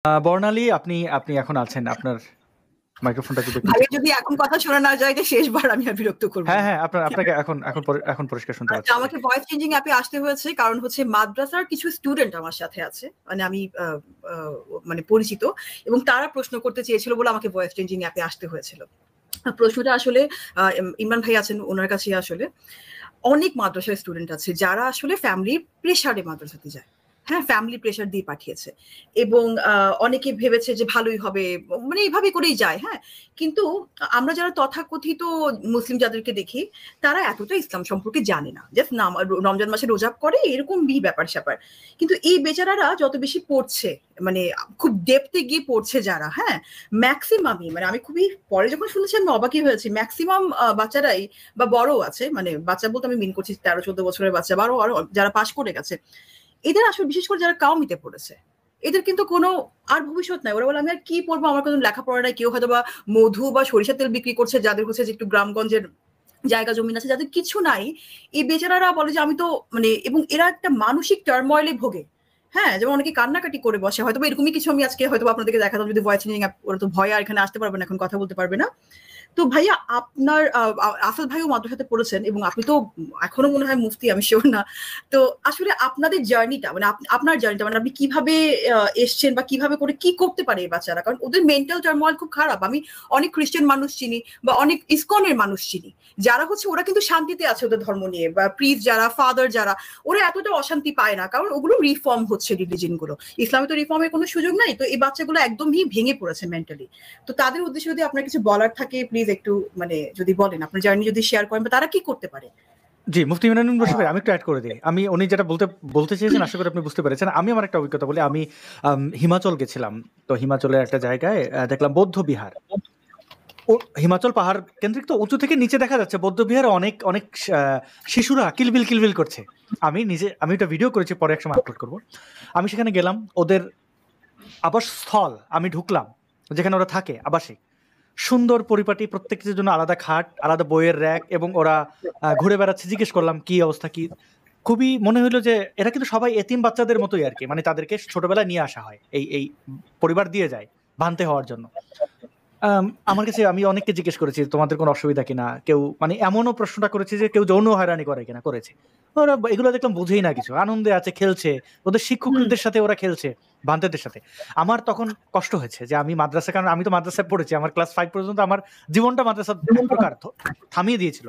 বর্ণালী, আপনি আপনি এখন আছেন, আপনার মাইক্রোফোনটা যদি ভাই যদি এখন কথা শোনা না যায়, শেষবার আমি আর বিরক্ত করব। হ্যাঁ, আপনাকে এখন পরিষ্কার শুনতে পাচ্ছি। আমাকে ভয়েস চেঞ্জিং অ্যাপে আসতে হয়েছে কারণ হচ্ছে মাদ্রাসার কিছু স্টুডেন্ট আমার সাথে আছে, মানে আমি মানে পরিচিত, এবং তারা প্রশ্ন করতে চেয়েছিল বলে আমাকে ভয়েস চেঞ্জিং অ্যাপে আসতে হয়েছিল। প্রশ্নটা আসলে ইমরান ভাই আছেন, ওনার কাছে আসলে অনেক মাদ্রাসার স্টুডেন্ট আছে যারা আসলে ফ্যামিলি প্রেশারে মাদ্রাসাতে যায়। হ্যাঁ, ফ্যামিলি প্রেশার দিয়ে পাঠিয়েছে এবং অনেকে ভেবেছে যে ভালোই হবে, মানে এইভাবে করেই যায়। হ্যাঁ, কিন্তু আমরা যারা তথাকথিত মুসলিম যাদেরকে দেখি, তারা এতটা ইসলাম সম্পর্কে জানে না, জাস্ট রমজান মাসে রোজা করে এরকম ব্যাপার স্যাপার। কিন্তু এই বেচারারা যত বেশি পড়ছে, মানে খুব ডেপথে গিয়ে পড়ছে যারা, হ্যাঁ, ম্যাক্সিমামই, মানে আমি খুবই পরে যখন শুনেছি আমি অবাকই হয়েছি, ম্যাক্সিমাম বাচ্চারাই বা বড় আছে, মানে বাচ্চা বলতে আমি মিন করছি 13-14 বছরের বাচ্চা, বা আরো যারা পাশ করে গেছে, এদের আসলে বিশেষ করে যারা কাউমিতে পড়েছে, এদের কিন্তু কোনো আর ভবিষ্যৎ নাই। ওরা বলে আমি আর কি পড়বো, আমার কোনো লেখাপড়া নাই। কেউ হয়তো বা মধু বা সরিষার তেল বিক্রি করছে, যাদের হচ্ছে যে একটু গ্রামগঞ্জের জায়গা জমিন আছে, যাদের কিছু নাই, এই বেচারারা বলে যে আমি তো মানে, এবং এরা একটা মানসিক টার্ময়েলে ভোগে। হ্যাঁ, যেমন অনেকে কান্নাকাটি করে বসে, হয়তো এরকমই কিছু আমি আজকে হয়তো আপনাদেরকে দেখাতাম যদি ভয়েস চেঞ্জিং, ওরা তো ভয়ে আর এখানে আসতে পারবে না, এখন কথা বলতে পারবে না। তো ভাইয়া, আপনার আসাদ ভাইও মাদ্রাসাতে পড়েছেন এবং আপনি তো এখনো মনে হয় মুফতি, আমি শিওর না। তো আসলে আপনাদের জার্নিটা, মানে আপনার জার্নিটা, মানে আপনি কিভাবে এসছেন বা কিভাবে করে কি করতে পারে এই বাচ্চারা, কারণ ওদের মেন্টাল টার্মোয়েল খুব খারাপ। আমি অনেক খ্রিস্টান মানুষ চিনি বা অনেক ইসকনের মানুষ চিনি, যারা হচ্ছে ওরা কিন্তু শান্তিতে আছে ওদের ধর্ম নিয়ে, বা প্রিস্ট যারা, ফাদার যারা, ওরা এতটা অশান্তি পায় না, কারণ ওগুলো রিফর্ম হচ্ছে রিলিজিয়ন গুলো। ইসলামে তো রিফর্মের কোনো সুযোগ নাই। তো এই বাচ্চাগুলো একদমই ভেঙে পড়েছে মেন্টালি। তো তাদের উদ্দেশ্যে যদি আপনার কিছু বলার থাকে, প্লিজ একটু মানে যদি বলেন, আপনার জার্নি যদি শেয়ার করেন, বা তারা কি করতে পারে। জি, মুফতি ইমরানুল বশীর ভাই, আমি একটু অ্যাড করে দিই। উনি যেটা বলতে চেয়েছেন আশা করি আপনি বুঝতে পেরেছেন। আমি আমার একটা অভিজ্ঞতা বলি। আমি হিমাচল গেছিলাম। তো হিমাচলের একটা জায়গায় দেখলাম বৌদ্ধ বিহার। হিমাচল পাহাড় কেন্দ্রিক, তো উঁচু থেকে নিচে দেখা যাচ্ছে বৌদ্ধ বিহারে অনেক অনেক শিশুরা কিলবিল করছে। আমি একটা ভিডিও করেছি, পরে একসময় আপলোড করবো। আমি সেখানে গেলাম, ওদের আবাসস্থল আমি ঢুকলাম, যেখানে ওরা থাকে, আবাসিক, সুন্দর পরিপাটি, প্রত্যেকের জন্য আলাদা খাট, আলাদা বইয়ের র্যাক, এবং ওরা ঘুরে বেড়াচ্ছে। জিজ্ঞেস করলাম কি অবস্থা, কি। খুবই মনে হলো যে এরা কিন্তু সবাই এতিম বাচ্চাদের মতোই আর কি, মানে তাদেরকে ছোটবেলায় নিয়ে আসা হয়, এই পরিবার দিয়ে যায় ভান্তে হওয়ার জন্য। আমার কাছে, আমি অনেককে জিজ্ঞেস করেছি তোমাদের কোনো অসুবিধা কিনা, কেউ মানে এমনও প্রশ্নটা করেছে যে কেউ যৌন হয়রানি করে কিনা, করেছে। ওরা এগুলো দেখলাম বুঝেই না কিছু, আনন্দে আছে, খেলছে, ওদের শিক্ষকদের সাথে ওরা খেলছে, বান্ধবদের সাথে। আমার তখন কষ্ট হয়েছে যে আমি মাদ্রাসা, কারণ আমি তো মাদ্রাসায় পড়েছি, আমার ক্লাস 5 পর্যন্ত আমার জীবনটা মাদ্রাসা এক প্রকার থামিয়ে দিয়েছিল।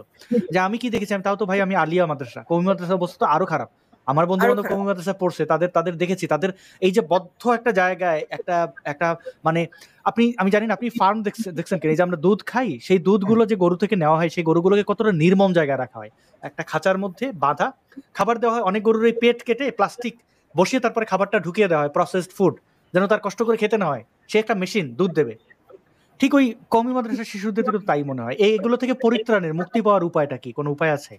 যে আমি কি দেখেছি, আমি তাও তো ভাই আমি আলিয়া মাদ্রাসা, কওমি মাদ্রাসা অবস্থা তো আরো খারাপ। আমার বন্ধু বান্ধব কওমি মাদ্রাসা পড়ছে, তাদের দেখেছি, তাদের এই যে বদ্ধ একটা জায়গায় একটা মানে আমি জানি না আপনি ফার্ম দেখছেন কিনা, এই যে আমরা দুধ খাই, সেই দুধগুলো যে গরু থেকে নেওয়া হয়, সেই গরুগুলোকে কতটা নির্মম জায়গায় রাখা হয়, একটা খাঁচার মধ্যে বাঁধা, খাবার দেওয়া হয়, অনেক গরুর এই পেট কেটে প্লাস্টিক বসিয়ে তারপরে খাবারটা ঢুকিয়ে দেওয়া হয়, প্রসেসড ফুড, যেন তার কষ্ট করে খেতে না হয়, সে একটা মেশিন দুধ দেবে। ঠিক ওই কওমি মাদ্রাসার শিশুদের থেকে তাই মনে হয়। এইগুলো থেকে পরিত্রাণের, মুক্তি পাওয়ার উপায়টা কি, কোনো উপায় আছে?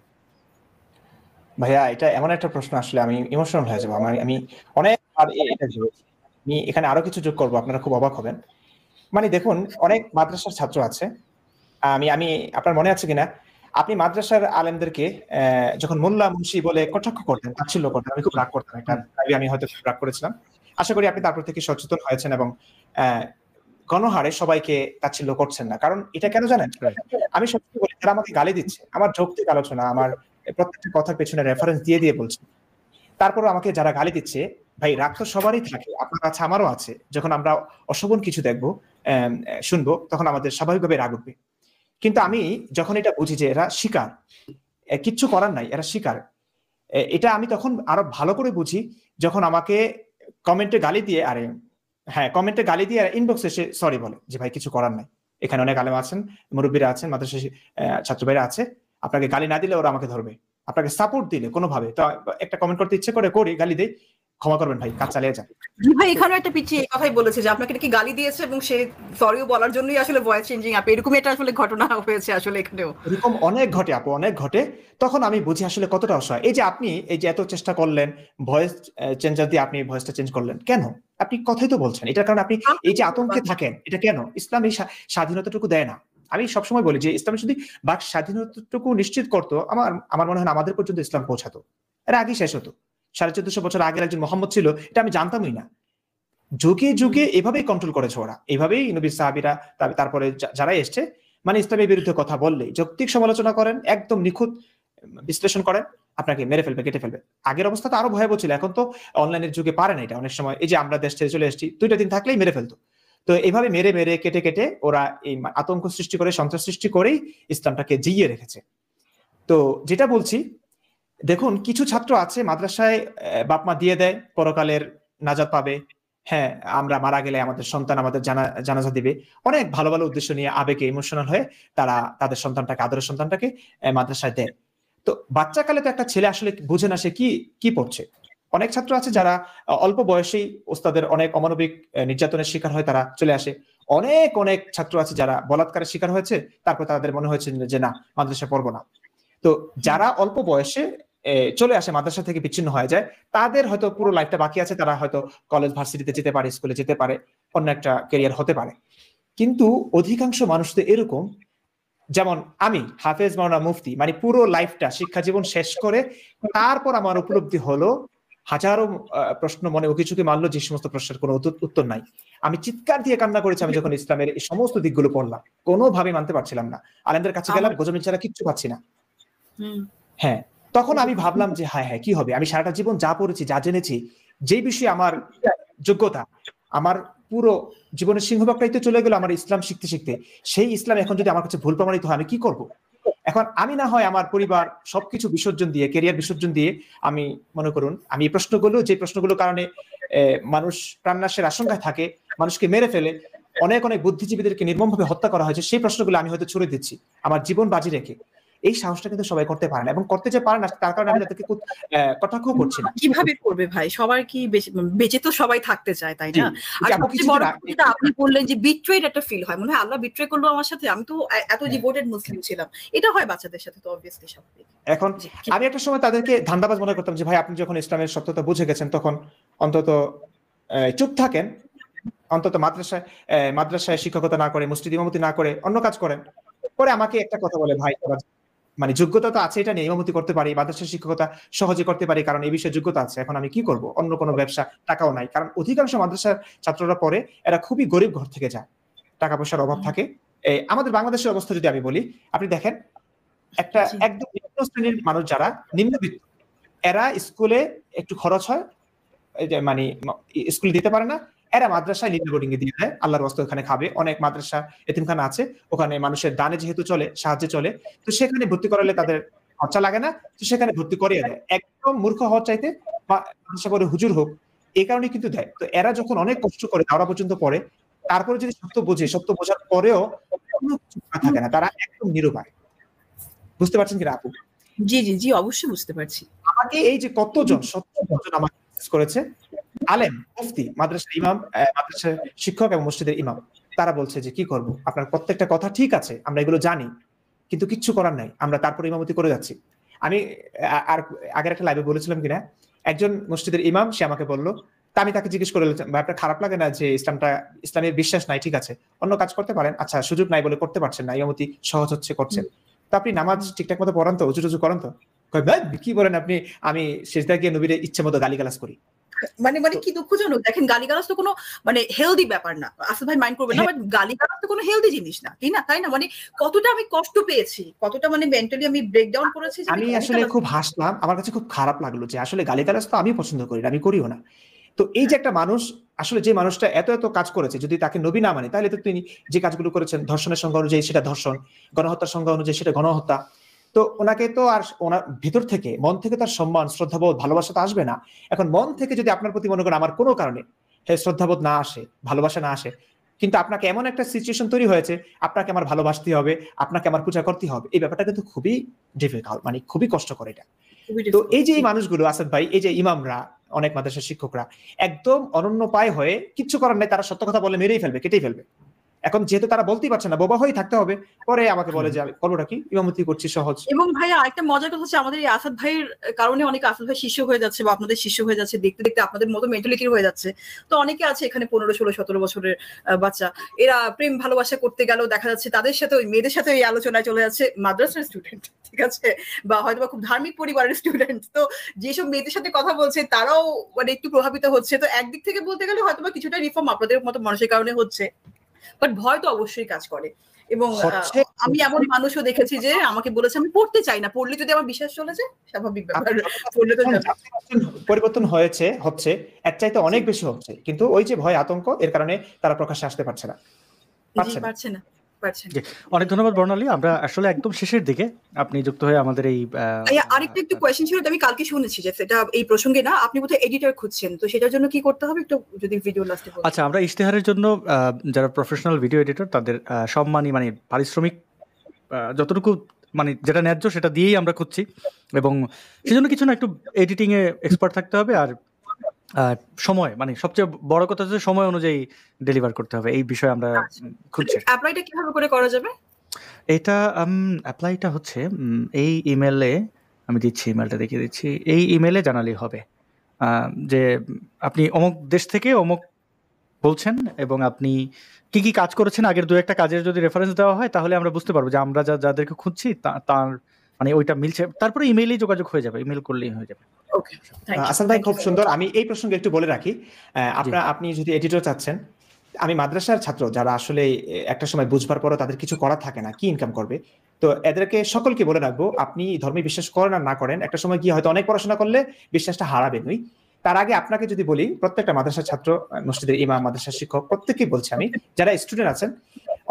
ভাইয়া, এটা এমন একটা প্রশ্ন, আসলে আমি ইমোশনাল হয়ে যাবো। আমি অনেক এটা ভেবেছি। আমি এখানে আরো কিছু যোগ করবো, আপনারা খুব অবাক হবেন। মানে দেখুন, অনেক মাদ্রাসার ছাত্র আছে। আমি আপনার মনে আছে কিনা, আপনি মাদ্রাসার আলেমদেরকে যখন মোল্লা মুন্সি বলে কটাক্ষ করতেন, তাচ্ছিল্য করতেন, আমি খুব রাগ করতাম। একটা আমি হয়তো রাগ করেছিলাম। আশা করি আপনি তারপর থেকে সচেতন হয়েছেন এবং গণহারে সবাইকে তাচ্ছিল্য করছেন না। কারণ এটা কেন জানেন, আমি সত্যি বলি, যারা আমাকে গালি দিচ্ছে, আমার যৌক্তিক আলোচনা, আমার প্রত্যেকটা কথার পেছনে রেফারেন্স দিয়ে বলছে, তারপরও আমাকে যারা গালি দিচ্ছে, ভাই রাগ তো সবারই থাকে, আপনার কাছে আমারও আছে। যখন আমরা অশোভন কিছু দেখবো, শুনবো, তখন আমাদের স্বাভাবিকভাবে রাগ উঠবে। কিন্তু আমি যখন এটা বুঝি যে এরা শিকার, কিচ্ছু করার নাই, এরা শিকার, এটা আমি তখন আরো ভালো করে বুঝি যখন আমাকে কমেন্টে গালি দিয়ে, কমেন্টে গালি দিয়ে ইনবক্সে এসে সরি বলে যে ভাই কিছু করার নাই, এখানে অনেক আলেম আছেন, মুরব্বীরা আছেন, মাদ্রাসা ছাত্র ভাইরা আছে, আপনাকে গালি না দিলে ওরা আমাকে ধরবে, আপনাকে সাপোর্ট দিলে কোনোভাবে তো একটা কমেন্ট করতে ইচ্ছে করি, গালি দেই, ক্ষমা করবেন ভাই, কাজ চালিয়ে যান। ভাই এখানে একটা পিচ্ছি এই কথাই বলেছে যে আপনাকে নাকি গালি দিয়েছে এবং সে সরিও বলার জন্যই আসলে ভয়েস চেঞ্জিং অ্যাপ, এরকম এটা আসলে ঘটনা হয়েছে আসলে এখানেও। এরকম অনেক ঘটে আপু, অনেক ঘটে। তখন আমি বুঝি আসলে কতটা অসহায়। এই যে আপনি এই যে এত চেষ্টা করলেন ভয়েস চেঞ্জার দিয়ে, আপনি ভয়েসটা চেঞ্জ করলেন কেন? আপনি কথাই তো বলছেন, এটার কারণে আপনি এই যে আতঙ্কে থাকেন, এটা কেন? ইসলাম এই স্বাধীনতাটুকু দেয় না। আমি সবসময় বলি যে ইসলাম যদি বাক স্বাধীনতাটুকু নিশ্চিত করতো, আমার মনে হয় আমাদের পর্যন্ত ইসলাম পৌঁছাতো, এর আগে শেষ হতো। 1450 বছর আগে একজন মোহাম্মদ ছিল, এটা আমি জানতামই না। যুগে যুগে এভাবেই কন্ট্রোল করেছে ওরা, এইভাবেই নবীর সাহাবীরা তারপরে যারা এসছে মানে ইসলামের বিরুদ্ধে কথা বললে যৌক্তিক সমালোচনা করেন, একদম নিখুঁত বিশ্লেষণ করেন, আপনাকে মেরে ফেলবে, কেটে ফেলবে। আগের অবস্থা তো আরো ভয়াবহ ছিল, এখন তো অনলাইনের যুগে পারে না এটা। অনেক সময় এই যে আমরা দেশ ছেড়ে চলে এসেছি, 2টা দিন থাকলেই মেরে ফেলতো। তো এইভাবে মেরে মেরে কেটে কেটে ওরা এই আতঙ্ক সৃষ্টি করে, সন্ত্রাস সৃষ্টি করেই ইসলামটাকে জিইয়ে রেখেছে। তো যেটা বলছি, দেখুন কিছু ছাত্র আছে মাদ্রাসায় বাপ মা দিয়ে দেয় পরকালের নাজাত পাবে, হ্যাঁ আমরা মারা গেলে আমাদের সন্তান আমাদের জানাজা দিবে, অনেক ভালো ভালো উদ্দেশ্য নিয়ে আবেগে ইমোশনাল হয়ে তারা তাদের সন্তানটাকে, আদরের সন্তানটাকে মাদ্রাসায় দেয়। তো বাচ্চাকালে তো একটা ছেলে আসলে বুঝে না সে কি কি পড়ছে। অনেক ছাত্র আছে যারা অল্প বয়সেই ওস্তাদের অনেক অমানবিক নির্যাতনের শিকার হয়ে তারা চলে আসে। অনেক অনেক ছাত্র আছে যারা বলাৎকারের শিকার হয়েছে, তারপর তাদের মনে হয়েছে যে না মাদ্রাসায় পড়বো না। তো যারা অল্প বয়সে চলে আসে, মাদ্রাসা থেকে বিচ্ছিন্ন হয়ে যায়, তাদের হয়তো পুরো লাইফটা বাকি আছে, তারা হয়তো কলেজ ভার্সিটিতে যেতে পারে, স্কুলে যেতে পারে, অন্য একটা ক্যারিয়ার হতে পারে। কিন্তু অধিকাংশ মানুষ তো এরকম, যেমন আমি হাফেজ মাওলানা মুফতি, মানে পুরো লাইফটা শিক্ষা জীবন শেষ করে তারপর আমার উপলব্ধি হলো হাজারো প্রশ্ন মনে উকিচুকি মারলো, যে সমস্ত প্রশ্নের কোনো উত্তর নাই। আমি চিৎকার দিয়ে কান্না করেছি আমি যখন ইসলামের এই সমস্ত দিকগুলো পড়লাম, কোনোভাবে মানতে পারছিলাম না। আলেমদের কাছে গেলাম, গোজমিন ছাড়া কিচ্ছু পাচ্ছি না। হ্যাঁ, তখন আমি ভাবলাম যে হ্যাঁ হ্যাঁ কি হবে, আমি সারাটা জীবন যা পড়েছি, যা জেনেছি, যে বিষয়ে আমার যোগ্যতা, আমার পুরো জীবনের সিংহভাগটাই তো চলে গেল আমার ইসলাম শিখতে শিখতে। সেই ইসলাম এখন যদি আমার কাছে ভুল প্রমাণিত হয়, আমি কি করব? এখন আমি না হয় আমার পরিবার সবকিছু বিসর্জন দিয়ে, ক্যারিয়ার বিসর্জন দিয়ে, আমি মনে করুন আমি এই প্রশ্নগুলো, যে প্রশ্নগুলোর কারণে মানুষ প্রাণনাশের আশঙ্কায় থাকে, মানুষকে মেরে ফেলে, অনেক অনেক বুদ্ধিজীবীদেরকে নির্মমভাবে হত্যা করা হয়েছে, সেই প্রশ্নগুলো আমি হয়তো ছুড়ে দিচ্ছি আমার জীবন বাজি রেখে। এই সাহসটা কিন্তু সবাই করতে পারে না, এবং করতে যে পারে না তার কারণে আমি তাদেরকে কটাক্ষ করছি না। কিভাবে করবে ভাই? সবার কি বেঁচে তো সবাই থাকতে চায়, তাই না? আর সবচেয়ে বড় কথা আপনি বললেন যে বিট্রেড একটা ফিল হয়, মনে হয় আল্লাহ বিট্রে করলো আমার সাথে, আমি তো এত ডিভোটেড মুসলিম ছিলাম। এটা হয় বাচ্চাদের সাথে, তো অবভিয়াসলি স্বাভাবিক। এখন আমি একটা সময় তাদেরকে ধান্দাবাজ মনে করতাম যে ভাই আপনি যখন ইসলামের সত্যতা বুঝে গেছেন তখন অন্তত চুপ থাকেন, অন্তত মাদ্রাসায় শিক্ষকতা না করে, মসজিদ ইমামতি না করে অন্য কাজ করেন। পরে আমাকে একটা কথা বলে, ভাই মানে যোগ্যতা তো আছে, এটা নিয়ে ইমামতি করতে পারি, মাদ্রাসার শিক্ষকতা সহজে করতে পারি, কারণ এই বিষয়ে যোগ্যতা আছে। এখন আমি কি করব? অন্য কোনো ব্যবসা, টাকাও নাই, কারণ অধিকাংশ মাদ্রাসার ছাত্ররা পরে এরা খুবই গরিব ঘর থেকে যায়, টাকা পয়সার অভাব থাকে। আমাদের বাংলাদেশের অবস্থা যদি আমি বলি, আপনি দেখেন একটা একদম নিম্ন শ্রেণীর মানুষ যারা নিম্নবিত্ত, এরা স্কুলে একটু খরচ হয়, মানে স্কুলে দিতে পারে না, এরা মাদ্রাসায় লিডার বোর্ডিং এ দিয়ে দেয়, আল্লাহর ওয়াস্তে ওখানে খাবে। অনেক মাদ্রাসা এতিমখানা আছে, ওখানে মানুষের দানে যেহেতু চলে, সাহায্যে চলে, তো সেখানে ভর্তি করালে তাদের খরচা লাগে না, তো সেখানে ভর্তি করিয়ে দেয়। একদম মূর্খ হওয়ার চাইতে মাদ্রাসা পড়ে হুজুর হোক, এই কারণে কিন্তু দেয়। তো এরা যখন অনেক কষ্ট করে দাওরা পর্যন্ত পড়ে, তারপরে যদি সত্য বোঝে, সত্য বোঝার পরেও কোনো কিছু থাকে না, তারা একদম নিরুপায়। বুঝতে পারছেন কিনা আপু? জি জি জি, অবশ্যই বুঝতে পারছি। আমাকে এই যে কতজন আমাকে করেছে, আলেম, মুফতি, মাদ্রাসার ইমাম, মাদ্রাসার শিক্ষক এবং মসজিদের ইমাম, তারা বলছে যে কি করব, আপনার প্রত্যেকটা কথা ঠিক আছে, আমরা এগুলো জানি, কিন্তু কিচ্ছু করার নাই, আমরা তারপর ইমামতি করে যাচ্ছি। আমি আর আগের একটা লাইভে বলেছিলাম কিনা, একজন মসজিদের ইমাম, সে আমাকে বললো, তা আমি তাকে জিজ্ঞেস করে, আপনার খারাপ লাগে না যে ইসলামের বিশ্বাস নাই, ঠিক আছে, অন্য কাজ করতে পারেন, আচ্ছা সুযোগ নাই বলে করতে পারছেন না, ইমামতি সহজ হচ্ছে করছেন, তো আপনি নামাজ ঠিকঠাক মতো পড়ান তো, উজু করেন তো? কি বলেন আপনি, আমি সেজদা গিয়ে নবীর ইচ্ছে মতো গালিগালাজ করি। মানে কি দুঃখজনক, দেখেন গালিগালাজ তো কোনো মানে হেলদি ব্যাপার না, আসল ভাই মাইন্ড করবেন না, বাট গালিগালাজ তো কোনো হেলদি জিনিস না, তাই না? মানে কতটা আমি কষ্ট পেয়েছি, কতটা মানে মেন্টালি আমি ব্রেকডাউন করেছি। আমি আসলে খুব হাসলাম, আমার কাছে খুব খারাপ লাগলো যে আসলে গালিগালাজ তো আমি পছন্দ করি না, আমি করিও না। তো এই যে একটা মানুষ, আসলে যে মানুষটা এত এত কাজ করেছে, যদি তাকে নবী না মানে, তাহলে তো তিনি যে কাজগুলো করেছেন ধর্ষণের সংজ্ঞা অনুযায়ী সেটা ধর্ষণ, গণহত্যার সংজ্ঞা অনুযায়ী সেটা গণহত্যা, তো ওনাকে তো আর ওনার ভিতর থেকে, মন থেকে তার সম্মান, শ্রদ্ধাবোধ, ভালোবাসা তো আসবে না। এখন মন থেকে যদি আপনার প্রতি মনে করেন আমার কোনো কারণে শ্রদ্ধাবোধ না আসে, ভালোবাসা না আসে, কিন্তু আপনাকে এমন একটা সিচুয়েশন তৈরি হয়েছে, আপনাকে আমার ভালোবাসতে হবে, আপনাকে আমার পূজা করতে হবে, এই ব্যাপারটা কিন্তু খুবই ডিফিকাল্ট, মানে খুবই কষ্টকর এটা। তো এই যে এই মানুষগুলো, আসাদ ভাই, এই যে ইমামরা, অনেক মাদ্রাসার শিক্ষকরা একদম অনন্য পায় হয়ে, কিচ্ছু করার নাই, তারা সত্য কথা বলে মেরেই ফেলবে, কেটেই ফেলবে। এখন যেহেতু তারা বলতেই পারছে না, বোবা হয়েই থাকতে হবে, পরে আমাকে বলে যে আমি করবোটা কি, ইমামতি করছি সহজ। এবং ভাইয়া একটা মজার কথা হচ্ছে আমাদের এই আসাদ ভাইয়ের কারণে অনেক আসাদ ভাই শিষ্য হয়ে যাচ্ছে বা আপনাদের শিষ্য হয়ে যাচ্ছে, দেখতে দেখতে আপনাদের মতো মেন্টালিটির হয়ে যাচ্ছে। তো অনেকে আছে এখানে 15, 16, 17 বছরের বাচ্চা, এরা প্রেম ভালোবাসা করতে গেলেও দেখা যাচ্ছে তাদের সাথে ওই মেয়েদের সাথে এই আলোচনায় চলে যাচ্ছে মাদ্রাসার স্টুডেন্ট, ঠিক আছে, বা হয়তো বা খুব ধার্মিক পরিবারের স্টুডেন্ট। তো যেসব মেয়েদের সাথে কথা বলছে তারাও মানে একটু প্রভাবিত হচ্ছে। তো একদিক থেকে বলতে গেলে হয়তো বা কিছুটা রিফর্ম আপনাদের মতো মানুষের কারণে হচ্ছে, বাট ভয় তো অবশ্যই কাজ করে। এবং আমি এমন মানুষও দেখেছি যে আমাকে বলেছে আমি পড়তে চাই না, পড়লে যদি আমার বিশ্বাস চলে যায়, স্বাভাবিক ব্যাপার, পড়লে তো পরিবর্তন হচ্ছে এর চাইতে অনেক বেশি হচ্ছে, কিন্তু ওই যে ভয় আতঙ্ক এর কারণে তারা প্রকাশ্যে আসতে পারছে না। অনেক ধন্যবাদ বর্ণালী। আমরা আসলে একদম শেষের দিকে আপনি যুক্ত হয়ে আমাদের এই আরেকটা একটু কোয়েশ্চেন ছিল, আমি কালকে শুনেছি যে সেটা এই প্রসঙ্গে না, আপনি বোধহয় এডিটর খুঁজছেন, তো সেটার জন্য কি করতে হবে একটু যদি ভিডিও লাস্টে বলেন। আচ্ছা, আমরা ইশতেহারের জন্য যারা প্রফেশনাল ভিডিও এডিটর তাদের সম্মানী মানে পারিশ্রমিক যতটুকু মানে যেটা ন্যায্য সেটা দিয়েই আমরা খুঁজছি, এবং সেজন্য কিছু না একটু এডিটিং এ এক্সপার্ট থাকতে হবে, আর সময় মানে সবচেয়ে বড় কথা হচ্ছে সময় অনুযায়ী ডেলিভার করতে হবে, এই বিষয়ে আমরা খুঁজছি। অ্যাপ্লাইটা কিভাবে করে করা যাবে? এটা অ্যাপ্লাইটা হচ্ছে এই ইমেলে আমি দিচ্ছি, ইমেলটা দেখিয়ে দিচ্ছি, এই ইমেলে জানালেই হবে যে আপনি অমুক দেশ থেকে অমুক বলছেন এবং আপনি কি কি কাজ করেছেন, আগের 2-1 কাজের যদি রেফারেন্স দেওয়া হয় তাহলে আমরা বুঝতে পারবো যে আমরা যাদেরকে খুঁজছি তার মানে ওইটা মিলছে, তারপরে ইমেইলেই যোগাযোগ হয়ে যাবে, ইমেল করলেই হয়ে যাবে। আসাদ ভাই খুব সুন্দর। আমি এই প্রসঙ্গে একটু বলে রাখি, আপনি যদি এডিটর চাচ্ছেন, আমি মাদ্রাসার ছাত্র যারা আসলে একটা সময় বুঝবার পরও তাদের কিছু করার থাকে না, কি ইনকাম করবে, তো এদেরকে সকলকে বলে রাখবো, আপনি ধর্মে বিশ্বাস করেন আর না করেন, একটা সময় গিয়ে হয়তো অনেক পড়াশোনা করলে বিশ্বাসটা হারাবেনই। তার আগে আপনাকে যদি বলি, প্রত্যেকটা মাদ্রাসার ছাত্র, মসজিদের ইমাম, মাদ্রাসার শিক্ষক, প্রত্যেককেই বলছি আমি, যারা স্টুডেন্ট আছেন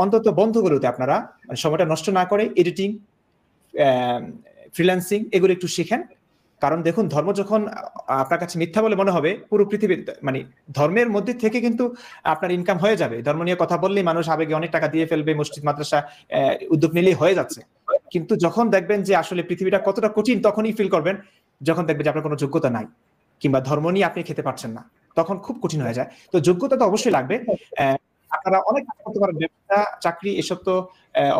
অন্তত বন্ধুগুলোতে আপনারা সময়টা নষ্ট না করে এডিটিং, ফ্রিল্যান্সিং এগুলো একটু শিখেন। কারণ দেখুন, ধর্ম যখন আপনার কাছে মিথ্যা বলে মনে হবে, পুরো পৃথিবীর মানে ধর্মের মধ্যে থেকে কিন্তু আপনার ইনকাম হয়ে যাবে। ধর্ম নিয়ে কথা বললেই মানুষ আবেগে অনেক টাকা দিয়ে ফেলবে, মসজিদ মাদ্রাসা উদ্যোগ নিলেই হয়ে যাচ্ছে। কিন্তু যখন দেখবেন যে আসলে পৃথিবীটা কতটা কঠিন, তখনই ফিল করবেন যখন দেখবেন যে আপনার কোনো যোগ্যতা নাই কিংবা ধর্ম নিয়ে আপনি খেতে পারছেন না, তখন খুব কঠিন হয়ে যায়। তো যোগ্যতা তো অবশ্যই লাগবে। আপনারা অনেক কাজ করতে পারেন, ব্যবসা, চাকরি, এসব তো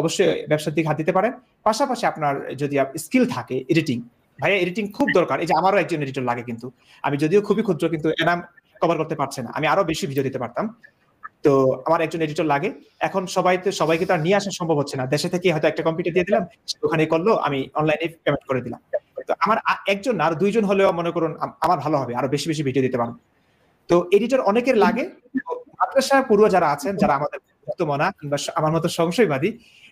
অবশ্যই ব্যবসার দিকে হাত দিতে পারেন। পাশাপাশি আপনার যদি স্কিল থাকে, এডিটিং, ভাইয়া এডিটিং খুব দরকার। এই যে আমারও একজন এডিটর লাগে, কিন্তু আমি যদিও খুবই ক্ষুদ্র, কিন্তু এনাম কভার করতে পারছে না, আমি আরো বেশি ভিডিও দিতে পারতাম। তো আমার একজন এডিটর লাগে। এখন সবাইকে তো আর নিয়ে আসা সম্ভব হচ্ছে না, দেশে থেকে হয়তো একটা কম্পিউটার দিয়ে দিলাম, ওখানে করলো, আমি অনলাইনে পেমেন্ট করে দিলাম। তো আমার একজন আর 2জন হলেও মনে করুন আমার ভালো হবে, আরো বেশি বেশি ভিডিও দিতে পারবো। তো এডিটর অনেকের লাগে। মাদ্রাসা পড়ুয়া যারা আছেন, যারা আমাদের মনা কিংবা আমার মতো সংশয়বাদী,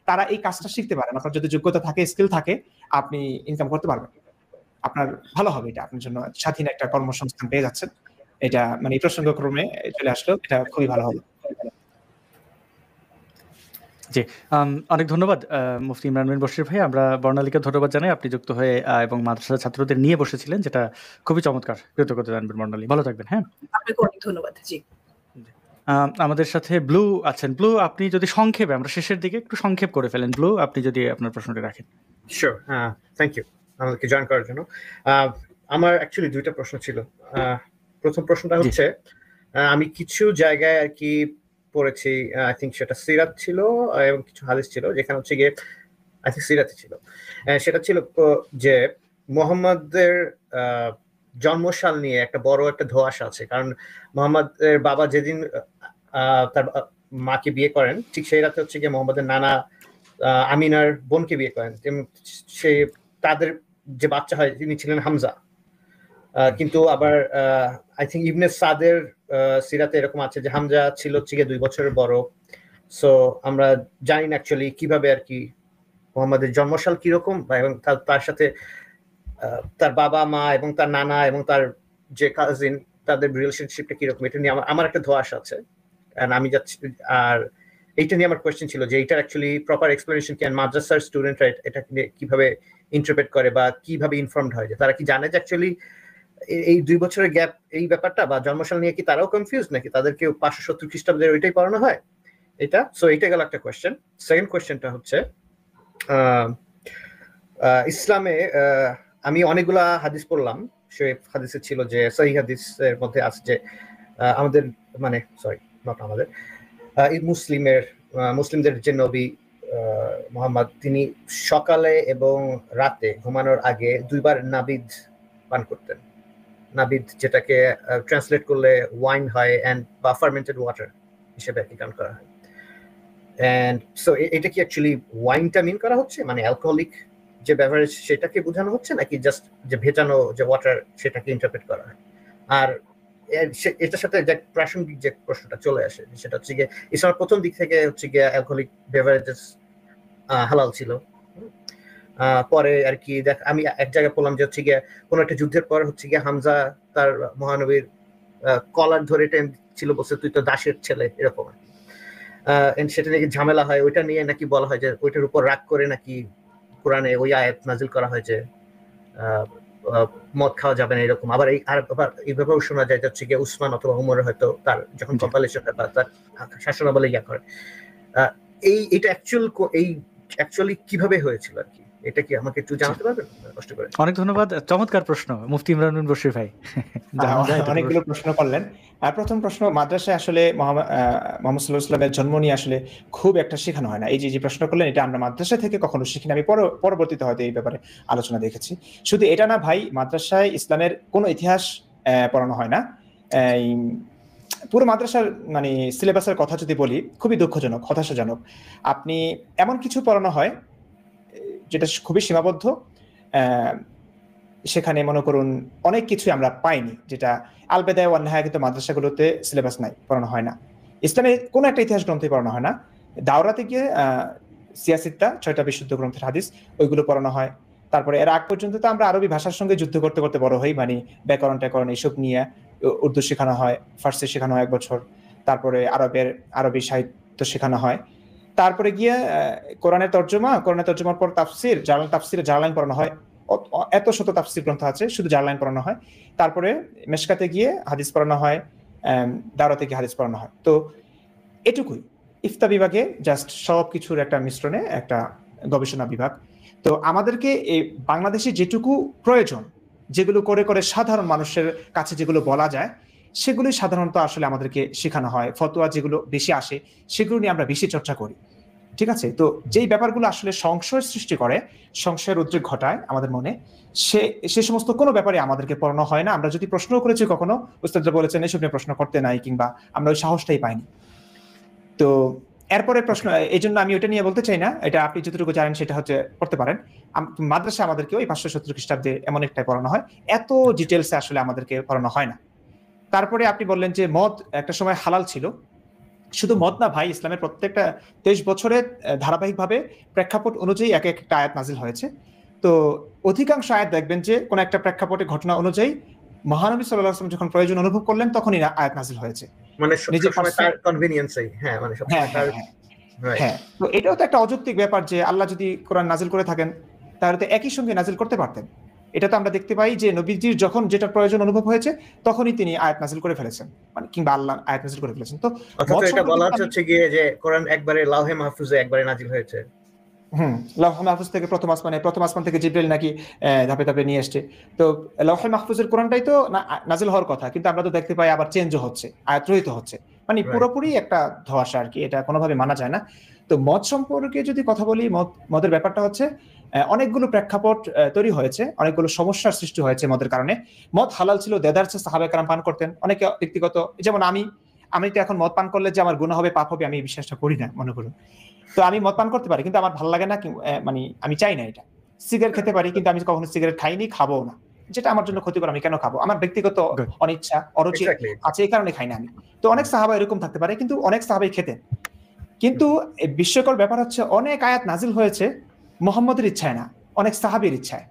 তারা এই কাজটা শিখতে পারেন। আপনার যদি যোগ্যতা থাকে, স্কিল থাকে, আপনি ইনকাম করতে পারবেন, আপনার ভালো হবে। এটা আপনার জন্য স্বাধীন একটা কর্মসংস্থান পেয়ে যাচ্ছেন। এটা মানে এই প্রসঙ্গক্রমে চলে আসলো, এটা খুবই ভালো হবে। জি, অনেক ধন্যবাদ মুফতি ইমরান বিন বশির ভাই। আমরা বর্ণালীকে ধন্যবাদ জানাই, আপনি যুক্ত হয়ে এবং মাদ্রাসার ছাত্রদের নিয়ে বসেছিলেন, যেটা খুবই চমৎকার। কৃতজ্ঞতা জানাবেন বর্ণালী, ভালো থাকবেন। হ্যাঁ, আপনাকে অনেক ধন্যবাদ। জি, আমাদের সাথে ব্লু আছেন। ব্লু, আপনি যদি সংক্ষেপে, আমরা শেষের দিকে একটু সংক্ষেপ করে ফেলেন, ব্লু আপনি যদি আপনার প্রশ্নটি রাখেন। শিওর, থ্যাংক ইউ আমাদেরকে জয়েন করার জন্য। আমার অ্যাকচুয়ালি 2টা প্রশ্ন ছিল। প্রথম প্রশ্নটা হচ্ছে, আমি কিছু জায়গায় আর কি পড়েছি, আই থিঙ্ক সেটা সিরাত ছিল এবং কিছু হাদিস ছিল, যেখানে হচ্ছে গিয়ে আই থিঙ্ক সিরাতে ছিল, সেটা ছিল যে মুহাম্মাদের জন্মসাল নিয়ে একটা বড় একটা ধোঁয়াশা আছে। কারণ মুহাম্মাদের বাবা যেদিন তার মাকে বিয়ে করেন, ঠিক সেই রাতে হচ্ছে গিয়ে মুহাম্মাদের নানা আমিনার বোনকে বিয়ে করেন। সে তাদের যে বাচ্চা হয় তিনি ছিলেন হামজা। কিন্তু আবার আই থিঙ্ক ইবনে সাদের সিরাতে এরকম আছে যে হামজা ছিল হচ্ছে গিয়ে 2 বছরের বড়। সো আমরা জানি না অ্যাকচুয়ালি কিভাবে আর কি মুহাম্মাদের জন্মসাল কিরকম, এবং তার সাথে তার বাবা মা এবং তার নানা এবং তার যে কাজিন, তাদের রিলেশনশিপটা কিরকম, এটা নিয়ে আমার একটা ধোঁয়াশা আছে। আমি যাচ্ছি, আর এইটা নিয়ে আমার কোয়েশ্চেন ছিল যে এইটার অ্যাকচুয়ালি প্রপার এক্সপ্লেনেশন কি, মাদ্রাসার স্টুডেন্টরা এটা কিভাবে ইন্টারপ্রেট করে বা কিভাবে ইনফর্মড হয়, যে তারা কি জানে যে অ্যাকচুয়ালি এই 2 বছরের গ্যাপ, এই ব্যাপারটা বা জন্মসাল নিয়ে কি তারাও কনফিউজ, নাকি তাদেরকে 570 খ্রিস্টাব্দের ওইটাই পড়ানো হয় এটা। সো এইটা গেল একটা কোয়েশ্চেন। সেকেন্ড কোয়েশ্চেনটা হচ্ছে, ইসলামে আমি অনেকগুলা হাদিস পড়লাম, সেই হাদিসে ছিল যে সহিহ হাদিসের মধ্যে আছে যে আমাদের মানে সরি নট আমাদের এই মুসলিমদের যে নবী মুহাম্মদ, তিনি সকালে এবং রাতে ঘুমানোর আগে 2 বার নাবিদ পান করতেন। নাবিদ যেটাকে ট্রান্সলেট করলে ওয়াইন হয় এন্ড বা ফার্মেন্টেড ওয়াটার হিসেবে আর কি কাউন্ট করা হয়। এন্ড সো এটা কি অ্যাকচুয়ালি ওয়াইনটা মিন করা হচ্ছে, মানে অ্যালকোহলিক যে বেভারেজ সেটাকে বোঝানো হচ্ছে, নাকি জাস্ট যে ভেজানো যে ওয়াটার সেটাকে ইন্টারপ্রেট করা হয়? আর এটার সাথে যে প্রাসঙ্গিক যে প্রশ্নটা চলে আসে সেটা হচ্ছে গিয়ে ইসলামের প্রথম দিক থেকে হচ্ছে গিয়ে অ্যালকোহলিক বেভারেজেস হালাল ছিল। পরে আর কি আমি এক জায়গায় বললাম যে হচ্ছে গিয়ে কোনো একটা যুদ্ধের পর হচ্ছে গিয়ে হামজা তার মহানবীর কলার ধরে টেন ছিল, বলছে তুই তো দাসের ছেলে, এরকম। সেটা নাকি ঝামেলা হয়, ওইটা নিয়ে নাকি বলা হয় যে ওইটার উপর রাগ করে নাকি কোরআনে ওই আয়াত নাজিল করা হয় যে মদ খাওয়া যাবে না, এরকম। আবার এইভাবেও শোনা যায় যাচ্ছে গিয়ে উসমান অথবা উমরের হয়তো তার যখন কপালে তার শাসনাবলে ইয়া করে। এটা অ্যাকচুয়ালি কিভাবে হয়েছিল আর কি, এটা কি আমাকে একটু জানাতে পারবেন কষ্ট করে? অনেক ধন্যবাদ, চমৎকার প্রশ্ন মুফতি ইমরান বিন বশির ভাই। অনেকগুলো প্রশ্ন করলেন। প্রথম প্রশ্ন, মাদ্রাসায় আসলে মোহাম্মদ সাল্লাল্লাহু আলাইহি ওয়াসাল্লামের জন্ম নিয়ে আসলে খুব একটা শেখানো হয় না। এই যে প্রশ্ন করলেন, এটা আমরা মাদ্রাসা থেকে কখনো শিখি না। আমি পরবর্তীতে হয়তো এই ব্যাপারে আলোচনা দেখেছি। শুধু এটা না ভাই, মাদ্রাসায় ইসলামের কোনো ইতিহাস পড়ানো হয় না। পুরো মাদ্রাসার মানে সিলেবাসের কথা যদি বলি, খুবই দুঃখজনক, হতাশাজনক। আপনি এমন কিছু পড়ানো হয় যেটা খুবই সীমাবদ্ধ। সেখানে মনে করুন অনেক কিছু আমরা পাইনি, যেটা আল বেদায়া ওয়ান নিহায়া কিন্তু মাদ্রাসাগুলোতে সিলেবাস নাই, পড়ানো হয় না। ইসলামের কোনো একটা ইতিহাস গ্রন্থে পড়ানো হয় না। দাওরাতে গিয়ে সিয়াসিত্তা 6টা বিশুদ্ধ গ্রন্থের হাদিস ওইগুলো পড়ানো হয়। তারপরে এর আগ পর্যন্ত তো আমরা আরবি ভাষার সঙ্গে যুদ্ধ করতে করতে বড় হই, মানে ব্যাকরণ ট্যাকরণ এইসব নিয়ে উর্দু শেখানো হয়, ফার্সি শেখানো হয় 1 বছর, তারপরে আরবি সাহিত্য শেখানো হয়। তারপরে গিয়ে কোরআনের তর্জমার পর তাফসির, জালালাইন পড়ানো হয়। এত শত তাফসির গ্রন্থ আছে, শুধু জালালাইন পড়ানো হয়। তারপরে মেশকাতে গিয়ে হাদিস পড়ানো হয়, দাওরাতে গিয়ে হাদিস পড়ানো হয়। তো এটুকুই। ইফতা বিভাগে জাস্ট সব কিছুর একটা মিশ্রণে একটা গবেষণা বিভাগ। তো আমাদেরকে এই বাংলাদেশে যেটুকু প্রয়োজন, যেগুলো করে করে সাধারণ মানুষের কাছে যেগুলো বলা যায়, সেগুলোই সাধারণত আসলে আমাদেরকে শেখানো হয়। ফতোয়া যেগুলো বেশি আসে সেগুলো নিয়ে আমরা বেশি চর্চা করি, ঠিক আছে? তো যেই ব্যাপারগুলো আসলে সংশয় সৃষ্টি করে, সংশয়ের উদ্রেক ঘটায় আমাদের মনে, সে সমস্ত কোনো ব্যাপারে আমাদেরকে পড়ানো হয় না। আমরা যদি প্রশ্ন করেছি কখনো, উস্তাদরা বলেছেন এসব নিয়ে প্রশ্ন করতে নাই, কিংবা আমরা ওই সাহসটাই পাইনি। তো এরপরে প্রশ্ন, এই জন্য আমি ওইটা নিয়ে বলতে চাই না। এটা আপনি যতটুকু জানেন সেটা হচ্ছে পড়তে পারেন। মাদ্রাসা আমাদেরকে ওই 570 খ্রিস্টাব্দে এমন একটাই পড়ানো হয়, এত ডিটেলসে আসলে আমাদেরকে পড়ানো হয় না। তারপরে আপনি বললেন যে মদ একটা সময় হালাল ছিল। শুধু মদ না ভাই, ইসলামের প্রত্যেকটা 23 বছরে ধারাবাহিকভাবে প্রেক্ষাপট অনুযায়ী এক একটা আয়াত নাজিল হয়েছে। তো অধিকাংশ আয়াত দেখবেন যে কোন একটা প্রেক্ষাপটে ঘটনা অনুযায়ী মহানবী সাল্লাল্লাহু আলাইহি ওয়াসাল্লাম যখন প্রয়োজন অনুভব করলেন তখনই আয়াত নাজিল হয়েছে, মানে সবসময় তার কনভিনিয়েন্সই। হ্যাঁ, মানে সবসময় তার। হ্যাঁ, তো এটাও তো একটা অযৌক্তিক ব্যাপার যে আল্লাহ যদি কোরআন নাজিল করে থাকেন তাহলে তো একই সঙ্গে নাজিল করতে পারতেন। এটা তো আমরা দেখতে পাই যে নবীজির যখন যেটা প্রয়োজন অনুভব হয়েছে তখনই তিনি আয়াত নাজিল করে ফেলেছেন, মানে কিংবা আল্লাহ আয়াত নাজিল করে ফেলেছেন। তো এটা বলা হচ্ছে গিয়ে যে কোরআন একবারে লাউহে মাহফুজে একবারে নাজিল হয়েছে। লাউহে মাহফুজ থেকে প্রথম আসমান থেকে জিবরিল নাকি ধাপে ধাপে নিয়ে আসছে। তো লাউহে মাহফুজের কোরআনটাই তো নাজিল হওয়ার কথা, কিন্তু আমরা তো দেখতে পাই আবার চেঞ্জও হচ্ছে, আয়াত রহিত হচ্ছে, মানে পুরোপুরি একটা ধোঁয়াশা আর কি। এটা কোনোভাবে মানা যায় না। তো মদ সম্পর্কে যদি কথা বলি, মদের ব্যাপারটা হচ্ছে অনেকগুলো প্রেক্ষাপট তৈরি হয়েছে, অনেকগুলো সমস্যার সৃষ্টি হয়েছে মদের কারণে। মদ হালাল ছিল, দেদারসে সাহাবায়ে কেরাম পান করতেন। অনেকে ব্যক্তিগত, যেমন আমি তো এখন মদ পান করলে যে আমার গুনাহ হবে, পাপ হবে, আমি এই বিশ্বাসটা করি না, মনে করুন। তো আমি মদ পান করতে পারি, কিন্তু আমার ভালো লাগে না, মানে আমি চাই না এটা। সিগারেট খেতে পারি, কিন্তু আমি কখনো সিগারেট খাইনি, খাবো না। যেটা আমার জন্য ক্ষতিকর, আমি কেন খাবো? আমার ব্যক্তিগত অনিচ্ছা, অরুচি আছে, এই কারণে খাই না আমি। তো অনেক সাহাবা এরকম থাকতে পারে, কিন্তু অনেক সাহাবাই খেতেন। কিন্তু বিস্ময়কর ব্যাপার হচ্ছে অনেক আয়াত নাজিল হয়েছে মুহাম্মদের ইচ্ছায় না, অনেক সাহাবীর ইচ্ছায়।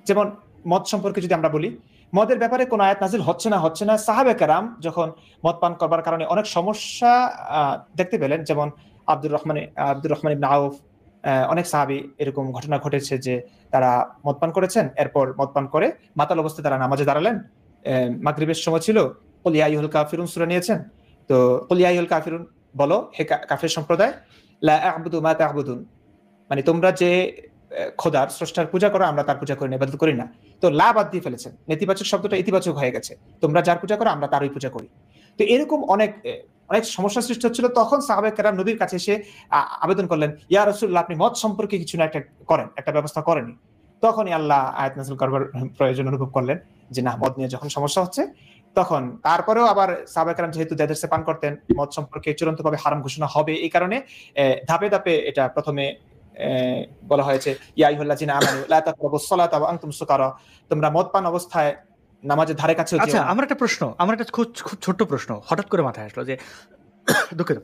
যেমন মদ সম্পর্কে যদি আমরা বলি, মদের ব্যাপারে কোন আয়াত নাজিল হচ্ছে না, সাহাবে কেরাম যখন মদ পান করবার কারণে অনেক সমস্যা দেখতে পেলেন। যেমন আব্দুর রহমান ইবনে আউফ, অনেক সাহাবী এরকম ঘটনা ঘটেছে যে তারা মদ পান করেছেন, এরপর মদ পান করে মাতাল অবস্থায় তারা নামাজে দাঁড়ালেন। মাগরিবের সময় ছিল, কুল ইয়া আইয়ুহাল কাফিরুন সূরা নিয়েছেন। তো কুল ইয়া আইয়ুহাল কাফিরুন, বলো হে কাফের সম্প্রদায়, লা আ'বুদু মা তা'বুদুন, মানে তোমরা যে খোদার স্রষ্টার পূজা করো আমরা তার পূজা করি না, ইবাদত করি না। তো লা বাদ দিয়ে ফেলেছেন, নেতিবাচক শব্দটা ইতিবাচক হয়ে গেছে, তোমরা যার পূজা করো আমরা তারই পূজা করি। তো এরকম অনেক অনেক সমস্যা সৃষ্টি হচ্ছিল। তখন সাহাবায়ে কেরাম নবীর কাছে এসে আবেদন করলেন, ইয়া রাসূলুল্লাহ, আপনি মদ সম্পর্কে কিছু না একটা করেন, একটা ব্যবস্থা করেনি। তখনই আল্লাহ আয়াত নাযিল করবার প্রয়োজন অনুভব করলেন যে না, মদ নিয়ে যখন সমস্যা হচ্ছে, তখন তারপরেও আবার সাহাবায়ে কেরাম যেহেতু দেদেরসে পান করতেন, মদ সম্পর্কে চূড়ান্তভাবে হারাম ঘোষণা হবে, এই কারণে ধাপে ধাপে এটা প্রথমে বলা হয়েছে, ইয়া আইয়ুহাল্লাযিনা আমানু লা তাকরাবুস সালাতা ওয়া আনতুম সুকারা, তোমরা মদ পান অবস্থায় নামাজের ধারে কাছেও যেও না। আচ্ছা, আমার একটা খুব ছোট্ট প্রশ্ন হঠাৎ করে মাথায় আসলো যে দুঃখিত,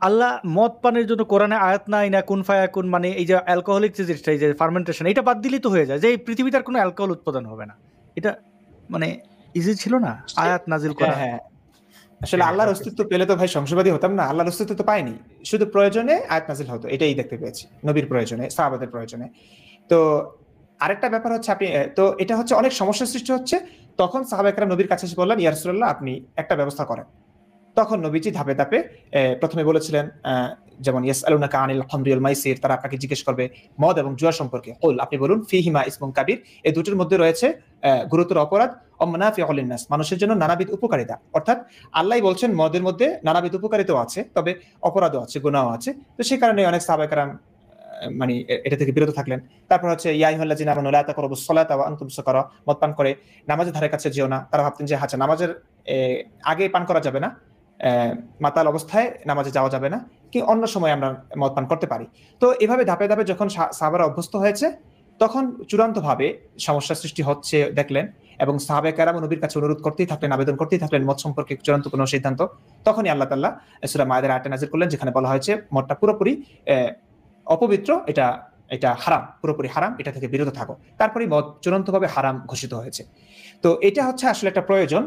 আল্লাহ মদ পানের জন্য কোরআনে আয়াত নাই না কুন ফায়াকুন, মানে এই যে অ্যালকোহলিক যে জিনিসটা, এই যে ফার্মেন্টেশন, এটা বাদ দিলেই তো হয়ে যায় যে এই পৃথিবীতে আর কোনো অ্যালকোহল উৎপাদন হবে না। এটা মানে ইজি ছিল না আয়াত নাজিল করা? হ্যাঁ, আসলে আল্লাহর অস্তিত্ব পেলে তো ভাই সংশয়বাদী হতাম না। আল্লাহর অস্তিত্ব তো পাইনি, শুধু প্রয়োজনে আয়াত নাজিল হতো, এটাই দেখতে পেয়েছি, নবীর প্রয়োজনে, সাহাবাদের প্রয়োজনে। তো আরেকটা ব্যাপার হচ্ছে, আপনি তো এটা হচ্ছে অনেক সমস্যা সৃষ্টি হচ্ছে। তখন সাহাবায়ে কেরাম নবীর কাছে এসে বললেন, ইয়া রাসূলুল্লাহ, আপনি একটা ব্যবস্থা করেন। তখন নবীজি ধাপে ধাপে প্রথমে বলেছিলেন, যেমন ইয়াসআলুনাকা আনিল খামরি ওয়াল মাইসির, তারা আপনাকে জিজ্ঞেস করবে মদ এবং জুয়া সম্পর্কে। কুল, আপনি বলুন, ফীহিমা ইসমুন কাবীর, এই দুটোর মধ্যে রয়েছে গুরুতর অপরাধ, ওয়া মানাফিউ লিন-নাস, মানুষের জন্য নানাবিধ উপকারিতা। অর্থাৎ আল্লাহই বলছেন মদের মধ্যে নানাবিধ উপকারিতাও আছে, তবে অপরাধও আছে, গুনাহও আছে। তো সেই কারণে অনেক সাহাবায়ে কেরাম মানে এটা থেকে বিরত থাকলেন। তারপর হচ্ছে ইয়া আইয়ুহাল্লাযিনা আমানু লা তাকরাবুস সালাতা ওয়া আনতুম সুকারা, মদ পান করে নামাজের ধারে কাছে যেও না। তারা ভাবতেন যে আচ্ছা, নামাজের আগে পান করা যাবে না, মাতাল অবস্থায় নামাজে যাওয়া যাবে না, কি অন্য সময় আমরা মদ পান করতে পারি। তো এভাবে ধাপে ধাপে যখন সাহাবারা অভ্যস্ত হয়েছে, তখন চূড়ান্তভাবে সমস্যা সৃষ্টি হচ্ছে দেখলেন, এবং সাহাবায়ে কেরাম নবীর কাছে অনুরোধ করতেই থাকলেন, আবেদন করতেই থাকলেন মদ সম্পর্কে চূড়ান্ত কোনো সিদ্ধান্ত। তখনই আল্লাহ তাআলা সূরা মায়েদার আয়াত নাযিল করলেন, যেখানে বলা হয়েছে মদটা পুরোপুরি অপবিত্র, এটা হারাম, পুরোপুরি হারাম, এটা থেকে বিরত থাকো। তারপরে মদ চূড়ান্তভাবে হারাম ঘোষিত হয়েছে। তো এটা হচ্ছে আসলে একটা প্রয়োজন।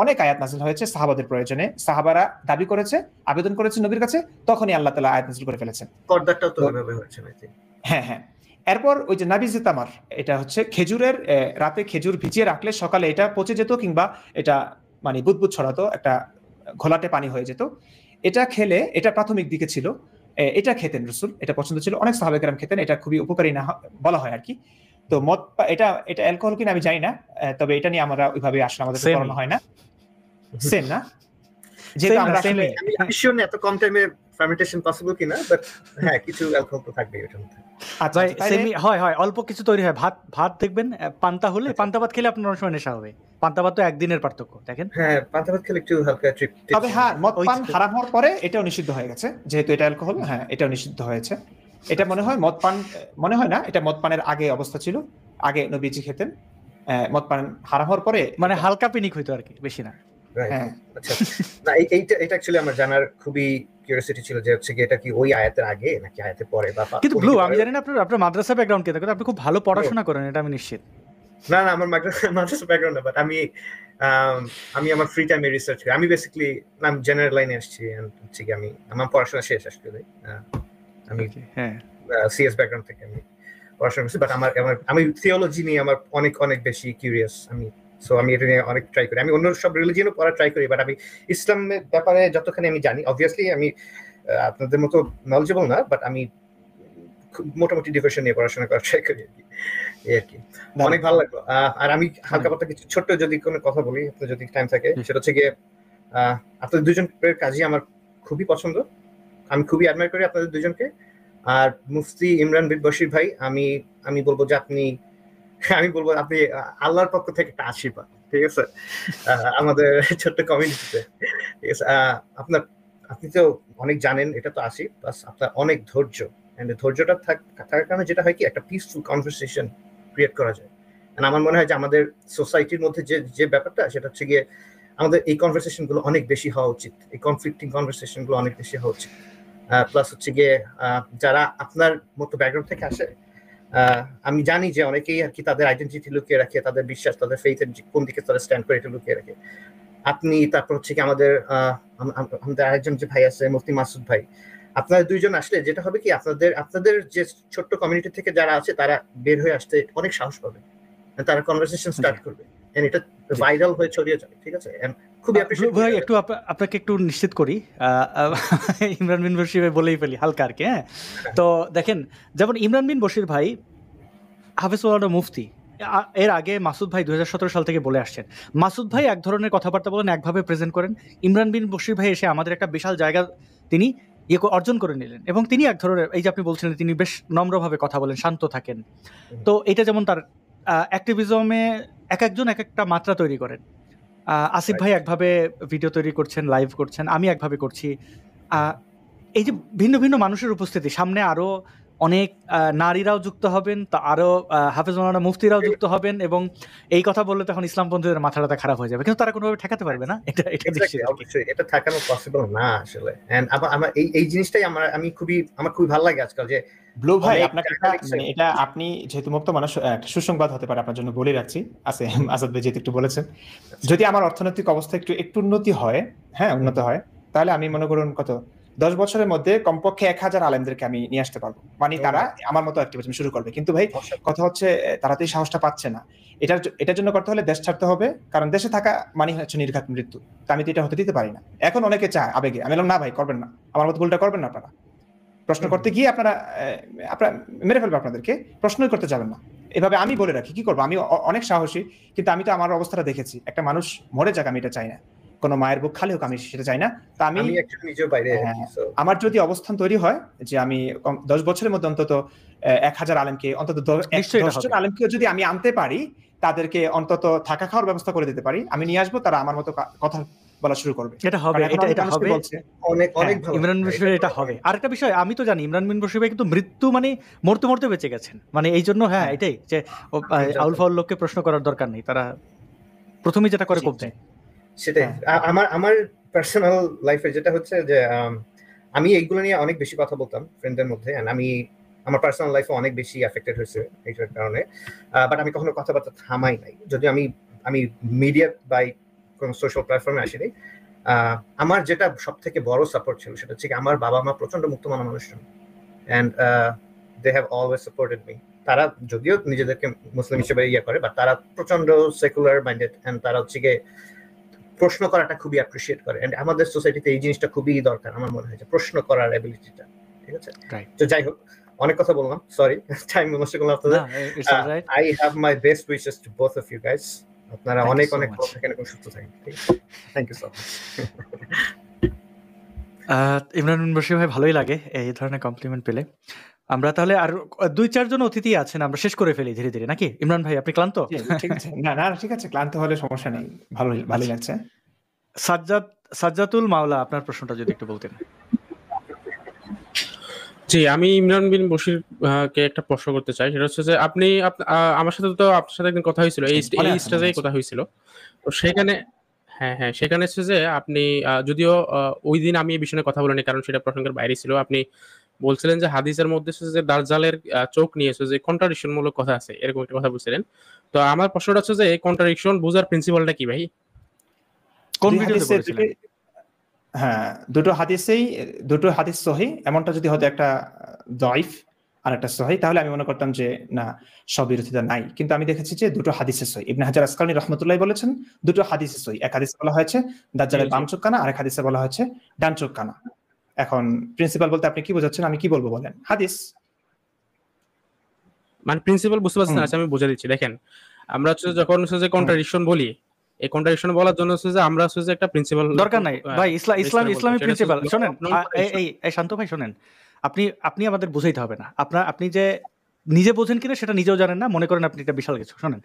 অনেক আয়াত নাযিল হয়েছে সাহাবাদের প্রয়োজনে, সাহাবারা দাবি করেছে, আবেদন করেছে নবীর কাছে, তখনই আল্লাহ তাআলা আয়াত নাযিল করে ফেলেছেন। পর্দাটাও তো এভাবে হয়েছে নাকি? হ্যাঁ। এরপর ওই যে নাবিজে তামার, এটা হচ্ছে খেজুরের, রাতে খেজুর ভিজিয়ে রাখলে সকালে এটা পচে যেত, কিংবা এটা মানে বুদবুদ ছড়াতো, একটা ঘোলাটে পানি হয়ে যেত। এটা খেলে, এটা প্রাথমিক দিকে ছিল, এটা খেতেন রাসূল, এটা পছন্দ ছিল, অনেক সাহাবায়ে কেরাম খেতেন, এটা খুবই উপকারী না বলা হয় আর কি। তো মদ, এটা অ্যালকোহল কিনা আমি জানি না, তবে এটা নিয়ে আমরা ওইভাবে আসলে আমাদের পড়ানো হয় না। সেম না, যেহেতু আমরা আসলে আমি শিওর না এত কম টাইমে ফার্মেন্টেশন পসিবল কিনা, বাট হ্যাঁ, কিছু অ্যালকোহল তো থাকবে এটার মধ্যে। আচ্ছা, হয় অল্প কিছু তৈরি হয়। ভাত দেখবেন পান্তা হলে, পান্তা ভাত খেলে আপনার অনেক সময় নেশা হবে। পান্তা ভাত তো একদিনের পার্থক্য, দেখেন। হ্যাঁ, পান্তা ভাত খেলে একটু হালকা ট্রিপ। তবে হ্যাঁ, মদ পান হারাম হওয়ার পরে এটাও নিষিদ্ধ হয়ে গেছে, যেহেতু এটা অ্যালকোহল। হ্যাঁ, এটাও নিষিদ্ধ হয়েছে। এটা মনে হয় মদ পান, মনে হয় না এটা মদ পানের আগে অবস্থা ছিল, আগে নবীজি খেতেন। মদ পান হারাম হওয়ার পরে মানে হালকা পিনিক হইতো আর কি, বেশি না। হ্যাঁ, আচ্ছা, না এটা অ্যাকচুয়ালি আমার জানার খুবই কিউরিওসিটি ছিল যে হচ্ছে কি এটা কি ওই আয়াতের আগে নাকি আয়াতের পরে, বা কিন্তু ব্লু, আমি জানি না আপনার মাদ্রাসা ব্যাকগ্রাউন্ড কি, আপনি খুব ভালো পড়াশোনা করেন, এটা আমি নিশ্চিত। না, আমার মাদ্রাসা ব্যাকগ্রাউন্ড না, বাট আমি আমার ফ্রি টাইমে রিসার্চ করি। আমি বেসিক্যালি আমি জেনারেল লাইনে আসছি, হচ্ছে কি আমি আমার পড়াশোনা শেষ আসলে। আমি সিএস ব্যাকগ্রাউন্ড থেকে আমি পড়াশোনা করছি, বাট আমি থিওলজি নিয়ে আমার অনেক বেশি কিউরিয়াস। আমি এটা নিয়ে অনেক ট্রাই করি। আমি অন্য সব রিলিজিয়নও পড়ার ট্রাই করি, বাট আমি ইসলামের ব্যাপারে যতখানি আমি জানি, অবভিয়াসলি আমি আপনাদের মতো নলেজেবল না, বাট আমি মোটামুটি ডিভিশন নিয়ে পড়াশোনা করার ট্রাই করি আর কি। অনেক ভালো লাগলো। আর আমি হালকা পাতলা কিছু ছোট্ট যদি কোনো কথা বলি, আপনার যদি টাইম থাকে, সেটা হচ্ছে গিয়ে আপনাদের দুজনের কাজই আমার খুবই পছন্দ, আমি খুবই অ্যাডমায়ার করি আপনাদের দুজনকে। আর মুফতি ইমরান বিন বশির ভাই, আমি বলবো যে আপনি আল্লাহর পক্ষ থেকে একটা আশীর্বাদ, ঠিক আছে, আমাদের ছোট্ট কমিউনিটিতে, ঠিক আছে। আপনি তো অনেক জানেন, এটা তো আসি, প্লাস আপনার অনেক ধৈর্য, এন্ড ধৈর্যটা থাকার কারণে যেটা হয় কি, একটা পিসফুল কনভারসেশন ক্রিয়েট করা যায়। আমার মনে হয় যে আমাদের সোসাইটির মধ্যে যে ব্যাপারটা, সেটা হচ্ছে গিয়ে আমাদের এই কনভারসেশন গুলো অনেক বেশি হওয়া উচিত, এই কনফ্লিক্টিং কনভারসেশন গুলো অনেক বেশি হওয়া উচিত। প্লাস হচ্ছে গিয়ে যারা আপনার মতো ব্যাকগ্রাউন্ড থেকে আসে, আমি জানি যে অনেকেই আর কি তাদের আইডেন্টিটি লুকিয়ে রাখে, তাদের বিশ্বাস, তাদের ফেইথের কোন দিকে তারা স্ট্যান্ড করে, এটা লুকিয়ে রাখে। আপনি, তারপর হচ্ছে কি আমাদের আরেকজন যে ভাই আছে, মুফতি মাসুদ ভাই, আপনারা দুইজন আসলে যেটা হবে কি, আপনাদের যে ছোট্ট কমিউনিটি থেকে যারা আছে, তারা বের হয়ে আসতে অনেক সাহস পাবে, তারা কনভারসেশন স্টার্ট করবে, এন্ড এটা ভাইরাল হয়ে ছড়িয়ে যাবে, ঠিক আছে। খুবই অ্যাপ্রিশিয়েট ভাই। একটু আপনাকে একটু নিশ্চিত করি, ইমরান বিন বশির ভাই বলেই ফেলি হালকা আর কি। হ্যাঁ, তো দেখেন, যেমন ইমরান বিন বশির ভাই হাফেজ মাওলানা মুফতি, এর আগে মাসুদ ভাই 2017 সাল থেকে বলে আসছেন, মাসুদ ভাই এক ধরনের কথাবার্তা বলেন, একভাবে প্রেজেন্ট করেন, ইমরান বিন বশির ভাই এসে আমাদের একটা বিশাল জায়গা তিনি অর্জন করে নিলেন, এবং তিনি এক ধরনের, এই যে আপনি বলছিলেন তিনি বেশ নম্রভাবে কথা বলেন, শান্ত থাকেন। তো এটা যেমন তার অ্যাক্টিভিজমে এক একজন এক একটা মাত্রা তৈরি করেন। আসিফ ভাই একভাবে ভিডিও তৈরি করছেন, লাইভ করছেন, আমি একভাবে করছি। এই যে ভিন্ন ভিন্ন মানুষের উপস্থিতি, সামনে আরো অনেক নারীরাও যুক্ত হবেন, তা আরো হাফেজ মাওলানা মুফতিরাও যুক্ত হবেন, এবং এই কথা বললে তখন ইসলামপন্থীদের মাথাটা খারাপ হয়ে যাবে, কিন্তু তারা কোনোভাবে ঠেকাতে পারবে না। অবশ্যই এটা ঠেকানো পসিবল না আসলে। এন্ড আমার এই জিনিসটাই আমার খুবই ভালো লাগে আজকাল, যে ব্লু ভাই আপনাকে মানে এটা আপনি যেহেতু মুক্ত মানুষ, একটা সুসংবাদ হতে পারে আপনার জন্য বলে রাখছি। আছে আসাদ ভাই যেহেতু একটু বলেছেন, যদি আমার অর্থনৈতিক অবস্থা একটু উন্নতি হয়, হ্যাঁ উন্নত হয়, তাহলে আমি মনে করুন 10 বছরের মধ্যে কমপক্ষে 1000 আলেমদেরকে আমি নিয়ে আসতে পারবো, মানে তারা আমার মতো অ্যাক্টিভিজম শুরু করবে। কিন্তু ভাই কথা হচ্ছে তারা তো এই সাহসটা পাচ্ছে না। এটার জন্য করতে হলে দেশ ছাড়তে হবে, কারণ দেশে থাকা মানে হচ্ছে নির্ঘাত মৃত্যু। তো আমি তো এটা হতে দিতে পারি না। এখন অনেকে চায় আবেগে, আমি বললাম না ভাই করবেন না, আমার মতো ভুলটা করবেন না আপনারা। প্রশ্ন করতে গিয়ে আপনারা মেরে ফেলবে, আপনাদেরকে প্রশ্নই করতে যাবেন না। এভাবে আমি বলে রাখি, কি করবো, আমি অনেক সাহসী, কিন্তু আমি তো আমার অবস্থাটা দেখেছি, একটা মানুষ মরে যাক আমি এটা চাই না, কোনো মায়ের বুক খালি হোক আমি সেটা চাই না। তা আমি আমার যদি অবস্থান তৈরি হয় যে আমি 10 বছরের মধ্যে অন্তত 1000 আলেমকে, অন্তত 10 জন আলেমকে যদি আমি আনতে পারি, তাদেরকে অন্তত থাকা খাওয়ার ব্যবস্থা করে দিতে পারি, আমি নিয়ে আসবো, তারা আমার মতো কথা বলা শুরু করবে। এটা হবে, এটা হবে অনেক ভালো। ইমরান বশির এটা হবে। আরেকটা বিষয় আমি তো জানি, ইমরান বিন বশির ভাই কিন্তু মৃত্যু মানে মরতে মরতে বেঁচে গেছেন, মানে এই জন্য হ্যাঁ এটাই যে আউল ফাউল লোককে প্রশ্ন করার দরকার নেই, তারা প্রথমেই যেটা করে করতে। সেটাই আমার পার্সোনাল লাইফে যেটা হচ্ছে যে আমি এইগুলো নিয়ে অনেক বেশি কথা বলতাম ফ্রেন্ডদের মধ্যে, আমি আমার পার্সোনাল লাইফে অনেক বেশি এফেক্টেড হয়েছে এইটার কারণে, বাট আমি কখনো কথাবার্তা থামাই নাই। যদি আমি মিডিয়া বাই কোনো সোশ্যাল প্ল্যাটফর্মে আসিনি, আমার যেটা সব থেকে বড় সাপোর্ট ছিল সেটা হচ্ছে আমার বাবা মা প্রচন্ড মুক্তমানা মানুষজন, and they have always supported me. তারা যদিও নিজেদেরকে মুসলিম হিসেবে ইয়ে করে, বাট তারা প্রচন্ড সেকুলার মাইন্ডেড, অ্যান্ড তারা হচ্ছে গিয়ে প্রশ্ন করাটা খুবই অ্যাপ্রিসিয়েট করে। এন্ড আমাদের সোসাইটিতে এই জিনিসটা খুবই দরকার আমার মনে হয়, যে প্রশ্ন করার এবিলিটিটা। ঠিক আছে, তো যাই হোক, অনেক কথা বললাম, সরি টাইম নষ্ট করলাম আপনাদের। I have my best wishes to both of you guys. আপনারা অনেক ভালো থাকেন এবং সুস্থ থাকেন। Thank you so much. Imran Bin Bashir ভাই, ভালোই লাগে এই ধরনের কমপ্লিমেন্ট পেলে। আমরা তাহলে আর 2-4 জন অতিথি আছেন, আমরা শেষ করে ফেলি ধীরে ধীরে, নাকি? ইমরান ভাই আপনি ক্লান্ত? ঠিক আছে, না ঠিক আছে, ক্লান্ত হলে সমস্যা নেই, ভালোই লাগছে। সাজ্জাতুল মাওলা, আপনার প্রশ্নটা যদি একটু বলতেন। জি, আমি ইমরান বিন বশির কে একটা প্রশ্ন করতে চাই। সেটা হচ্ছে যে আপনি আমার সাথে তো আপনার সাথে একদিন কথা হয়েছিল, এই স্টেজেই কথা হয়েছিল। তো সেখানে সেখানে হচ্ছে যে আপনি যদিও ওই দিন আমি এই বিষয়ে কথা বলিনি, কারণ সেটা প্রসঙ্গের বাইরে ছিল। আপনি বলছিলেন যে হাদিসের মধ্যে যে দাজ্জালের চোখ নিয়ে যে কন্ট্রাডিকশন মূলক কথা আছে, এরকম একটা কথা বলছিলেন। তো আমার প্রশ্নটা হচ্ছে যে এই কন্ট্রাডিকশন বোঝার প্রিন্সিপালটা কি ভাই? কোন ভিডিওতে বলেছিলেন? হ্যাঁ, দুটো হাদিস সহিহ, এমনটা যদি হতো একটা দাইফ আর একটা সহিহ, তাহলে আমি মনে করতাম যে না, সব বিরোধিতা নাই। কিন্তু আমি দেখেছি যে দুটো হাদিসে সহিহ। ইবনে হাজার আসকালানী রাহমাতুল্লাহ বলেছেন দুটো হাদিসে সহিহ। এক হাদিসে বলা হয়েছে দাজ্জালের বাম চোখ কানা, আর এক হাদিসে বলা হয়েছে ডান চোখ কানা। এখন প্রিন্সিপাল বলতে আপনি কি বোঝাচ্ছেন, আমি কি বলবো বলেন? হাদিস মানে প্রিন্সিপাল বুঝতে পারছেন না? আমি বুঝিয়ে দিচ্ছি। দেখেন, আমরা হচ্ছে যখন হচ্ছে যে কন্ট্রাডিকশন বলি, এই কন্ট্রাডিকশন বলার জন্য হচ্ছে যে আমরা হচ্ছে যে একটা প্রিন্সিপাল দরকার নাই ভাই, ইসলামী প্রিন্সিপাল। শুনেন এই শান্ত ভাই, শুনেন, আপনি আমাদের বুঝাইতে হবে না। আপনি যে নিজে বোঝেন কিনা সেটা নিজেও জানেন না, মনে করেন আপনি এটা বিশাল কিছু। শুনেন,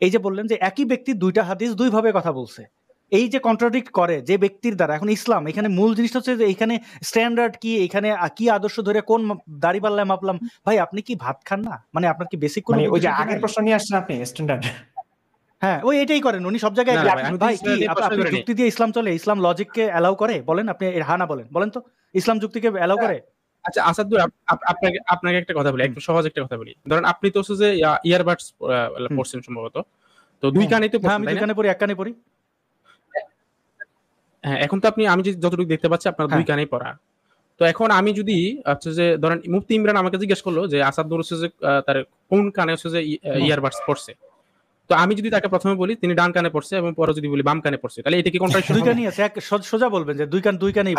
এই যে বললেন যে একই ব্যক্তি দুইটা হাদিস দুই ভাবে কথা বলছে, এই যে কন্ট্রাডিক্ট করে যে ব্যক্তির দ্বারা, এখন ইসলাম, এখানে মূল জিনিসটা হচ্ছে যে এখানে স্ট্যান্ডার্ড কি, এখানে কি আদর্শ ধরে কোন দাড়ি পাল্লায় মাপলাম। ভাই আপনি কি ভাত খান না? মানে আপনার কি বেসিক কোনো, ওই যে আগের প্রশ্ন নিয়ে আসছেন আপনি, স্ট্যান্ডার্ড। হ্যাঁ, ওই এটাই করেন উনি সব জায়গায়। ভাই কি আপনি যুক্তি দিয়ে ইসলাম চলে? ইসলাম লজিককে অ্যালাউ করে? বলেন আপনি, হ্যাঁ না বলেন তো, ইসলাম যুক্তিকে অ্যালাউ করে? আচ্ছা আসাদুর, আপনাকে একটা কথা বলি, একটু সহজ একটা কথা বলি। ধরেন আপনি তো হচ্ছে যে ইয়ারবাডস পড়ছেন সম্ভবত, তো দুই কানে তো আমি দুই কানে পড়ি, এক কানে পড়ি। হ্যাঁ, এখন তো আমি যতটুকু দেখতে পাচ্ছি আপনার দুই কানেই পড়া। তো এখন আমি যদি হচ্ছে যে ধরেন মুফতি ইমরান আমাকে জিজ্ঞেস করলো যে আসাদুর হচ্ছে যে তার কোন কানে হচ্ছে যে ইয়ারবাডস পড়ছে, তো আমি যদি তাকে প্রথমে বলি তিনি ডান কানে পড়ছে এবং পরে যদি বলি বাম কানে পড়ছে, তাহলে এটা কি কন্ট্রাডিকশন? দুই কানেই আছে, এক সোজা বলবেন যে দুই কানেই।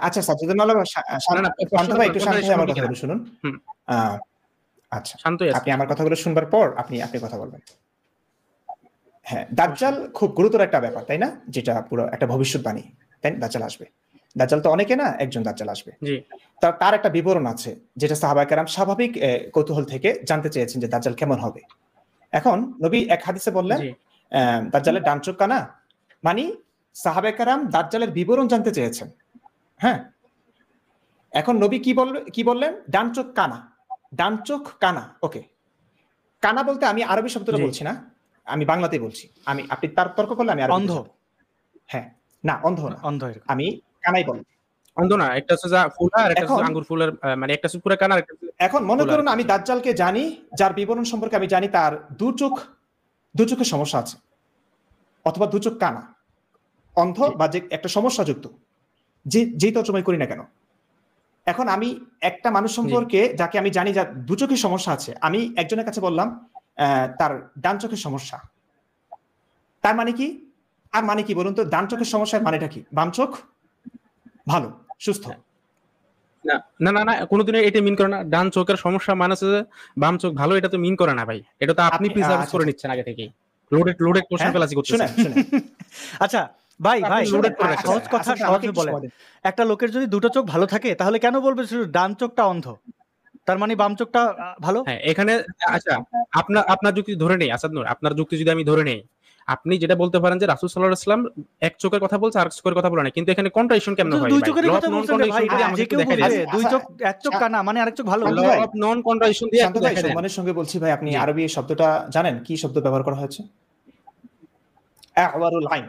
আচ্ছা সাজ্জাদুল মাওলা, শান্ত ভাই একটু শান্ত হয়ে আমার কথা শুনুন। আচ্ছা, শান্তই আছি। আপনি আমার কথাগুলো শুনবার পর আপনি কথা বলবেন। হ্যাঁ, দাজ্জাল খুব গুরুতর একটা ব্যাপার, তাই না? যেটা পুরো একটা ভবিষ্যৎবাণী, তাই না? দাজ্জাল আসবে। দাজ্জাল তো অনেকে না, একজন দাজ্জাল আসবে। জি তার একটা বিবরণ আছে, যেটা সাহাবায়ে কেরাম স্বাভাবিক কৌতূহল থেকে জানতে চেয়েছেন যে দাজ্জাল কেমন হবে। এখন নবী এক হাদিসে বললেন জি দাজ্জালের ডান চোখ কানা, মানে সাহাবায়ে কেরাম দাজ্জালের বিবরণ জানতে চেয়েছেন। হ্যাঁ, এখন নবী কি বললেন? ডান চোখ কানা, ডান চোখ কানা। ওকে, কানা বলতে আমি আরবি শব্দটা জি। বলছি না, আমি বাংলাতেই বলছি। আপনি তার তর্ক করলে আমি আরবি অন্ধ। বুঝাবো। হ্যাঁ, না অন্ধ না, অন্ধ এরকম। আমি কানাই বলবো। অন্ধ না, একটা হচ্ছে যা ফুলা আর একটা হচ্ছে এখন- আঙ্গুর ফুলের মানে একটা হচ্ছে পুরো কানা আর একটা হচ্ছে এখন মনে ফুল করুন আর আমি কি। দাজ্জালকে জানি, যার বিবরণ সম্পর্কে আমি জানি তার দু চোখের সমস্যা আছে, অথবা দু চোখ কানা, অন্ধ বা যে একটা সমস্যাযুক্ত, যেই তর্জমাই করি না কেন। এখন আমি একটা মানুষ সম্পর্কে যাকে আমি জানি যার দু চোখের সমস্যা আছে, আমি একজনের কাছে বললাম তার ডান চোখের সমস্যা, তার মানে কি? আর মানে কি বলুন তো? ডান চোখের সমস্যার মানেটা কি? বাম চোখ ভালো, সুস্থ। না না না না, কোনোদিনও এটা মিন করে না। ডান চোখের সমস্যা মানে হচ্ছে যে বাম চোখ ভালো, এটা তো মিন করে না ভাই। এটা তো আপনি প্রিজার্ভ করে নিচ্ছেন আগে থেকেই। লোডেড কোশ্চেন হ্যাঁ? ফেলাসি করতেছেন। শুনেন আচ্ছা ভাই আপনি ভাই loaded করে রাখছেন। সহজ কথা আচ্ছা, সহজে আমাকে একটু বলেন। সময় দিন। একটা লোকের যদি দুটো চোখ ভালো থাকে তাহলে কেন বলবে শুধু ডান চোখটা অন্ধ? তার মানে বাম চোখটা ভালো? হ্যাঁ, এখানে আচ্ছা আপনার যুক্তি ধরে নেই আসাদ নূর, আপনার যুক্তি যদি আমি ধরে নেই, আপনি যেটা বলতে পারেন যে রাসূল সাল্লাল্লাহু আলাইহি ওয়াসাল্লাম এক চোখের কথা বলছে, আরেক চোখের কথা বলে না। কিন্তু এখানে কন্ট্রাডিকশন কেমন হয় দুই ভাই? চোখের ল অফ কথা নন বলছেন রে ভাই, কন্ট্রাডিকশন দিয়ে যে আমাকে একটু কেউ দেখাই বুঝবে দেন। দুই চোখ এক চোখ কানা মানে আরেক চোখ ভালো। শান্ত ল ভাই, অফ নন কন্ট্রাডিকশন দিয়ে শান্ত একটু ভাই, দেখাই দেন। সম্মানের সঙ্গে বলছি ভাই, আপনি জি। আরবি শব্দটা জানেন? কি শব্দ ব্যবহার করা হয়েছে? আওয়ারুল আইন।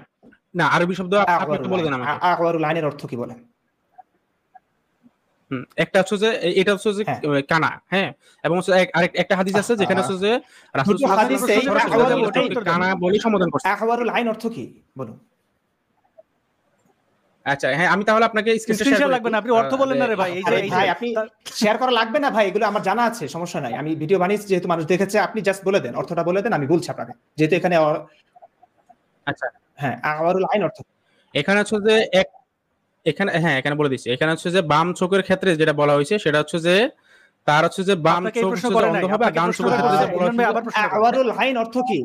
না, আরবি শব্দ আপনি একটু বলে দেন আমাকে। আওয়ারুল আইনের অর্থ কি বলেন? একটা হচ্ছে যে এটা হচ্ছে যে হ্যাঁ। কানা, হ্যাঁ, এবং হচ্ছে আরেক একটা হাদিস আছে যেখানে হচ্ছে যে রাসূল দুটো সাল্লাল্লাহু আলাইহি হাদিসেই ওয়াসাল্লাম আওয়ারুল সরাসরি ওটাই উত্তর দেন। কানা বলে সম্বোধন করছে। আওয়ারুল আইন অর্থ কি বলুন? আচ্ছা হ্যাঁ, আমি তাহলে আপনাকে স্ক্রিনটা স্ক্রিনশট শেয়ার লাগবে না, আপনি অর্থ বলেন না রে ভাই। এই যে আরে এই ভাই, যে আপনি শেয়ার করা লাগবে না ভাই, এগুলো আমার জানা আছে, সমস্যা নাই। আমি ভিডিও বানিয়েছি, যেহেতু মানুষ দেখেছে, আপনি জাস্ট বলে দেন, অর্থটা বলে দেন, আমি বলছি আপনাকে, যেহেতু এখানে আচ্ছা হ্যাঁ, আওয়ারুল আইন অর্থ কি? এখানে হচ্ছে যে এখানে বলে দিচ্ছি। এখানে হচ্ছে যে বাম চোখের ক্ষেত্রে যেটা বলা হয়েছে সেটা হচ্ছে যে তার হচ্ছে যে বাম আপনাকে এই চোখ প্রশ্ন হচ্ছে যে করে অন্ধ নাই, হবে, আর আপনাকে ডান প্রশ্ন চোখের করে ক্ষেত্রে যে বলছে, বলা ইমরান ভাই হয়েছে আবার প্রশ্ন করেন। আওয়ারুল আইন অর্থ কি?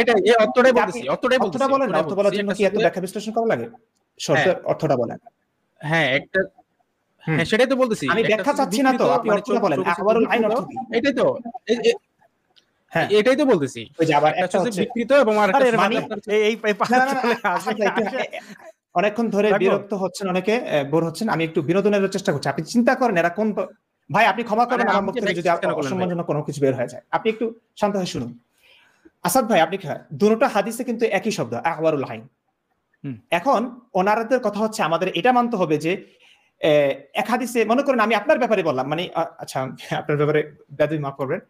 এটাই এই অর্থটাই বলতেছি, আপনি অর্থটাই অর্থটা বলেন না, অর্থ বলার জন্য কি এত ব্যাখ্যা বিশ্লেষণ করা লাগে? শর্তের অর্থটা বলেন। হ্যাঁ একটা হ্যাঁ সেটাই তো বলতেছি। আমি একটা ব্যাখ্যা হচ্ছে চাচ্ছি না তো, বিকৃত, আপনি মানে অর্থটা বলেন। চোখ হচ্ছে আওয়ারুল আইন বিকৃত। অর্থ কি? এটাই তো হ্যাঁ, এটাই তো বলতেছি। ওই যে আবার একটা একটা হচ্ছে হচ্ছে বিকৃত এবং আর আরে একটা মানে এই না, না, না, আচ্ছা, একটু অনেকক্ষণ ধরে রাখবো? বিরক্ত হচ্ছেন, অনেকে বোর হচ্ছেন, আমি একটু বিনোদনের চেষ্টা করছি। আপনি চিন্তা করেন এরা কোন ভাই, আপনি ক্ষমা করেন আরে আমার আপনি মুখ থেকে যদি কেন করলেন ভাই? অসম্মানজনক কোনো কিছু বের হয়ে যায়। আপনি একটু শান্ত হয়ে শুনুন। আসাদ ভাই, আপনি দুটো হাদিসে কিন্তু একই শব্দ, আওয়ারুল আইন। এখন ওনারদের কথা হচ্ছে আমাদের এটা মানতে হবে যে এক হাদিসে, মনে করেন আমি আপনার ব্যাপারে বললাম, মানে আচ্ছা আপনার ব্যাপারে বেদবি মাফ করবেন,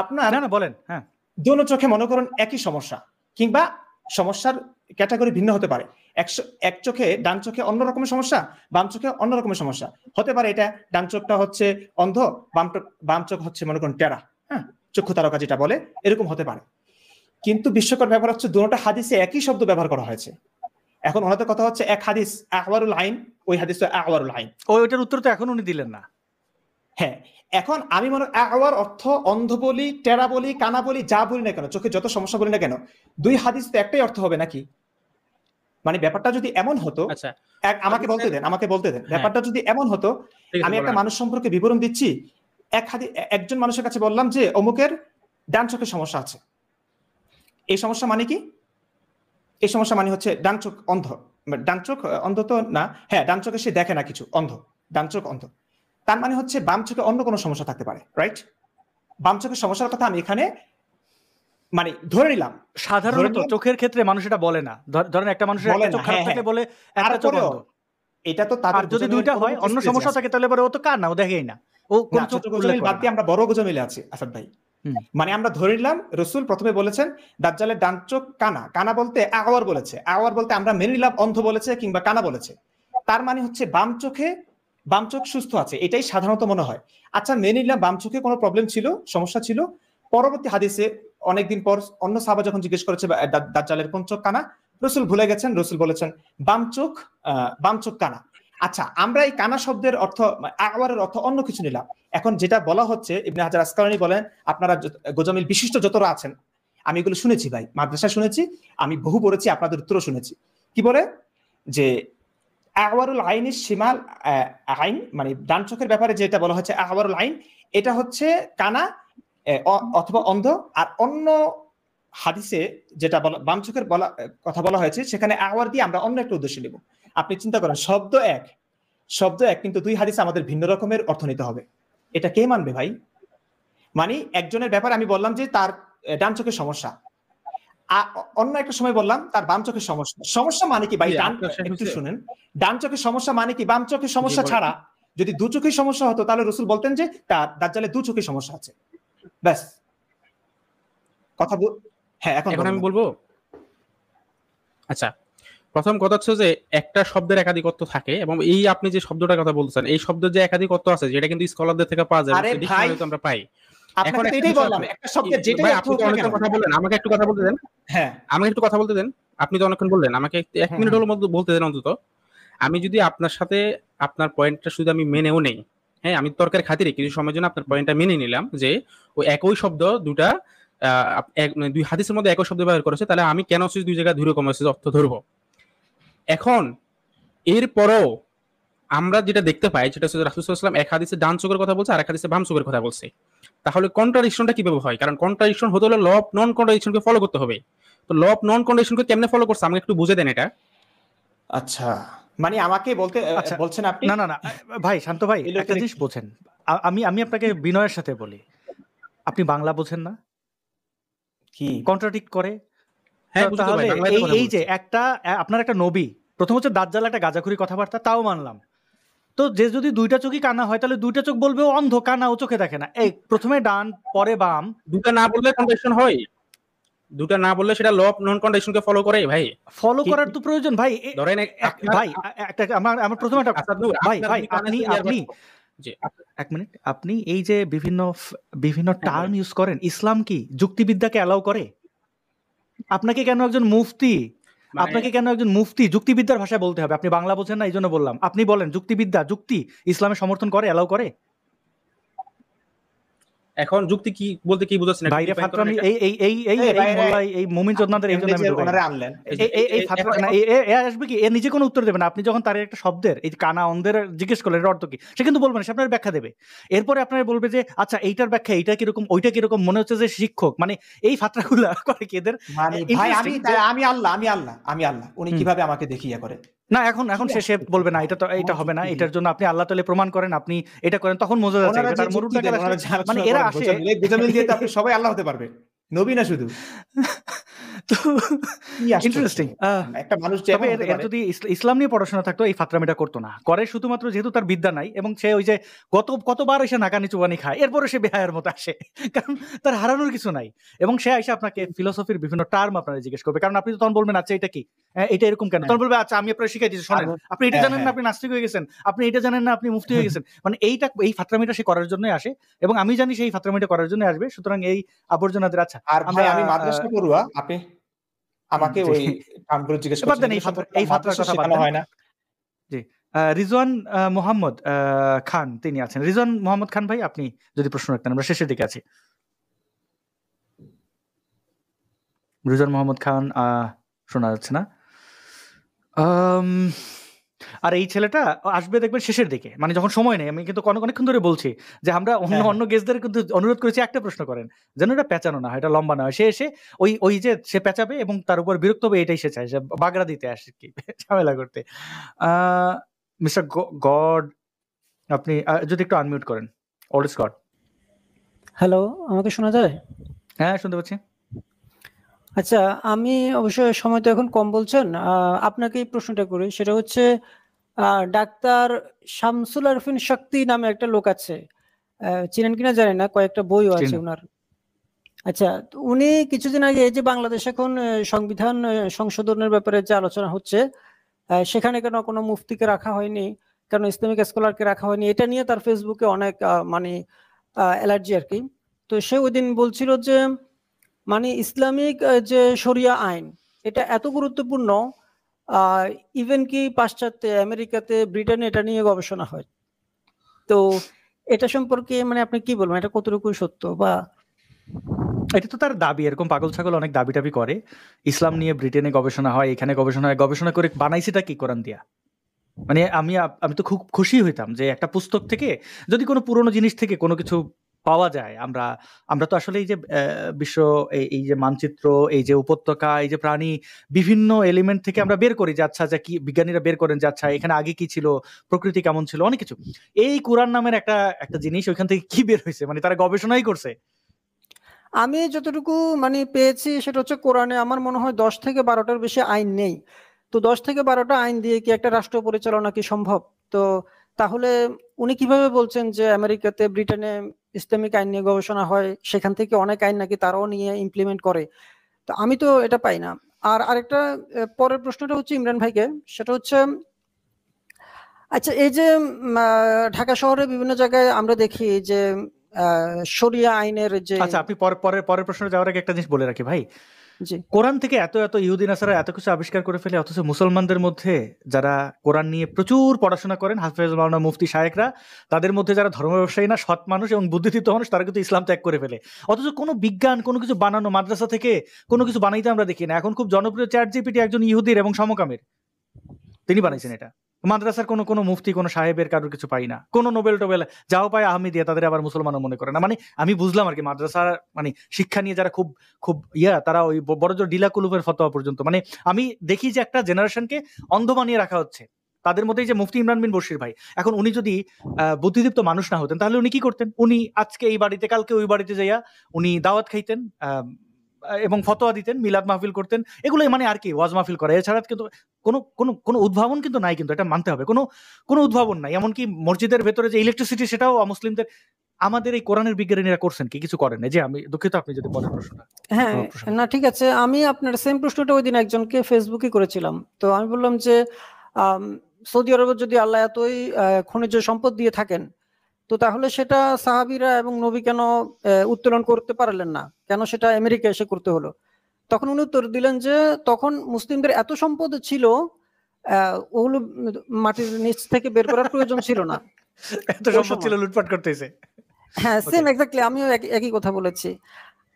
আপনার না বলেন। হ্যাঁ, দোনো চোখে মনে করুন একই সমস্যা, কিংবা সমস্যার ক্যাটাগরি ভিন্ন হতে পারে। এক চোখে, ডান চোখে অন্য রকমের সমস্যা, বাম চোখে অন্য রকমের সমস্যা হতে পারে। এটা ডান চোখটা হচ্ছে অন্ধ, বাম চোখ হচ্ছে মনে করুন টেরা, হ্যাঁ, চক্ষু তারকা যেটা বলে, এরকম হতে পারে। কিন্তু বিস্ময়কর ব্যাপার হচ্ছে দুটো হাদিসে একই শব্দ ব্যবহার করা হয়েছে। এখন ওনাদের কথা হচ্ছে এক হাদিস আওয়ারুল আইন, ওই হাদিস তো আওয়ারুল আইন। ওইটার উত্তর তো এখন উনি দিলেন না। হ্যাঁ, এখন আমি মনে আওয়ার অর্থ অন্ধ বলি, টেরা বলি, কানা বলি, যা বলি না কেন, চোখে যত সমস্যা বলি না কেন, দুই হাদিস তো একটাই অর্থ হবে নাকি? মানে ব্যাপারটা যদি এমন হতো, আচ্ছা আমাকে বলতে দেন, ব্যাপারটা যদি এমন হতো, আমি একটা মানুষ সম্পর্কে বিবরণ দিচ্ছি, একজন মানুষের কাছে বললাম যে অমুকের ডান চোখের সমস্যা আছে। এই সমস্যা মানে কি? এই সমস্যা মানে হচ্ছে ডান চোখ অন্ধ। ডান চোখ অন্ধ তো না, হ্যাঁ, ডান চোখে সে দেখে না কিছু, অন্ধ, ডান চোখ অন্ধ। তার মানে হচ্ছে বাম চোখে অন্য কোনো সমস্যা থাকতে পারে, রাইট? বাম চোখের সমস্যার কথা আমি এখানে মানে ধরে নিলাম। সাধারণত চোখের ক্ষেত্রে মানুষ এটা বলে না। ধরেন একটা মানুষের একটা চোখ খারাপ থাকে বলে একটা চোখ অন্ধ। এটা তো তাদের, যদি দুইটা হয়, অন্য সমস্যা থাকে, তাহলে পরে ও তো কানা, ও দেখেই না, ও কোন চোখ উল্লেখ বাদ করে দিয়ে না। আমরা বড় গোজমিলে আছি আসাদ ভাই। মানে আমরা ধরে নিলাম রসুল প্রথমে বলেছেন দাজ্জালের ডান চোখ কানা, কানা বলতে আওয়ার বলেছে, আওয়ার বলতে আমরা মেনে নিলাম অন্ধ বলেছে কিংবা কানা বলেছে। তার মানে হচ্ছে বাম চোখ সুস্থ আছে, এটাই সাধারণত মনে হয়। আচ্ছা, মেনে নিলাম বাম চোখে কোনো প্রবলেম ছিল, সমস্যা ছিল। পরবর্তী হাদিসে অনেকদিন পর অন্য সাহাবা যখন জিজ্ঞেস করেছে দাজ্জালের কোন চোখ কানা, রসুল ভুলে গেছেন, রসুল বলেছেন বাম চোখ কানা। আচ্ছা, আমরা এই কানা শব্দের অর্থ আওয়ারের অর্থ অন্য কিছু নিলাম। এখন যেটা বলা হচ্ছে, ইবনে হাজার আসকালানী বলেন, আপনারা গোজামিল বিশিষ্ট যতরা আছেন, আমি এগুলো শুনেছি ভাই, মাদ্রাসায় শুনেছি, আমি বহু পড়েছি, আপনাদের উত্তরও শুনেছি। কি বলে যে আওয়ারুল আইনের শিমাল আইন, মানে ডান চোখের ব্যাপারে যেটা বলা হচ্ছে আওয়ারুল আইন, এটা হচ্ছে কানা অথবা অন্ধ। আর অন্য হাদিসে যেটা বাম চোখের কথা বলা হয়েছে, সেখানে আওয়ার দিয়ে আমরা অন্য একটা উদ্দেশ্য নেব। আপনি চিন্তা করেন, শব্দ এক কিন্তু দুই হাদিসে আমাদের ভিন্ন রকমের অর্থ নিতে হবে। এটা কে মানবে ভাই? মানে একজনের ব্যাপারে আমি বললাম যে তার ডান চোখের সমস্যা, অন্য একটা সময় বললাম তার বাম চোখের সমস্যা। সমস্যা মানে কি ভাই? একটু শুনেন, ডান চোখের সমস্যা মানে কি? বাম চোখের সমস্যা ছাড়া যদি দু চোখের সমস্যা হতো, তাহলে রাসূল বলতেন যে তার দাজ্জালের দু চোখের সমস্যা আছে, ব্যাস। কথা হ্যাঁ, এখন আমি বলবো। আচ্ছা, প্রথম কথা হচ্ছে যে একটা শব্দের একাধিক অর্থ থাকে, এবং এই আপনি যে শব্দটার কথা বলছেন, এই শব্দের যে একাধিক অর্থ আছে, যেটা কিন্তু স্কলারদের থেকে পাওয়া যায়, ডিকশনারিতে আমরা পাই। এখন এটাই বললাম, একটা শব্দের যেটাই অর্থ হোক না কেন। কথা বলেন, আমাকে একটু কথা বলতে দেন। হ্যাঁ, আমাকে একটু কথা বলতে দেন। আপনি তো অনেকক্ষণ বললেন, আমাকে 1 মিনিট হলো মধ্যে বলতে দেন অন্তত। আমি যদি আপনার সাথে আপনার পয়েন্টটা শুধু আমি মেনেও নেই, হ্যাঁ, আমি তর্কের খাতিরে কিছু সময়ের জন্য আপনার পয়েন্টটা মেনে নিলাম যে ওই একই শব্দ দুই হাদিসের মধ্যে একই শব্দ ব্যবহার করেছে, তাহলে আমি কেন দুই জায়গায় দুই রকম অর্থ ধরবো? এখন এরপরও আমরা যেটা দেখতে পাই, যেটা হচ্ছে রাসূল সাল্লাল্লাহু আলাইহি ওয়াসাল্লাম এক হাদিসে ডান চোখের কথা বলছে, আর এক হাদিসে বাম চোখের কথা বলছে। তাহলে কন্ট্রাডিকশনটা কিভাবে হয়? কারণ কন্ট্রাডিকশন হতে হলে ল অফ নন কন্ট্রাডিকশনকে ফলো করতে হবে। তো ল অফ নন কন্ট্রাডিকশনকে কেমনে ফলো করছে আমাকে একটু বুঝে দেন এটা। আচ্ছা, মানে আমাকে বলছেন আপনি? না ভাই, শান্ত ভাই, একটা জিনিস বোঝেন। আমি আপনাকে বিনয়ের সাথে বলি, আপনি বাংলা বোঝেন না? কি কন্ট্রাডিক্ট করে? হ্যাঁ, তাহলে এই যে আপনার একটা নবী, প্রথম হচ্ছে দাজ্জাল একটা গাঁজাখুরি কথাবার্তা, তাও মানলাম। তো যে যদি দুইটা চোখই কানা হয়, তাহলে দুইটা চোখ বলবে ও অন্ধ, কানা, ও চোখে দেখে না। এই প্রথমে ডান পরে বাম, দুটা না বললে কন্ট্রাডিকশন হয়? দুটা না বললে সেটা ল অফ নন কন্ট্রাডিকশনকে ফলো করে ভাই? ফলো করার তো প্রয়োজন ভাই। ধরেন ভাই, একটা আমার প্রথম একটা ভাই আপনি জি, 1 মিনিট, আপনি এই যে বিভিন্ন টার্ম ইউজ করেন, ইসলাম কি যুক্তিবিদ্যাকে অ্যালাউ করে? আপনাকে কেন একজন মুফতি যুক্তিবিদ্যার ভাষায় বলতে হবে? আপনি বাংলা বোঝেন না, এই জন্য বললাম। আপনি বলেন যুক্তিবিদ্যা, যুক্তি ইসলামের সমর্থন করে, অ্যালাউ করে? এখন যুক্তি কি বলতে কি বুঝাচ্ছেন? বাইরে ফাতরা, আমি এই মুমিন চোদনাদের এই জন্য আমি ওনারে আনলেন, এই ফাতরা না, এ আসবে কি? এ নিজে কোনো উত্তর দেবে না। আপনি যখন তার একটা শব্দের, এই কানা অন্ধের জিজ্ঞেস করলেন এর অর্থ কি, সে কিন্তু বলবে না, সে আপনার ব্যাখ্যা দেবে। এরপরে আপনার বলবে যে আচ্ছা এইটার ব্যাখ্যা, এইটা কিরকম, ওইটা কিরকম, মনে হচ্ছে যে শিক্ষক। মানে এই ফাতরাগুলো করে কি এদের? ভাই আমি আল্লাহ, উনি কিভাবে আমাকে দেখিয়া করে না? এখন সে বলবে না, এটা হবে না, এটার জন্য আপনি আল্লাহ তাআলা প্রমাণ করেন, আপনি এটা করেন, তখন মজা যাচ্ছে তার মুরুদটা গেল। মানে এরা আসে গোজামিল দিয়ে তো আপনি সবাই আল্লাহ হতে পারবে, নবী না শুধু। তো ইন্টারেস্টিং, একটা মানুষ যদি ইসলাম নিয়ে পড়াশোনা থাকতো এই ফাতরামিটা করতো না। করে শুধুমাত্র যেহেতু তার বিদ্যা নাই, এবং সে ওই যে কতবার এসে নাকানি চুবানি খায়, এরপরে সে বেহায়ের মতো আসে, কারণ তার হারানোর কিছু নাই। এবং সে এসে আপনাকে ফিলোসফির বিভিন্ন টার্ম আপনারা জিজ্ঞেস করবে, কারণ আপনি তো তখন বলবেন আচ্ছা এটা কি, এটা এরকম কেন? তখন বলবে আচ্ছা আমি আপনাকে শিখাই দিচ্ছি, শোনেন, আপনি এটা জানেন না, আপনি নাস্তিক হয়ে গেছেন, আপনি এটা জানেন না, আপনি মুফতি হয়ে গেছেন। মানে এই ফাতরামিটা সে করার জন্যই আসে, এবং আমি জানি সেই ফাতরামিটা করার জন্য আসবে। সুতরাং এই আবর্জনাদের আচ্ছা, আর ভাই আমি মাদ্রাসা পড়ুয়া, আপনি আমাকে ওই টার্মগুলো জিজ্ঞেস করছেন, এই ফাতরার কথা শেখানো হয় না। জি, রিজওয়ান মোহাম্মদ খান তিনি আছেন। রিজওয়ান মোহাম্মদ খান ভাই, আপনি যদি প্রশ্ন রাখতেন, আমরা শেষের দিকে আছি। রিজওয়ান মোহাম্মদ খান শোনা যাচ্ছে না। আর এই ছেলেটা আসবে দেখবেন শেষের দিকে, মানে যখন সময় নেই। আমি কিন্তু অনেকক্ষণ ধরে বলছি যে আমরা অন্য গেস্টদের কিন্তু অনুরোধ করেছি একটা প্রশ্ন করেন, যেন এটা পেঁচানো না হয়, এটা লম্বা না হয়। সে এসে ওই যে সে পেঁচাবে এবং তার উপর বিরক্ত হবে, এটাই সে চায়, সে বাগড়া দিতে আসে কি, ঝামেলা করতে। মিস্টার গড, আপনি যদি একটু আনমিউট করেন। Always god. হ্যালো, আমাকে শোনা যায়? হ্যাঁ, শুনতে পাচ্ছি। আচ্ছা, আমি অবশ্যই সময় তো এখন কম বলছেন, আপনাকে এই প্রশ্নটা করি। সেটা হচ্ছে ডাক্তার শামসুল আরফিন শক্তি নামে একটা লোক আছে, চিনেন কিনা জানি না, কয়েকটা বইও আছে ওনার। আচ্ছা, উনি কিছুদিন আগে যে বাংলাদেশ এখন সংবিধান সংশোধনের ব্যাপারে যে আলোচনা হচ্ছে, সেখানে কেন কোনো মুফতিকে রাখা হয়নি, কেন ইসলামিক স্কলারকে রাখা হয়নি, এটা নিয়ে তার ফেসবুকে অনেক মানে অ্যালার্জি আর কি। তো সে ওই দিন বলছিল যে মানে ইসলামিক যে শরিয়া আইন, এটা এত গুরুত্বপূর্ণ ইভেন কি পাশ্চাত্যে, আমেরিকাতে, ব্রিটেনে এটা নিয়ে গবেষণা হয়। তো এটা সম্পর্কে মানে আপনি কি বলবেন, এটা কতটুকু সত্য? বা এটা তো তার দাবি, এরকম পাগল ছাগল অনেক দাবি টাবি করে। ইসলাম নিয়ে ব্রিটেনে গবেষণা হয়, এখানে গবেষণা হয়, গবেষণা করে বানাইছেটা কি কোরআন দিয়া? মানে আমি তো খুব খুশি হইতাম যে একটা পুস্তক থেকে যদি কোনো পুরনো জিনিস থেকে কোনো কিছু পাওয়া যায়। আমরা তো আসলে এই যে বিশ্ব এই যে মানচিত্র, এই যে উপত্যকা, এই যে প্রাণী, বিভিন্ন এলিমেন্ট থেকে আমরা বের করি যে আচ্ছা যা কি বিজ্ঞানীরা বের করেন যে আচ্ছা এখানে আগে কি ছিল, প্রকৃতি কেমন ছিল, অনেক কিছু। এই কোরআন নামের একটা জিনিস ওইখান থেকে কি বের হয়েছে, মানে তারা গবেষণাই করছে। আমি যতটুকু মানে পেয়েছি সেটা হচ্ছে কোরআনে আমার মনে হয় 10 থেকে 12টার বেশি আইন নেই। তো 10 থেকে 12টা আইন দিয়ে কি একটা রাষ্ট্র পরিচালনা কি সম্ভব? তো তাহলে উনি কিভাবে বলছেন যে আমেরিকাতে, ব্রিটেনে ইসলামিক আইন নিয়ে গবেষণা হয়, সেখান থেকে অনেক আইন নাকি তারাও নিয়ে ইমপ্লিমেন্ট করে? তো আমি তো এটা পাই না। আর আরেকটা পরের প্রশ্নটা হচ্ছে ইমরান ভাইকে, সেটা হচ্ছে আচ্ছা এই যে ঢাকা শহরে বিভিন্ন জায়গায় আমরা দেখি যে শরিয়া আইনের যে আচ্ছা আপনি পরের প্রশ্নে যাওয়ার আগে একটা জিনিস বলে রাখি ভাই, জি কোরআন থেকে এত ইহুদি নাসারা এত কিছু আবিষ্কার করে ফেলে, অথচ মুসলমানদের মধ্যে যারা কোরআন নিয়ে প্রচুর পড়াশোনা করেন, হাফেজ মাওলানা মুফতি শায়েখরা, তাদের মধ্যে যারা ধর্ম ব্যবসায়ী না, সৎ মানুষ এবং বুদ্ধিদীপ্ত মানুষ, তারা কিন্তু ইসলাম ত্যাগ করে ফেলে। অথচ কোনো বিজ্ঞান, কোনো কিছু বানানো, মাদ্রাসা থেকে কোনো কিছু বানাইতে আমরা দেখি না। এখন খুব জনপ্রিয় চ্যাট জিপিটি একজন ইহুদির এবং সমকামের, তিনি বানাইছেন এটা। মাদ্রাসার কোনো মুফতি, কোনো সাহেবের কারোর কিছু পাই না। কোনো নোবেল টোবেল যাও পায় আহমেদিয়া, তাদের আবার মুসলমানও মনে করে না। মানে আমি বুঝলাম আর কি, মাদ্রাসার মানে শিক্ষা নিয়ে যারা খুব খুব তারা ওই বড় জোর ডিলা কুলুফের ফতোয়া পর্যন্ত, মানে আমি দেখি যে একটা জেনারেশনকে অন্ধ বানিয়ে রাখা হচ্ছে। তাদের মধ্যে যে মুফতি ইমরান বিন বশির ভাই, এখন উনি যদি বুদ্ধিদীপ্ত মানুষ না হতেন তাহলে উনি কি করতেন? উনি আজকে এই বাড়িতে কালকে ওই বাড়িতে যাইয়া উনি দাওয়াত খাইতেন এবং ফতোয়া দিতেন, মিলাদ মাহফিল করতেন, এগুলো মানে আর কি ওয়াজ মাহফিল করে। এছাড়া কিন্তু কোনো উদ্ভাবন কিন্তু নাই, কিন্তু এটা মানতে হবে, কোনো উদ্ভাবন নাই। এমনকি মসজিদের ভেতরে যে ইলেকট্রিসিটি, সেটাও মুসলিমদের। আমাদের এই কোরআনের বিজ্ঞানীরা করছেন কি? কিছু করেন না। যে আমি দুঃখিত, আপনি যদি পরের প্রশ্নটা। হ্যাঁ না ঠিক আছে, আমি আপনার সেম প্রশ্নটা ওই দিন একজনকে ফেসবুকে করেছিলাম। তো আমি বললাম যে সৌদি আরবে যদি আল্লাহ এতই খনিজ সম্পদ দিয়ে থাকেন, তো তাহলে সেটা সাহাবীরা এবং নবী কেন উত্তোলন করতে পারলেন না, কেন সেটা আমেরিকা এসে করতে হলো? তখন উনি উত্তর দিলেন যে তখন মুসলিমদের এত সম্পদ ছিল, ওগুলো মাটির নিচ থেকে বের করার প্রয়োজন ছিল না। এত সম্পদ ছিল, লুটপাট করতেছে। হ্যাঁ সেম এক্স্যাক্টলি, আমিও একই কথা বলেছি।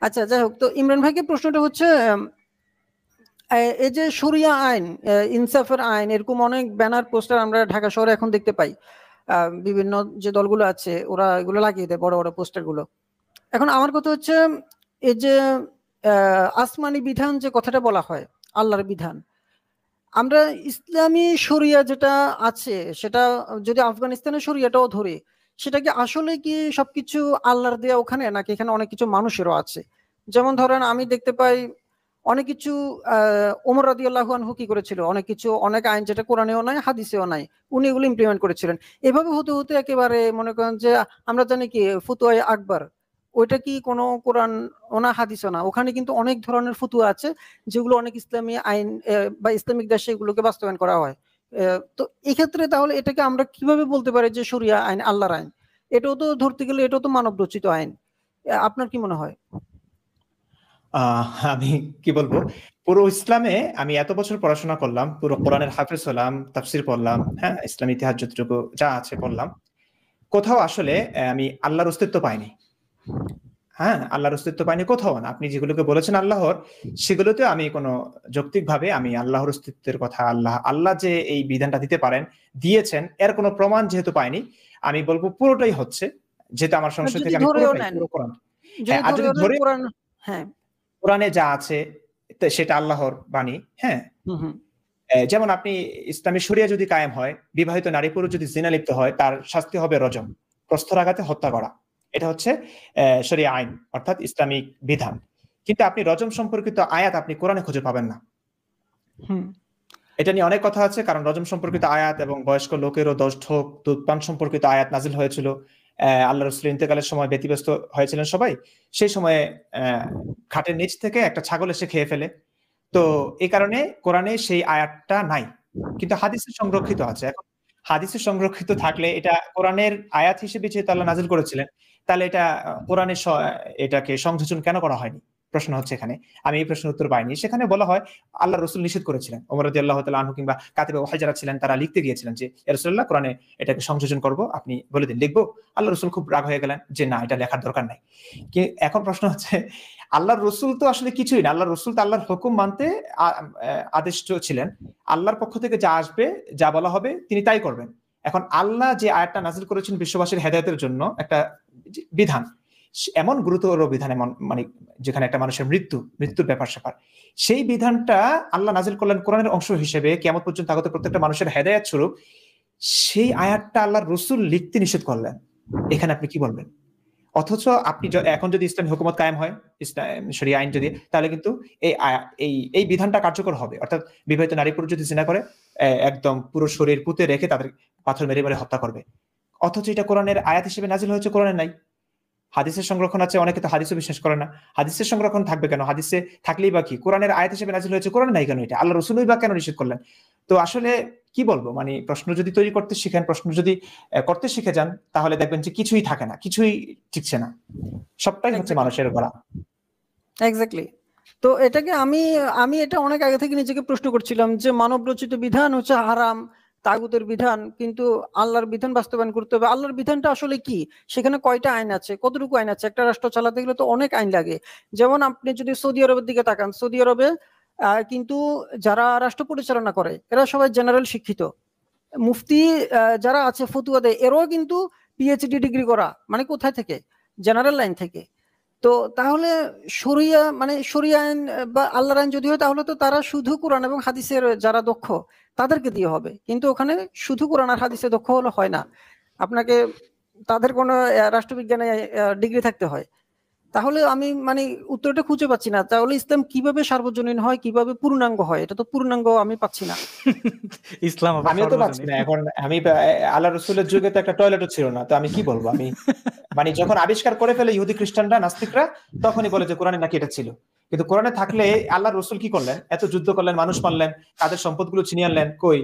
আচ্ছা যাই হোক, তো ইমরান ভাইকে প্রশ্নটা হচ্ছে এই যে শরিয়া আইন, ইনসাফের আইন, এরকম অনেক ব্যানার পোস্টার আমরা ঢাকা শহরে এখন দেখতে পাই। বিভিন্ন যে দলগুলো আছে ওরা এগুলো লাগিয়ে দেয়, বড় বড় পোস্টার গুলো। এখন আমার কথা হচ্ছে এই যে আসমানি বিধান যে কথাটা বলা হয়, আল্লাহর বিধান, আমরা ইসলামী শরিয়া যেটা আছে সেটা যদি আফগানিস্তানের শরিয়াটাও ধরি, সেটা কি আসলে কি সবকিছু আল্লাহর দেয়া ওখানে, নাকি এখানে অনেক কিছু মানুষেরও আছে? যেমন ধরেন আমি দেখতে পাই অনেক কিছু ওমর রাদিয়াল্লাহু আনহু কি করেছিল, অনেক কিছু, অনেক আইন যেটা কোরআনেও নাই, হাদিসেও নাই, উনি এগুলো ইমপ্লিমেন্ট করেছিলেন। এভাবে হতে হতে একেবারে মনে করেন যে আমরা জানি কি ফতুয়ায়ে আকবর, ওইটা কি কোনো কোরআন ওনা হাদিসও না, ওখানে কিন্তু অনেক ধরনের ফতুয়া আছে যেগুলো অনেক ইসলামী আইন বা ইসলামিক দেশে এগুলোকে বাস্তবায়ন করা হয়। তো এই ক্ষেত্রে তাহলে এটাকে আমরা কিভাবে বলতে পারি যে শরিয়া আইন আল্লাহর আইন? এটাও তো ধরতে গেলে এটাও তো মানব রচিত আইন। আপনার কি মনে হয়? আমি কি বলবো, পুরো ইসলামে আমি এত বছর পড়াশোনা করলাম, পুরো কোরআনের হাফেজ হলাম, তাফসির পড়লাম, হ্যাঁ ইসলাম ইতিহাস যতটুকু যা আছে পড়লাম, কোথাও আসলে আমি আল্লাহর অস্তিত্ব পাইনি। হ্যাঁ আল্লাহর অস্তিত্ব পাইনি কোথাও না। আপনি যেগুলোকে বলেছেন আল্লাহর, সেগুলোতে আমি কোনো যৌক্তিকভাবে আমি আল্লাহর অস্তিত্বের কথা, আল্লাহ যে এই বিধানটা দিতে পারেন, দিয়েছেন, এর কোনো প্রমাণ যেহেতু পাইনি, আমি বলবো পুরোটাই হচ্ছে, যেটা আমার সংশয় থেকে আমি পুরো কোরআন, আর যদি ধরে হ্যাঁ কোরআনে যা আছে সেটা আল্লাহর বাণী। হ্যাঁ যেমন আপনি ইসলামী শরিয়া যদি কায়েম হয়, বিবাহিত নারী পুরুষ যদি জিনা লিপ্ত হয়, তার শাস্তি হবে রজম, প্রস্তরাঘাতে হত্যা করা। এটা হচ্ছে শরিয়া আইন, অর্থাৎ ইসলামিক বিধান। কিন্তু আপনি রজম সম্পর্কিত আয়াত আপনি কোরআনে খুঁজে পাবেন না। এটা নিয়ে অনেক কথা আছে, কারণ রজম সম্পর্কিত আয়াত এবং বয়স্ক লোকেরও দশঢোক দুধপান সম্পর্কিত আয়াত নাজিল হয়েছিল। আল্লাহ রাসূল ইন্তেকালের সময় ব্যতিব্যস্ত হয়েছিলেন সবাই, সেই সময়ে খাটের নিচ থেকে একটা ছাগল এসে খেয়ে ফেলে। তো এই কারণে কোরআনে সেই আয়াতটা নাই, কিন্তু হাদিসে সংরক্ষিত আছে। এখন হাদিসে সংরক্ষিত থাকলে এটা কোরআনের আয়াত হিসেবে যেহেতু আল্লাহ নাজিল করেছিলেন, তাহলে এটা কোরআনে এটাকে সংযোজন কেন করা হয়নি? প্রশ্ন হচ্ছে এখানে, আমি এই প্রশ্নের উত্তর পাইনি। সেখানে বলা হয় আল্লাহ রসুল নিষেধ করেছিলেন, ওমর রাদিয়াল্লাহু তাআলা আনহু কিংবা কাতিবে ওয়াহী যারা ছিলেন তারা লিখতে গিয়েছিলেন যে ইয়া রাসূলুল্লাহ কোরআনে এটাকে সংযোজন করব, আপনি বলে দিন লিখবো। আল্লাহ রসুল খুব রাগ হয়ে গেলেন যে না, এটা লেখার দরকার নাই। এখন প্রশ্ন হচ্ছে আল্লাহর রসুল তো আসলে কিছুই না, আল্লাহর রসুল তো আল্লাহর হুকুম মানতে আদিষ্ট ছিলেন, আল্লাহর পক্ষ থেকে যা আসবে যা বলা হবে তিনি তাই করবেন। এখন আল্লাহ যে আয়াতটা নাযিল করেছেন বিশ্ববাসীর হেদায়েতের জন্য, একটা বিধান, এমন গুরুতর বিধান, এমন মানে যেখানে একটা মানুষের মৃত্যুর ব্যাপার স্যাপার, সেই বিধানটা আল্লাহ নাযিল করলেন কোরআনের অংশ হিসেবে কিয়ামত পর্যন্ত আগত প্রত্যেকটা মানুষের হেদায়েত স্বরূপ, সেই আয়াতটা আল্লাহর রসুল লিখতে নিষেধ করলেন। এখানে আপনি কি বলবেন? অথচ আপনি এখন যদি ইসলামী হুকুমত কায়েম হয়, শরিয়া আইন যদি, তাহলে কিন্তু এই বিধানটা কার্যকর হবে। অর্থাৎ বিবাহিত নারী পুরুষ যদি জিনা করে একদম পুরো শরীর পুঁতে রেখে তাদের পাথর মেরে মেরে হত্যা করবে। অথচ এটা কোরআনের আয়াত হিসেবে নাজিল হয়েছে, কোরআনে নাই। হাদিসের সংরক্ষণ আছে, অনেকে তো হাদিসও বিশ্বাস করে না। হাদিসের সংরক্ষণ থাকবে কেন? হাদিসে থাকলেই বা কি? কোরআনের আয়াত হিসেবে নাজিল হয়েছে, কোরআনে নাই কেন? এটা আল্লাহ রসুলই বা কেন নিষেধ করলেন? তো আসলে কি বলবো, মানে প্রশ্ন যদি তৈরি করতে শিখেন, প্রশ্ন যদি করতে শিখে যান, তাহলে দেখবেন যে কিছুই থাকে না, কিছুই ঠিকছে না, সবটাই হচ্ছে মানুষের গড়া। এক্স্যাক্টলি। তো এটাকে আমি এটা অনেক আগে থেকে নিজেকে প্রশ্ন করছিলাম যে মানব রচিত বিধান হচ্ছে হারাম, তাগুতের বিধান, কিন্তু আল্লাহর বিধান বাস্তবায়ন করতে হবে। আল্লাহর বিধানটা আসলে কি? সেখানে কয়টা আইন আছে, কতটুকু আইন আছে? একটা রাষ্ট্র চালাতে গেলে তো অনেক আইন লাগে। যেমন আপনি যদি সৌদি আরবের দিকে তাকান, সৌদি আরবে কিন্তু যারা রাষ্ট্র পরিচালনা করে এরা সবাই জেনারেল শিক্ষিত। মুফতি যারা আছে ফতুয়া দেয়, এরাও কিন্তু পিএইচডি ডিগ্রি করা, মানে কোথায় থেকে? জেনারেল লাইন থেকে। তো তাহলে শরিয়া আইন বা আল্লাহর আইন যদি হয়, তাহলে তো তারা শুধু কোরআন এবং হাদিসের যারা দক্ষ তাদেরকে দিয়ে হবে। কিন্তু ওখানে শুধু কোরআন আর হাদিসে দক্ষ হলে হয় না, আপনাকে তাদের কোনো রাষ্ট্রবিজ্ঞানে ডিগ্রি থাকতে হয়। তাহলে আমি উত্তরটা খুঁজে পাচ্ছি না। তাহলে ইসলাম কিভাবে সার্বজনীন হয়, কিভাবে পূর্ণাঙ্গ হয়? এটা তো পূর্ণাঙ্গ আমি পাচ্ছি না। ইসলাম আমিও তো পাচ্ছি না। এখন আমি আল্লাহ রসুলের যুগে তো একটা টয়লেটও ছিল না, তো আমি কি বলবো? আমি যখন আবিষ্কার করে ফেলে ইহুদি খ্রিস্টানরা, নাস্তিকরা, তখনই বলে যে কোরআনে নাকি এটা ছিল। কিন্তু কোরআনে থাকলে আল্লাহ রসুল কি করলেন? এত যুদ্ধ করলেন, মানুষ মারলেন, তাদের সম্পদগুলো ছিনিয়ে আনলেন, কই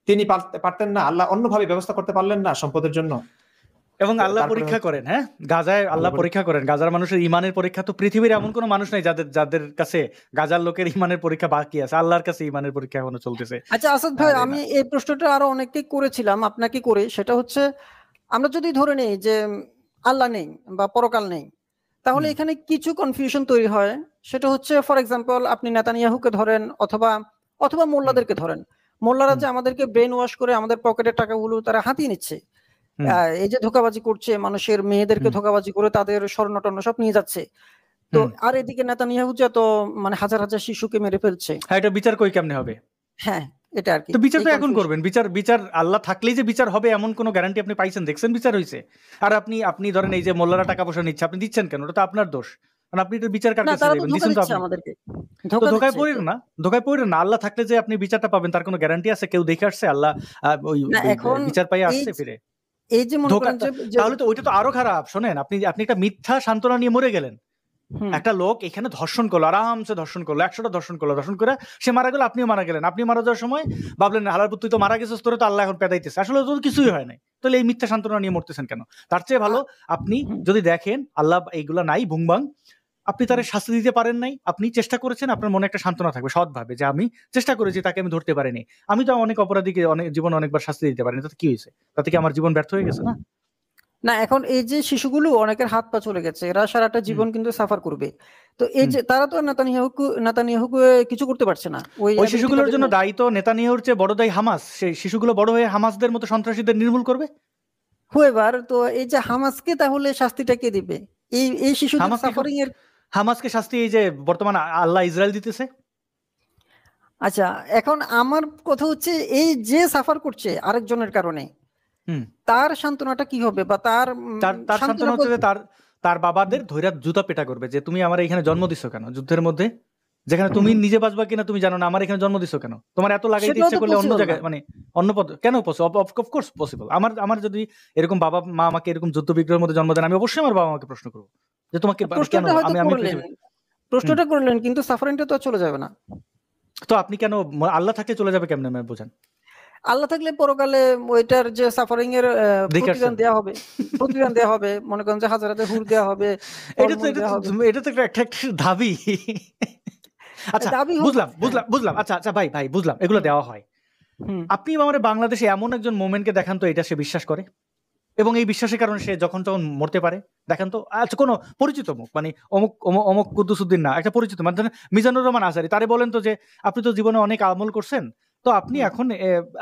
তিনি পারতেন না? আল্লাহ অন্যভাবে ব্যবস্থা করতে পারলেন না সম্পদের জন্য? এবং আল্লাহ পরীক্ষা করেন, হ্যাঁ, গাজায় আল্লাহ পরীক্ষা করেন। গাজার মানুষের ইমানের পরীক্ষা তো পৃথিবীর এমন কোনো মানুষ নাই যাদের কাছে গাজার লোকের ইমানের পরীক্ষা বাকি আছে। আল্লাহর কাছে ইমানের পরীক্ষা এখনো চলতেছে। আচ্ছা আসাদ ভাই, আমি এই প্রশ্নটা আরো অনেককে করেছিলাম, আপনাকে করে। সেটা হচ্ছে, আমরা যদি ধরে নেই যে আল্লাহ নেই বা পরকাল নেই, তাহলে এখানে কিছু কনফিউশন তৈরি হয়। সেটা হচ্ছে, ফর এক্সাম্পল, আপনি নেতানিয়াহুকে ধরেন অথবা মোল্লাদেরকে ধরেন। মোল্লারা যে আমাদেরকে ব্রেন ওয়াশ করে আমাদের পকেটের টাকাগুলো তারা হাতিয়ে নিচ্ছে, এই যে ধোকাবাজি করছে, মানুষের মেয়েদেরকে ধোকাবাজি করে তাদের স্বর্ণ টর্ণ সব নিয়ে যাচ্ছে। তো আর এদিকে নেতানিয়াহু যে তো হাজার হাজার শিশুকে মেরে ফেলছে। হ্যাঁ, এটা বিচার কই কেমনে হবে? হ্যাঁ, এটা আর কি। তো বিচার তো এখন করবেন। বিচার আল্লাহ থাকলেই যে বিচার হবে এমন কোনো গ্যারান্টি আপনি পাইছেন, দেখছেন বিচার হইছে? আর আপনি ধরেন এই যে মোল্লারা টাকা পয়সা নিচ্ছে, আপনি দিচ্ছেন কেন? ওটা তো আপনার দোষ। কারণ আপনি তো বিচার কার কাছে দিবেন? দিচ্ছেন তো আপনি। তো ধোকায় পড়েন না। আল্লাহ থাকলে যে আপনি বিচারটা পাবেন তার কোনো গ্যারান্টি আছে? কেউ দেখে আসছে আল্লাহ ওই বিচার পাইয়ে আসছে ফিরে? এই যে মনে করেন, তাহলে তো ওইটা তো আরো খারাপ। শোনেন, আপনি একটা মিথ্যা সান্ত্বনা নিয়ে মরে গেলেন। একটা লোক এখানে ধর্ষণ করলো, আরামসে ধর্ষণ করলো, 100টা ধর্ষণ করে সে মারা গেল, আপনিও মারা গেলেন। আপনি মারা যাওয়ার সময় ভাবলেন হালার পুত, তুই তো মারা গেছিস, তোরে তো আল্লাহ এখন পেদাইতেছে। আসলে তো কিছুই হয় নাই। তাহলে এই মিথ্যা সান্ত্বনা নিয়ে মরতেছেন কেন? তার চেয়ে ভালো আপনি যদি দেখেন আল্লাহ এইগুলা নাই, ভুংবাং, আপনি তারে শাস্তি দিতে পারেন নাই, আপনি চেষ্টা করেছেন, আপনার মনে একটা সান্ত্বনা থাকবে সৎভাবে যে আমি চেষ্টা করেছি, তাকে আমি ধরতে পারিনি। আমি তো অনেক অপরাধীকে জীবনে অনেকবার শাস্তি দিতে পারিনি, তাতে কি হয়েছে? তাতে কি আমার জীবন ব্যর্থ হয়ে গেছে? না, এখন এই যে শিশুগুলো অনেকের হাত পা চলে গেছে, এরা সারাটা জীবন কিন্তু সাফার করবে। তো এই যে তারা তো নেতানিয়াহুকে কিছু করতে পারছে না। ওই শিশুগুলোর জন্য দায়ী তো নেতানিয়াহুর চেয়ে বড় দায়ী হামাস। সেই শিশুগুলো বড় হয়ে হামাসদের মতো সন্ত্রাসীদের নির্মূল করবে। হুয়েভার, তো এই যে হামাসকে তাহলে শাস্তিটা কে দিবে? এই শিশুদের সাফারিং এর হামাসকে শাস্তি এই যে বর্তমান আল্লাহ ইসরায়েল দিতেছে। আচ্ছা, এখন আমার কথা হচ্ছে, এই যে সাফার করছে আরেকজনের কারণে, তার সান্ত্বনাটা কি হবে? বা তার সান্ত্বনা হচ্ছে যে তার বাবাদের ধৈর্য জুতা পেটা করবে যে তুমি আমার এখানে জন্ম দিছো কেন? যুদ্ধের মধ্যে যেখানে তুমি নিজে বাঁচবা কিনা তুমি জানো না, আমার এখানে জন্ম দিছো কেন? তোমার এত লাগাইতে ইচ্ছে করলে অন্য জায়গায়, অন্য পদ কেন অফকোর্স পসিবল। আমার যদি এরকম বাবা মা আমাকে এরকম যুদ্ধ বিগ্রহের মধ্যে জন্ম দেন, আমি অবশ্যই আমার বাবা মাকে প্রশ্ন করবো যে তোমাকে কেন। প্রশ্নটা করলেন, কিন্তু সাফারিংটা তো চলে যাবে না। তো আপনি কেন আল্লাহ থাকলে চলে যাবে কেমনে বোঝান? আল্লাহ থাকলে পরকালে ওইটার যে সাফারিং এর প্রতিদান দেওয়া হবে, মনে করেন যে হাজারাতে হুর দেওয়া হবে, এটা তো একটা দাবি। আচ্ছা বুঝলাম আচ্ছা ভাই বুঝলাম এগুলো দেওয়া হয়। আপনি আমার বাংলাদেশে এমন একজন মোমেন্টকে দেখান তো এটা সে বিশ্বাস করে এবং এই বিশ্বাসের কারণে সে যখন মরতে পারে দেখান তো। আচ্ছা কোনো পরিচিত মুখ, মানে অমুক কুদ্দুসউদ্দিন না, একটা পরিচিত মানে মিজানুর রহমান আজহারী, তারে বলেন তো যে আপনি তো জীবনে অনেক আমল করছেন, তো আপনি এখন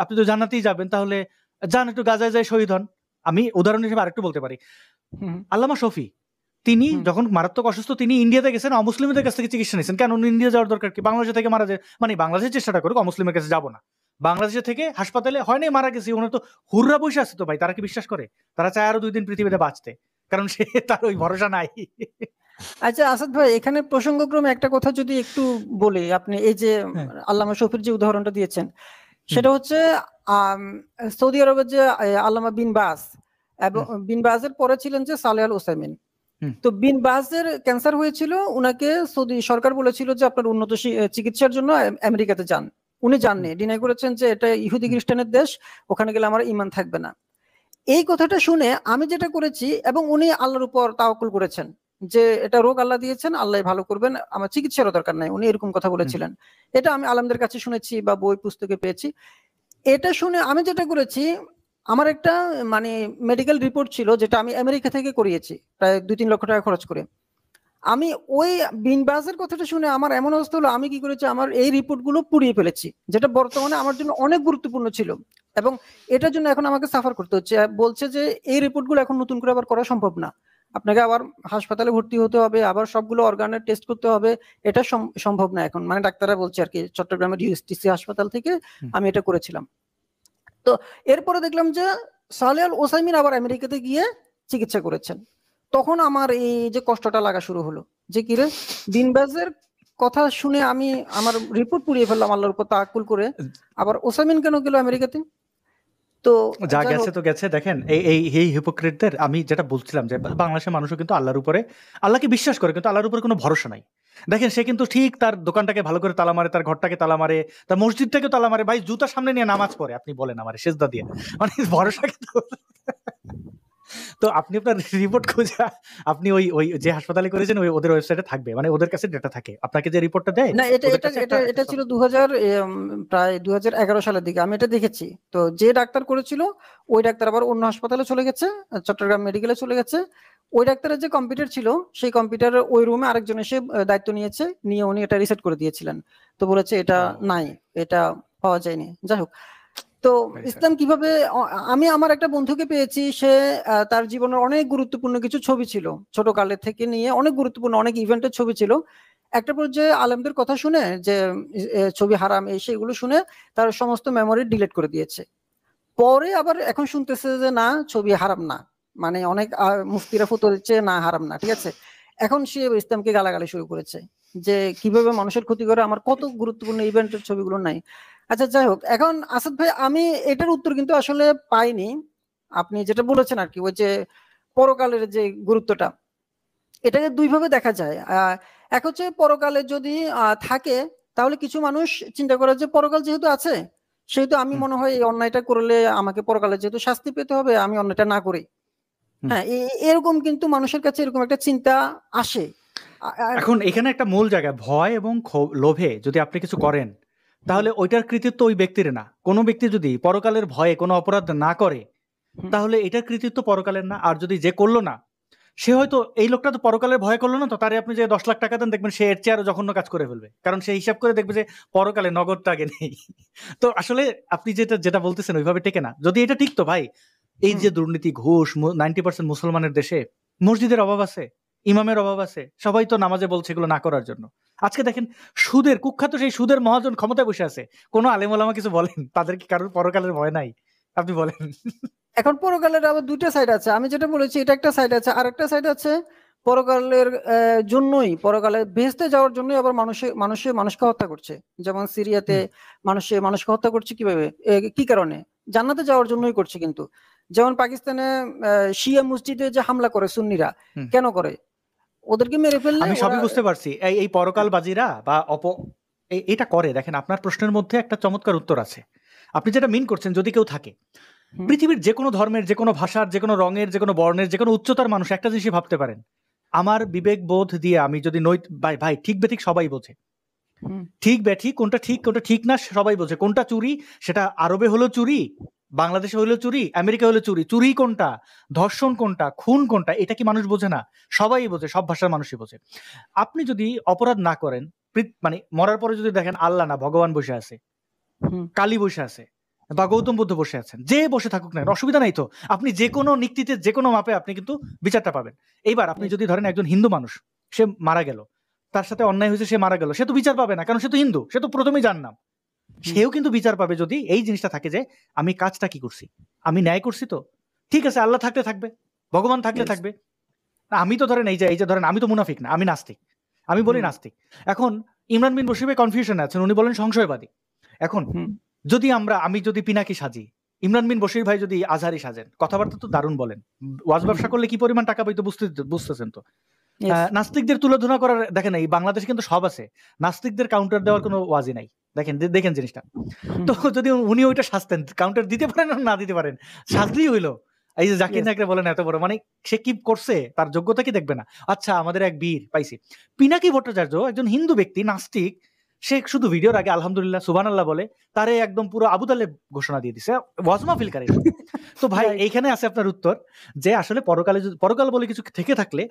আপনি তো জান্নাতেই যাবেন, তাহলে যান একটু গাজায় যায় শহীদ হন। আমি উদাহরণ হিসেবে আরেকটু বলতে পারি, আল্লামা শফি, তিনি যখন মারাত্মক অসুস্থ তিনি ইন্ডিয়াতে গেছেন, অমুসলিমদের কাছ থেকে চিকিৎসা নিয়েছেন। কেন উনি ইন্ডিয়া যাওয়ার দরকার কি? বাংলাদেশ থেকে মারা যায়, মানে বাংলাদেশের চেষ্টাটা করুক, অমুসলিমের কাছে যাবো না। বাংলাদেশে থেকে হাসপাতালে হয় নাই, মারা গেছে, ওনার তো হুররা বসে আছে তো ভাই, তারা কি বিশ্বাস করে? তারা চায় আরো 2 দিন পৃথিবীতে বাঁচতে, কারণ সে তার ওই ভরসা নাই। আচ্ছা আসাদ ভাই, এখানে প্রসঙ্গক্রমে একটা কথা যদি একটু বলি, আপনি এই যে আল্লামা শফির যে উদাহরণটা দিয়েছেন, সেটা হচ্ছে সৌদি আরবের যে আল্লামা বিন বাজ, এবং বিন বাজের পরে ছিলেন যে সালেহ আল ওসাইমিন। তো বিন বাজের ক্যান্সার হয়েছিল, উনাকে সৌদি সরকার বলেছিল যে আপনার উন্নত চিকিৎসার জন্য আমেরিকাতে যান। উনি যাননি, ডিনাই করেছেন যে এটা ইহুদি খ্রিস্টানের দেশ, ওখানে গেলে আমার ঈমান থাকবে না। এই কথাটা শুনে আমি যেটা করেছি, এবং উনি আল্লাহর উপর তাওয়াক্কুল করেছেন যে এটা রোগ আল্লাহ দিয়েছেন, আল্লাহ ভালো করবেন, আমার চিকিৎসারও দরকার নাই, উনি এরকম কথা বলেছিলেন। এটা আমি আলেমদের কাছে শুনেছি বা বই পুস্তকে পেয়েছি। এটা শুনে আমি যেটা করেছি, আমার একটা মানে মেডিকেল রিপোর্ট ছিল যেটা আমি আমেরিকা থেকে করিয়েছি প্রায় 2-3 লক্ষ টাকা খরচ করে। আমি ওই বিন বাজের কথাটা শুনে আমার এমন অবস্থা হলো, আমি কি করেছি, আমার এই রিপোর্ট গুলো পুড়িয়ে ফেলেছি, যেটা বর্তমানে আমার জন্য অনেক গুরুত্বপূর্ণ ছিল, এবং এটার জন্য এখন আমাকে সাফার করতে হচ্ছে। বলছে যে এই রিপোর্ট গুলো এখন নতুন করে আবার করা সম্ভব না, আপনাকে আবার হাসপাতালে ভর্তি হতে হবে, আবার সবগুলো অর্গানের টেস্ট করতে হবে, এটা সম্ভব না এখন, মানে ডাক্তাররা বলছে আর কি। চট্টগ্রামের ইউএসটিসি হাসপাতাল থেকে আমি এটা করেছিলাম। তো এরপরে দেখলাম যে সালেহ আল ওসাইমিন আবার আমেরিকাতে গিয়ে চিকিৎসা করেছেন। তখন আমার এই যে কষ্টটা লাগা শুরু হলো যে কিরে, বিন বাজের কথা শুনে আমি আমার রিপোর্ট পুড়িয়ে ফেললাম আল্লাহর উপর তাওয়াক্কুল করে, আবার ওসাইমিন কেন গেল আমেরিকাতে? তো যা গেছে তো গেছে। দেখেন এই হিপোক্রিটদের আমি যেটা বলছিলাম যে বাংলাদেশের মানুষও কিন্তু আল্লাহর উপরে, আল্লাহকে বিশ্বাস করে, কিন্তু আল্লাহর উপরে কোনো ভরসা নাই। দেখেন সে কিন্তু ঠিক তার দোকানটাকে ভালো করে তালা মারে, তার ঘরটাকে তালা মারে, তার মসজিদটাকে তালা মারে, ভাই জুতার সামনে নিয়ে নামাজ পড়ে, আপনি বলেন আমার সেজদা দিয়ে, মানে ভরসা কিন্তু। তো আপনি আপনার রিপোর্ট খুঁজে আপনি ওই যে হাসপাতালে করেছেন ওদের ওয়েবসাইটে থাকবে, মানে ওদের কাছে ডেটা থাকে, আপনাকে যে রিপোর্টটা দেয় না। এটা ছিল প্রায় 2011 সালের দিকে আমি এটা দেখেছি। তো যে ডাক্তার করেছিল ওই ডাক্তার আবার অন্য হাসপাতালে চলে গেছে, চট্টগ্রাম মেডিকেলে চলে গেছে। ওই ডাক্তারের যে কম্পিউটার ছিল, সেই কম্পিউটার ওই রুমে আরেকজন এসে দায়িত্ব নিয়ে উনি এটা রিসেট করে দিয়েছিলেন। তো বলেছে এটা নাই, এটা পাওয়া যায়নি। যাই হোক, তো ইসলাম কিভাবে, আমি আমার একটা বন্ধুকে পেয়েছি, সে তার জীবনের অনেক গুরুত্বপূর্ণ কিছু ছবি ছিল, ছোট কালের থেকে নিয়ে অনেক গুরুত্বপূর্ণ অনেক ইভেন্টের ছবি ছিল। একটা পর্যায়ে আলেমদের কথা শুনে যে ছবি হারাম এই সেগুলো শুনে তার সমস্ত মেমোরি ডিলিট করে দিয়েছে। পরে আবার এখন শুনতেছে যে না, ছবি হারাম না, মানে অনেক মুফতিরা ফতোয়া দিচ্ছে না হারাম না, ঠিক আছে। এখন সে ইসলামকে গালাগালি শুরু করেছে যে কিভাবে মানুষের ক্ষতি করে, আমার কত গুরুত্বপূর্ণ ইভেন্টের ছবিগুলো নাই। আচ্ছা যাই হোক, এখন আসাদ ভাই আমি এটার উত্তর কিন্তু আসলে পাইনি। আপনি যেটা বলেছেন আর কি, ওই যে পরকালের যে গুরুত্বটা, এটাকে দুই ভাবে দেখা যায়। এক হচ্ছে পরকালে যদি থাকে, তাহলে কিছু মানুষ চিন্তা করে যে পরকাল যেহেতু আছে, সেহেতু আমি মনে হয় এই অন্যায়টা করলে আমাকে পরকালে যেহেতু শাস্তি পেতে হবে, আমি অন্যায়টা না করি। হ্যাঁ, এরকম কিন্তু মানুষের কাছে এরকম একটা চিন্তা আসে। এখন এখানে একটা মূল জায়গা, ভয় এবং লোভে যদি আপনি কিছু করেন, তাহলে ওইটার কৃতিত্ব ওই ব্যক্তির না। কোনো ব্যক্তি যদি পরকালের ভয়ে কোনো অপরাধ না করে, তাহলে এটার কৃতিত্ব পরকালের না। আর যদি যে করলো না, সে হয়তো এই লোকটা তো পরকালের ভয় করলো না, তো তারে আপনি যে 10 লাখ টাকা দেন, দেখবেন সে এর চেয়ে আরো জঘন্য কাজ করে ফেলবে, কারণ সে হিসাব করে দেখবে যে পরকালে নগদটা আগে নেই। তো আসলে আপনি যেটা বলতেছেন ওইভাবে টেকে না। যদি এটা টিকতো ভাই, এই যে দুর্নীতি, ঘুষ, 90% মুসলমানের দেশে মসজিদের অভাব আছে, ইমামের অভাব আছে, সবাই তো নামাজে বলছে এগুলো না করার জন্য। আজকে দেখেন সুদের কুখ্যাত সেই সুদের মহাজন ক্ষমতায় বসে আছে, কোনো আলেম ওলামা কিছু বলেন? তাদের কি কারোর পরকালের ভয় নাই? আপনি বলেন। এখন পরকালের আবার দুইটা সাইড আছে, আমি যেটা বলেছি এটা একটা সাইড আছে, আর একটা সাইড আছে পরকালের জন্যই, পরকালে বেহেশতে যাওয়ার জন্যই আবার মানুষকে হত্যা করছে। যেমন সিরিয়াতে মানুষকে হত্যা করছে কিভাবে, কি কারণে? জান্নাতে যাওয়ার জন্যই করছে। কিন্তু যেমন পাকিস্তানে শিয়া মসজিদে যে হামলা করে সুন্নিরা, কেন করে? ওদেরকে মেরে ফেললে। আমি সবই বুঝতে পারছি, এই পরকালবাজিরা বা এটা করে। দেখেন আপনার প্রশ্নের মধ্যে একটা চমৎকার উত্তর আছে। আপনি যেটা মিন করছেন যদি কেউ থাকে পৃথিবীর যে কোনো ধর্মের, যে কোনো ভাষার, যে কোনো রঙের, যে কোনো বর্ণের, যে কোনো উচ্চতার মানুষ একটা জিনিসই ভাবতে পারেন, আমার বিবেক বোধ দিয়ে আমি যদি ভাই ঠিক বেঠিক সবাই বোঝে, ঠিক বেঠিক কোনটা ঠিক না সবাই বোঝে, কোনটা চুরি সেটা আরবে হলো চুরি, বাংলাদেশে হলো চুরি, আমেরিকা হলো চুরি, চুরি কোনটা, ধর্ষণ কোনটা, খুন কোনটা, এটা কি মানুষ বোঝে না? সবাই বোঝে, সব ভাষার মানুষই বোঝে। আপনি যদি অপরাধ না করেন, মানে মরার পরে যদি দেখেন আল্লাহ না ভগবান বসে আছে, কালী বসে আছে, বা গৌতম বুদ্ধ বসে আছেন, যে বসে থাকুক না অসুবিধা নাই তো, আপনি যে কোনো নিক্তিতে যে কোনো মাপে আপনি কিন্তু বিচারটা পাবেন। এইবার আপনি যদি ধরেন একজন হিন্দু মানুষ, সে মারা গেল, তার সাথে অন্যায় হয়েছে, সে মারা গেল, সে তো বিচার পাবে না, কারণ সে তো হিন্দু, সে তো প্রথমেই জানলাম, সেও কিন্তু বিচার পাবে যদি এই জিনিসটা থাকে যে আমি কাজটা কি করছি, আমি ন্যায় করছি তো, ঠিক আছে, আল্লাহ থাকলে থাকবে, ভগবান থাকলে থাকবে। আমি তো ধরেন এই যে ধরেন আমি তো মুনাফিক না, আমি নাস্তিক, আমি বলি নাস্তিক। এখন ইমরান বিন বশির ভাই কনফিউশনে আছেন, উনি বলেন সংশয়বাদী। এখন যদি আমি যদি পিনাকি সাজি, ইমরান বিন বশির ভাই যদি আজহারি সাজেন, কথাবার্তা তো দারুণ বলেন, ওয়াজ ব্যবসা করলে কি পরিমাণ টাকা পাইতো বুঝতেছেন তো। নাস্তিকদের তুলনা করার দেখেন এই বাংলাদেশে কিন্তু সব আছে, নাস্তিকদের কাউন্টার দেওয়ার কোনো ওয়াজই নাই, দেখেন জিনিসটা। তো যদি উনি ওইটা সাজতেন, কাউন্টার দিতে পারেন আর না দিতে পারেন, সাজলেই হইলো। এই যে জাকির নায়করে বলেন এত বড়, মানে সে কি করছে, তার যোগ্যতা কি দেখবে না? আচ্ছা, আমাদের এক বীর পাইছি, পিনাকি ভট্টাচার্য, একজন হিন্দু ব্যক্তি, নাস্তিক, সে শুধু ভিডিওর আগে আলহামদুলিল্লাহ সুবহানাল্লাহ বলে তারে একদম পুরো আবু তালেব ঘোষণা দিয়ে দিছে, ওয়াজ মাহফিল করে। তো ভাই এইখানে আছে আপনার উত্তর, যে আসলে পরকাল বলে কিছু থেকে থাকলে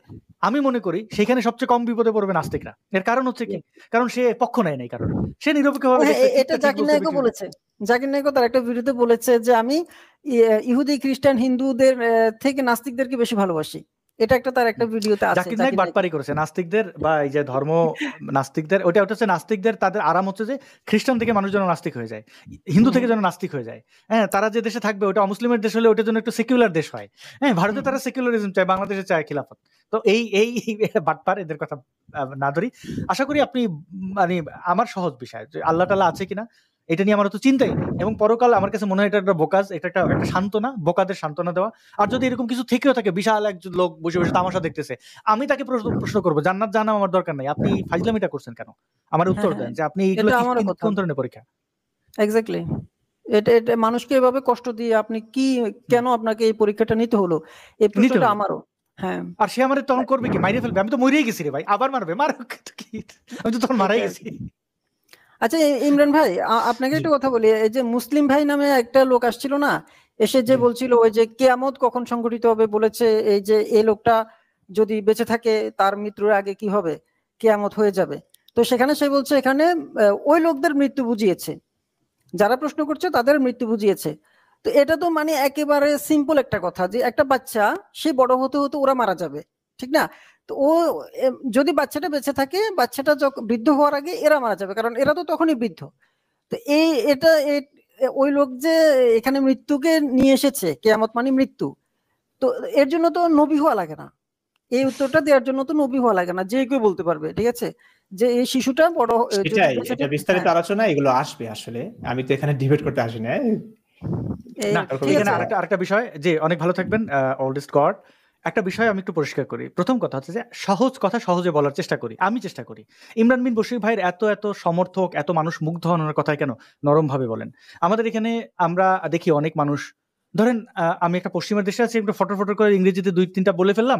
আমি মনে করি সেখানে সবচেয়ে কম বিপদে পড়বে নাস্তিকরা। এর কারণ হচ্ছে কি, কারণ সে পক্ষ নেয় নাই, কারণ সে নিরপেক্ষভাবে এটা জাকির নায়কও বলেছে, জাকির নায়কও তার একটা ভিডিওতে বলেছে যে আমি ইহুদি খ্রিস্টান হিন্দুদের থেকে নাস্তিকদেরকে বেশি ভালোবাসি। এটা একটা তার একটা ভিডিওতে আছে। জাকির নায়ক বাটপারি করেছে নাস্তিকদের, বা এই যে ধর্ম নাস্তিকদের, ওটা হচ্ছে নাস্তিকদের, তাদের আরাম হচ্ছে যে খ্রিস্টান থেকে মানুষ যেন নাস্তিক হয়ে যায়, হিন্দু থেকে যেন নাস্তিক হয়ে যায়। হ্যাঁ, তারা যে দেশে থাকবে ওটা অমুসলিমের দেশ হলে ওটার জন্য একটু সেকুলার দেশ হয়। হ্যাঁ, ভারতে তারা সেকুলারিজম চায়, বাংলাদেশে চায় খিলাফত। তো এই বাটপার, এদের কথা না ধরি। আশা করি আপনি মানে আমার সহজ বিষয় যে আল্লাহ তাআলা আছে কিনা এটা নিয়ে আমার তো চিন্তাই নেই, এবং পরকাল আমার কাছে মনে হয় এটা একটা বোকাজ, এটা একটা সান্ত্বনা, বোকাদের সান্ত্বনা দেওয়া। আর যদি এরকম কিছু থেকেও থাকে, বিশাল একজন লোক বসে বসে তামাশা দেখতেছে, আমি তাকে প্রশ্ন করবো, জান্নাত জাহান্নাম আমার দরকার নাই, আপনি ফাজলামিটা করছেন কেন? আমার উত্তর দেন যে আপনি এগুলো কোন ধরনের পরীক্ষা? এক্স্যাক্টলি, এটা মানুষকে এভাবে কষ্ট দিয়ে আপনি কি, কেন আপনাকে এই পরীক্ষাটা নিতে হলো, এই প্রশ্নটা আমারও। হ্যাঁ, আর সে আমারে তখন করবে কি, মাইরে ফেলবে, আমি তো মরেই গেছি রে ভাই, আবার মারবে, আমি তো তখন মারাই গেছি। আচ্ছা ইমরান ভাই, আপনাকে একটা কথা বলি, এই যে মুসলিম ভাই নামে একটা লোক আসছিল না, এসে যে বলছিল ওই যে কিয়ামত কখন সংঘটিত হবে, বলেছে এই যে এই লোকটা যদি বেঁচে থাকে তার মৃত্যুর আগে কি হবে, কিয়ামত হয়ে যাবে। তো সেখানে সে বলছে এখানে ওই লোকদের মৃত্যু বুঝিয়েছে, যারা প্রশ্ন করছে তাদের মৃত্যু বুঝিয়েছে। তো এটা তো মানে একেবারে সিম্পল একটা কথা, যে একটা বাচ্চা সে বড় হতে হতে ওরা মারা যাবে, ঠিক না? তো ও যদি বাচ্চাটা বেঁচে থাকে, বাচ্চাটা যখন বৃদ্ধ হওয়ার আগে এরা মারা যাবে, কারণ এরা তো তখনই বৃদ্ধ। তো এটা ওই লোক যে এখানে মৃত্যুকে নিয়ে এসেছে, কিয়ামত মানে মৃত্যু, তো এর জন্য তো নবী হওয়া লাগে না, এই উত্তরটা দেওয়ার জন্য তো নবী হওয়া লাগে না, যে কেউ বলতে পারবে, ঠিক আছে, যে এই শিশুটা বড়। এটা বিস্তারিত আলোচনা, এগুলো আসবে, আসলে আমি তো এখানে ডিবেট করতে আসি না। আরেকটা বিষয়, যে অনেক ভালো থাকবেন, ওল্ডেস্ট গড। একটা বিষয় আমি একটু পরিষ্কার করি। প্রথম কথা হচ্ছে যে সহজ কথা সহজে বলার চেষ্টা করি, আমি চেষ্টা করি। ইমরান বিন বশির ভাইয়ের এত সমর্থক, এত মানুষ মুগ্ধ হওয়ার কথায় কেন নরম ভাবে বলেন? আমাদের এখানে আমরা দেখি অনেক মানুষ, ধরেন আমি একটা পশ্চিমের দেশে আছি, একটু ফটো করে ইংরেজিতে 2-3টা বলে ফেললাম,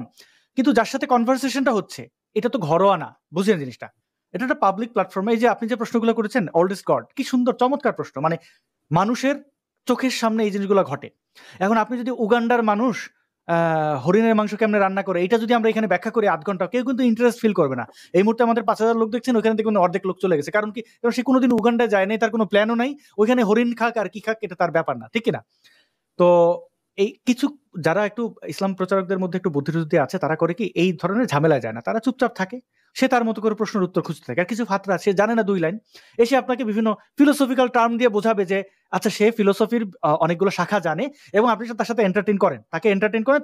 কিন্তু যার সাথে কনভারসেশনটা হচ্ছে এটা তো ঘরোয়া না, বুঝলেন জিনিসটা? এটা একটা পাবলিক প্ল্যাটফর্মে। এই যে আপনি যে প্রশ্নগুলো করেছেন, ওল্ডেস্ট গড, কি সুন্দর চমৎকার প্রশ্ন, মানে মানুষের চোখের সামনে এই জিনিসগুলো ঘটে। এখন আপনি যদি উগান্ডার মানুষ হরিণের মাংস কেমনে রান্না করে, এটা যদি আমরা এখানে ব্যাখ্যা করি 8 ঘন্টা, কেউ কিন্তু ইন্টারেস্ট ফিল করবে না। এই মুহূর্তে আমাদের 5000 লোক দেখছেন, ওখানে দেখবেন অর্ধেক লোক চলে গেছে। কারণ কি? কারণ সে কোনোদিন উগান্ডায় যায় নাই, তার কোনো প্ল্যানও নাই, ওইখানে হরিণ খাক আর কি খাক এটা তার ব্যাপার না, ঠিক কিনা? তো এই কিছু যারা একটু ইসলাম প্রচারকদের মধ্যে একটু বুদ্ধিশুদ্ধি আছে, তারা করে কি, এই ধরনের ঝামেলায় যায় না, তারা চুপচাপ থাকে, সে তার মতো করে প্রশ্নের উত্তর খুঁজতে থাকে। আর কিছু ফাতরা, সে জানে না 2 লাইন, এসে আপনাকে বিভিন্ন ফিলোসফিক্যাল টার্ম দিয়ে বোঝাবে যে আচ্ছা সে ফিলোসফির অনেকগুলো শাখা জানে, এবং আপনি তার সাথে এন্টারটেইন করেন,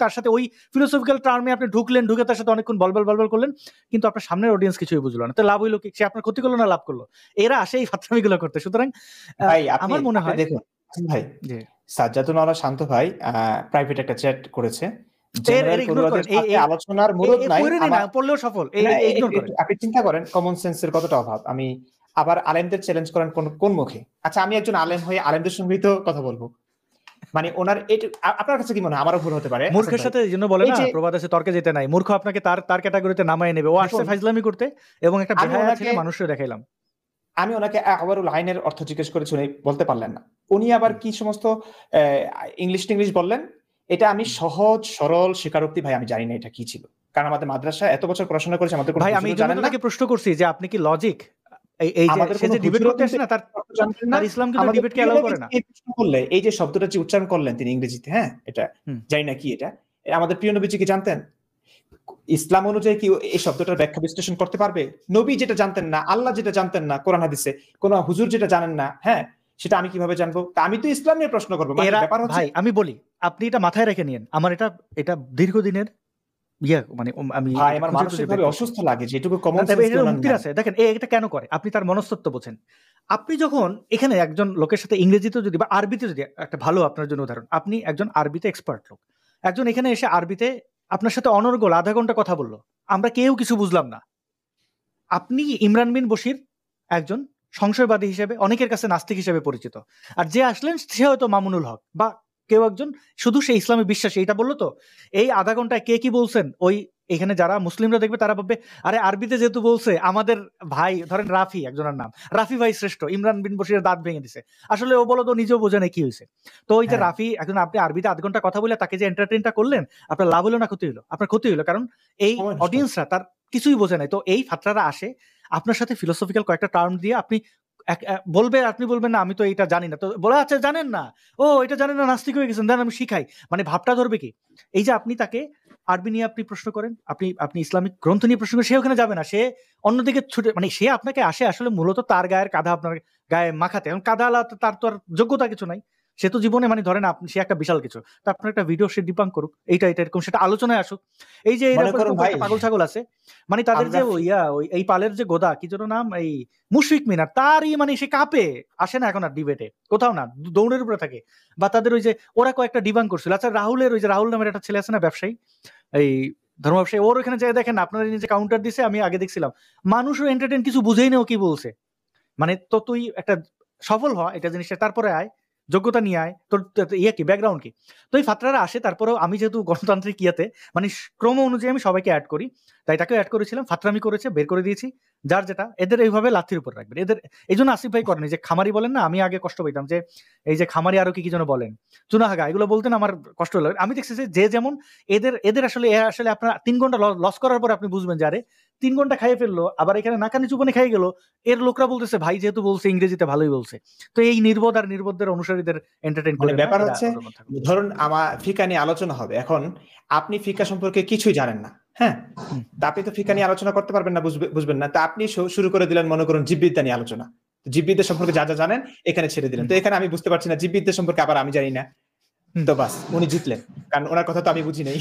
তার সাথে ওই ফিলোসফিক্যাল টার্মে আপনি ঢুকে তার সাথে অনেকক্ষণ বলবল করলেন, কিন্তু আপনার সামনের অডিয়েন্স কিছুই বুঝলো না। তো লাভ হইলো কি? সে আপনার ক্ষতি করলো না লাভ করলো? এরা আসে এই ফাতরামিগুলো করতে। সুতরাং আমার মনে হয়, দেখুন ভাই, সাজ্জাদুল আলা শান্ত ভাই প্রাইভেট একটা চ্যাট করেছে, আলোচনার মুরদ নাই, পড়লেও সফল। আপনি চিন্তা করেন কমন সেন্সের কতটা অভাব। আমি আবার আলেমদের চ্যালেঞ্জ করেন কোন মুখে? আচ্ছা, আমি একজন আলেম হয়ে আলেমদের সঙ্গেই তো কথা বলবো, মানে ওনার এটা আপনার কাছে কি মনে হয়? আমারও ভুল হতে পারে। মূর্খের সাথে এই জন্য বলে না প্রবাদ আছে, তর্কে যেতে নাই, মূর্খ আপনাকে তার ক্যাটাগরিতে নামায় নেবে। ও আসছে ফাইজলামি করতে এবং একটা বেহায়া ছেলে মানুষকে দেখাইলাম। আমি ওনাকে আওয়ারুল আইনের অর্থ জিজ্ঞেস করেছি, উনি বলতে পারলেন না। উনি আবার কি সমস্ত ইংলিশ বললেন, এটা আমি সহজ সরল স্বীকারোক্তি ভাই আমি জানি না এটা কি ছিল, কারণ আমাদের মাদ্রাসায় এত বছর পড়াশোনা করেছে, আমাদের ভাই আমি আপনাকে প্রশ্ন করছি যে আপনি কি লজিক এই যে ডিবেট করতে আসে না তার ইসলাম কিন্তু ডিবেটকে এলাও করে না। বললে এই যে শব্দটা যে উচ্চারণ করলেন তিনি ইংরেজিতে, হ্যাঁ এটা জানি না কি, এটা আমাদের প্রিয় নবীজি কি জানতেন? ইসলাম অনুযায়ী কি এই শব্দটার ব্যাখ্যা বিশ্লেষণ করতে পারবে? নবী যেটা জানতেন না, আল্লাহ যেটা জানতেন না কোরআন হাদিসে, কোন হুজুর যেটা জানেন না, হ্যাঁ সেটা আমি কিভাবে জানবো? তা আমি তো ইসলাম নিয়ে প্রশ্ন করবো। ভাই আমি বলি, আপনি এটা মাথায় রেখে নিয়েন, আমার এটা দীর্ঘদিনের মানে আমি আমার মানসিকভাবে অসুস্থ লাগে যেটুকু কমন সেন্স আছে। দেখেন এটা কেন করে, আপনি তার মনস্তত্ত্ব বোঝেন। আপনি যখন এখানে একজন লোকের সাথে ইংরেজিতে যদি বা আরবিতে যদি, একটা ভালো আপনার জন্য উদাহরণ, আপনি একজন আরবিতে এক্সপার্ট লোক, একজন এখানে এসে আরবিতে আপনার সাথে অনর্গল আধা ঘন্টা কথা বললো, আমরা কেউ কিছু বুঝলাম না। আপনি ইমরান বিন বশির একজন সংশয়বাদী হিসেবে অনেকের কাছে নাস্তিক হিসেবে পরিচিত, আর যে আসলেন সে হয়তো মামুনুল হক বা কেউ একজন শুধু সে ইসলামে বিশ্বাসী, এটা বললো তো এই আধা ঘন্টায় কে কি বলছেন, ওই এখানে যারা মুসলিমরা দেখবে তারা ভাববে আরে আরবিতে যেহেতু বলছে আমাদের ভাই, ধরেন রাফি একজনের নাম, রাফি ভাই শ্রেষ্ঠ, ইমরান বিন বশিরের দাঁত ভেঙে দিছে। আসলে ও বলো তো নিজেও বোঝে না কি হয়েছে। তো ওই যে রাফি একজন, আপনি আরবিতে আধ ঘন্টা কথা বলে তাকে যে এন্টারটেইনটা করলেন, আপনার লাভ হলো না ক্ষতি হলো? আপনার ক্ষতি হলো, কারণ এই অডিয়েন্সরা তার কিছুই বোঝে নাই। তো এই ফাত্রারা আসে আপনার সাথে ফিলোসফিক্যাল কয়েকটা টার্ম দিয়ে, আপনি আপনি বলবেন না আমি তো এটা জানি না, তো বলে আচ্ছা জানেন না, ও এটা জানেন না, নাস্তিক হয়ে গেছেন, দেন আমি শিখাই, মানে ভাবটা ধরবে কি? এই যে আপনি তাকে আরবি নিয়ে আপনি প্রশ্ন করেন, আপনি ইসলামিক গ্রন্থ নিয়ে প্রশ্ন করেন, সে ওখানে যাবে না, সে অন্যদিকে ছুটে, মানে সে আপনাকে আসলে মূলত তার গায়ের কাদা আপনার গায়ে মাখাতে, এখন কাদা আলা তার তো আর যোগ্যতা কিছু নাই, সে তো জীবনে মানে ধরেন আপনি সে একটা বিশাল কিছু, তো আপনার একটা ভিডিও সে ডিবাঙ্ক করুক, এইটা এরকম সেটা আলোচনায় আসুক। এই যে পাগল ছাগল আছে, মানে তাদের যে এই পালের যে গোদা কি যেন নাম, এই মুশফিক মিনার, তারই মানে সে কাঁপে, আসে না এখন আর ডিবেটে কোথাও না, দৌড়ের উপরে থাকে। বা তাদের ওই যে ওরা কয়েকটা ডিবাঙ্ক করছিল। আচ্ছা রাহুলের ওই যে রাহুল নামের একটা ছেলে আছে না ব্যবসায়ী, এই ধর্ম ব্যবসায়ী, ওর ওখানে যাই দেখেন আপনারা নিজে কাউন্টার দিছে, আমি আগে দেখছিলাম, মানুষও এন্টারটেইন কিছু বুঝেই নেও কি বলছে, মানে তো তুই একটা সফল হ এটা জিনিসটা, তারপরে আয় যোগ্যতা নিয়ে আয়, তোর ইয়ে কি ব্যাকগ্রাউন্ড কি। তো এই ফাত্রারা আসে, তারপরেও আমি যেহেতু গণতান্ত্রিক ইয়াতে মানে ক্রম অনুযায়ী আমি সবাইকে অ্যাড করি, তাই তাকেও অ্যাড করেছিলাম, ফাত্রামি করেছে বের করে দিয়েছি, যার যেটা, এদের এইভাবে লাথির উপর রাখবেন। এদের এই জন্য আসিফ ভাই করেনি যে খামারি বলেন না, আমি আগে কষ্ট পাইতাম যে এই যে খামারি আরো কি যেন বলেন, চুনাহাগা, এগুলো বলতেন আমার কষ্ট হলো। আমি দেখছি যে যেমন এদের আসলে আপনার 3 ঘন্টা লস করার পরে আপনি বুঝবেন যে আরে 3 ঘন্টা খাইয়ে ফেললো, আবার এখানে নাকানি চুপানি খাই গেল, এর লোকরা বলতেছে ভাই যেহেতু বলছে ইংরেজিতে ভালোই বলছে। তো এই নির্বোধ আর নির্বোধদের অনুসারীদের এন্টারটেইন করে। ব্যাপার হচ্ছে ধরুন আমার ফিকা নিয়ে আলোচনা হবে, এখন আপনি ফিকা সম্পর্কে কিছুই জানেন না, হ্যাঁ, তা আপনি তো ফিকা নিয়ে আলোচনা করতে পারবেন না, বুঝবেন না, তা আপনি শুরু করে দিলেন মনে করুন জীববিদ্যা নিয়ে আলোচনা, জীববিদ্যা সম্পর্কে যা যা জানেন এখানে ছেড়ে দিলেন, তো এখানে আমি বুঝতে পারছি না জীববিদ্যা সম্পর্কে আবার আমি জানি না, তো বাস উনি জিতলেন, কারণ ওনার কথা তো আমি বুঝি নাই।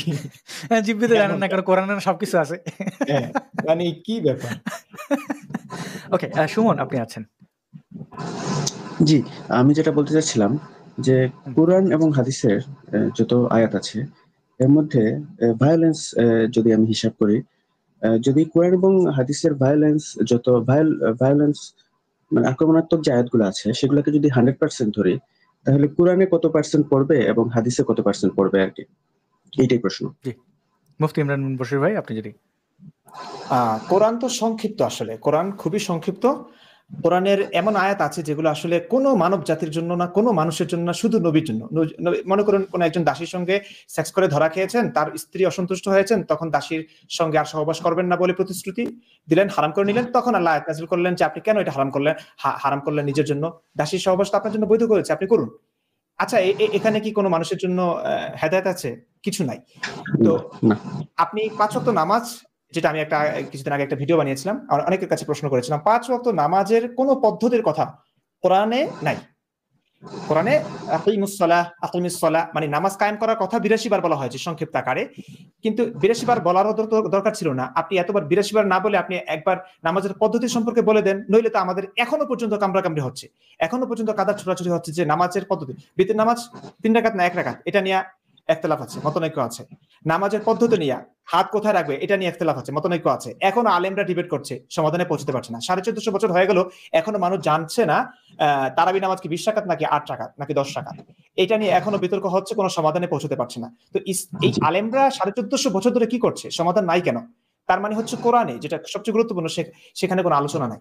জীববিদ্যা জানেন না কারণ কোরআনে সবকিছু আছে, মানে কি ব্যাপার। ওকে সুমন আপনি আছেন। জি, আমি যেটা বলতে চাচ্ছিলাম যে কোরআন এবং হাদিসের যত আয়াত আছে এর মধ্যে ভায়োলেন্স যদি আমি হিসাব করি, যদি কোরআন এবং হাদিসের যত ভায়োলেন্স মানে আক্রমণাত্মক যে আয়াতগুলো আছে সেগুলোকে যদি 100% ধরি, তাহলে কোরআনে কত পার্সেন্ট পড়বে এবং হাদিসে কত পার্সেন্ট পড়বে আর কি, এইটাই প্রশ্ন। জি মুফতি ইমরান বিন বশির ভাই আপনি যদি। কোরআন তো সংক্ষিপ্ত, আসলে কোরআন খুবই সংক্ষিপ্ত। কোরআনের এমন আয়াত আছে যেগুলো আসলে কোনো মানব জাতির জন্য না, কোনো মানুষের জন্য না, শুধু নবীর জন্য। মনে করুন কোন একজন দাসীর সঙ্গে সেক্স করে ধরা খেয়েছেন, তার স্ত্রী অসন্তুষ্ট হয়েছেন, তখন দাসীর সঙ্গে আর সহবাস করবেন না বলে প্রতিশ্রুতি দিলেন, হারাম করে নিলেন, তখন আল্লাহ আয়াত নাযিল করলেন যে আপনি কেন এটা হারাম করলেন নিজের জন্য, দাসীর সহবাস তো আপনার জন্য বৈধ করেছে, আপনি করুন। আচ্ছা এখানে কি কোনো মানুষের জন্য হেদায়েত আছে? কিছু নাই। তো আপনি 5 ওয়াক্ত নামাজ, যেটা আমি কিছুদিন আগে একটা ভিডিও বানিয়েছিলাম, অনেকের কাছে প্রশ্ন করেছিলাম, 5 ওয়াক্ত নামাজের কোন পদ্ধতির কথা কোরআনে নাই। কোরআনে আকিমুস সালাহ মানে নামাজ কায়েম করার কথা 82 বার বলা হয়েছে সংক্ষিপ্ত আকারে, কিন্তু 82 বার বলার দরকার ছিল না। আপনি এতবার 82 বার না বলে আপনি একবার নামাজের পদ্ধতি সম্পর্কে বলে দেন, নইলে তো আমাদের এখনো পর্যন্ত কামড়াকামড়ি হচ্ছে, এখনো পর্যন্ত কাদা ছোড়াছুড়ি হচ্ছে যে নামাজের পদ্ধতি, বিতির নামাজ 3 রাকাত না 1 রাকাত, এটা নিয়ে একতলাফ আছে, মতনৈক্য আছে। নামাজের পদ্ধতি নিয়ে হাত কোথায় রাখবে এটা নিয়ে ইখতিলাফ আছে, মতনৈক্য আছে, এখনো আলেমরা ডিবেট করছে, সমাধানে পৌঁছতে পারছে না। 1450 বছর হয়ে গেল, এখনো মানুষ জানছে না তারাবি নামাজ কি 20 রাকাত নাকি 8 রাকাত নাকি 10 রাকাত, এটা নিয়ে এখনো বিতর্ক হচ্ছে, কোনো সমাধানে পৌঁছতে পারছে না। তো এই আলেমরা 1450 বছর ধরে কি করছে, সমাধান নাই কেন? তার মানে হচ্ছে কোরআনে যেটা সবচেয়ে গুরুত্বপূর্ণ সেখানে কোনো আলোচনা নাই।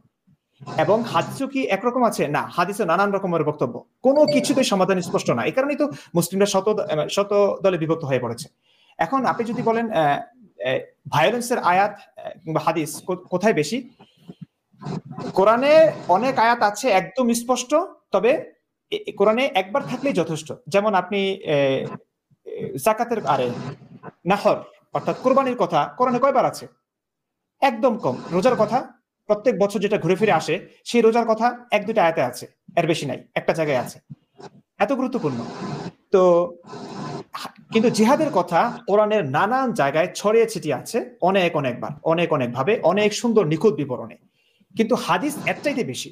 এবং হাদিসও কি একরকম আছে? না, হাদিসে নানান রকমের বক্তব্য, কোনো কিছুতেই সমাধান স্পষ্ট না। এই কারণেই তো মুসলিমরা শত দলে বিভক্ত হয়ে পড়েছে। এখন আপনি যদি বলেন ভায়োলেন্সের আয়াত কিংবা হাদিস কোথায় বেশি, কোরআনে অনেক আয়াত আছে একদম স্পষ্ট, তবে কোরআনে একবার থাকলেই যথেষ্ট। যেমন আপনি যাকাতের নাহর অর্থাৎ কোরবানির কথা কোরআনে কয়বার আছে? একদম কম। রোজার কথা প্রত্যেক বছর যেটা ঘুরে ফিরে আসে, সেই রোজার কথা 1-2টা আয়াতে আছে, এর বেশি নাই, একটা জায়গায় আছে। এত গুরুত্বপূর্ণ তো। কিন্তু জিহাদের কথা কোরআনের নানান জায়গায় ছড়িয়ে ছিটিয়ে আছে, অনেকবার, অনেক ভাবে, অনেক সুন্দর নিখুঁত বিবরণে। কিন্তু হাদিস এর চাইতে বেশি,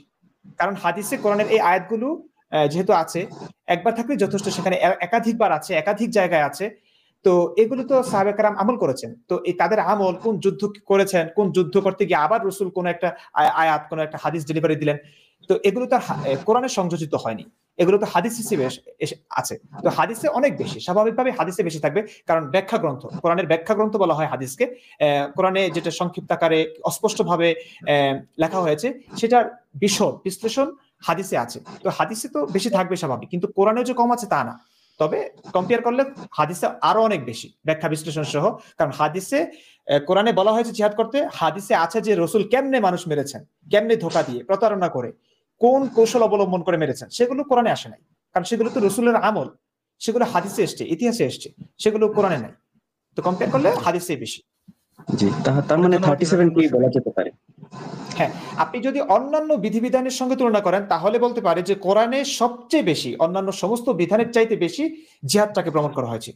কারণ হাদিসে কোরআনের এই আয়াতগুলো যেহেতু আছে, একবার থাকলে যথেষ্ট, সেখানে একাধিকবার আছে, একাধিক জায়গায় আছে। তো এগুলো তো সাহাবে কেরাম আমল করেছেন, তো এই তাদের আমল, কোন যুদ্ধ করেছেন, কোন যুদ্ধ করতে গিয়ে আবার রসুল কোন একটা আয়াত, কোন একটা হাদিস ডেলিভারি দিলেন, তো এগুলো তো কোরআনে সংযোজিত হয়নি, এগুলো তো হাদিস হিসেবে আছে। তো হাদিসে অনেক বেশি, স্বাভাবিকভাবে হাদিসে বেশি থাকবে, কারণ ব্যাখ্যা গ্রন্থ, কোরআনের ব্যাখ্যা গ্রন্থ বলা হয় হাদিসকে। কোরআনে যেটা সংক্ষিপ্ত আকারে অস্পষ্টভাবে লেখা হয়েছে, সেটার বিশদ বিশ্লেষণ হাদিসে আছে। তো হাদিসে তো বেশি থাকবে স্বাভাবিক, কিন্তু কোরআনে যে কম আছে তা না। তবে কম্পেয়ার করলে হাদিসে আরো অনেক বেশি ব্যাখ্যা বিশ্লেষণ সহ, কারণ হাদিসে কোরআনে বলা হয়েছে জিহাদ করতে, হাদিসে আছে যে রসুল কেমনে মানুষ মেরেছেন, কেমনে ধোঁকা দিয়ে, প্রতারণা করে, কোন কৌশল অবলম্বন করে মেরেছেন, সেগুলো কোরআনে আসে নাই, কারণ সেগুলো তো রসুলের আমল, সেগুলো হাদিসে এসছে, ইতিহাসে এসছে, সেগুলো কোরআনে নাই। তো কম্পেয়ার করলে হাদিসে বেশি। জি, তার মানে 37 কি বলা যেতে পারে? হ্যাঁ, আপনি যদি অন্যান্য বিধিবিধানের সঙ্গে তুলনা করেন, তাহলে বলতে পারে যে কোরআনে সবচেয়ে বেশি, অন্যান্য সমস্ত বিধানের চাইতে বেশি জিহাদটাকে প্রমোট করা হয়েছে,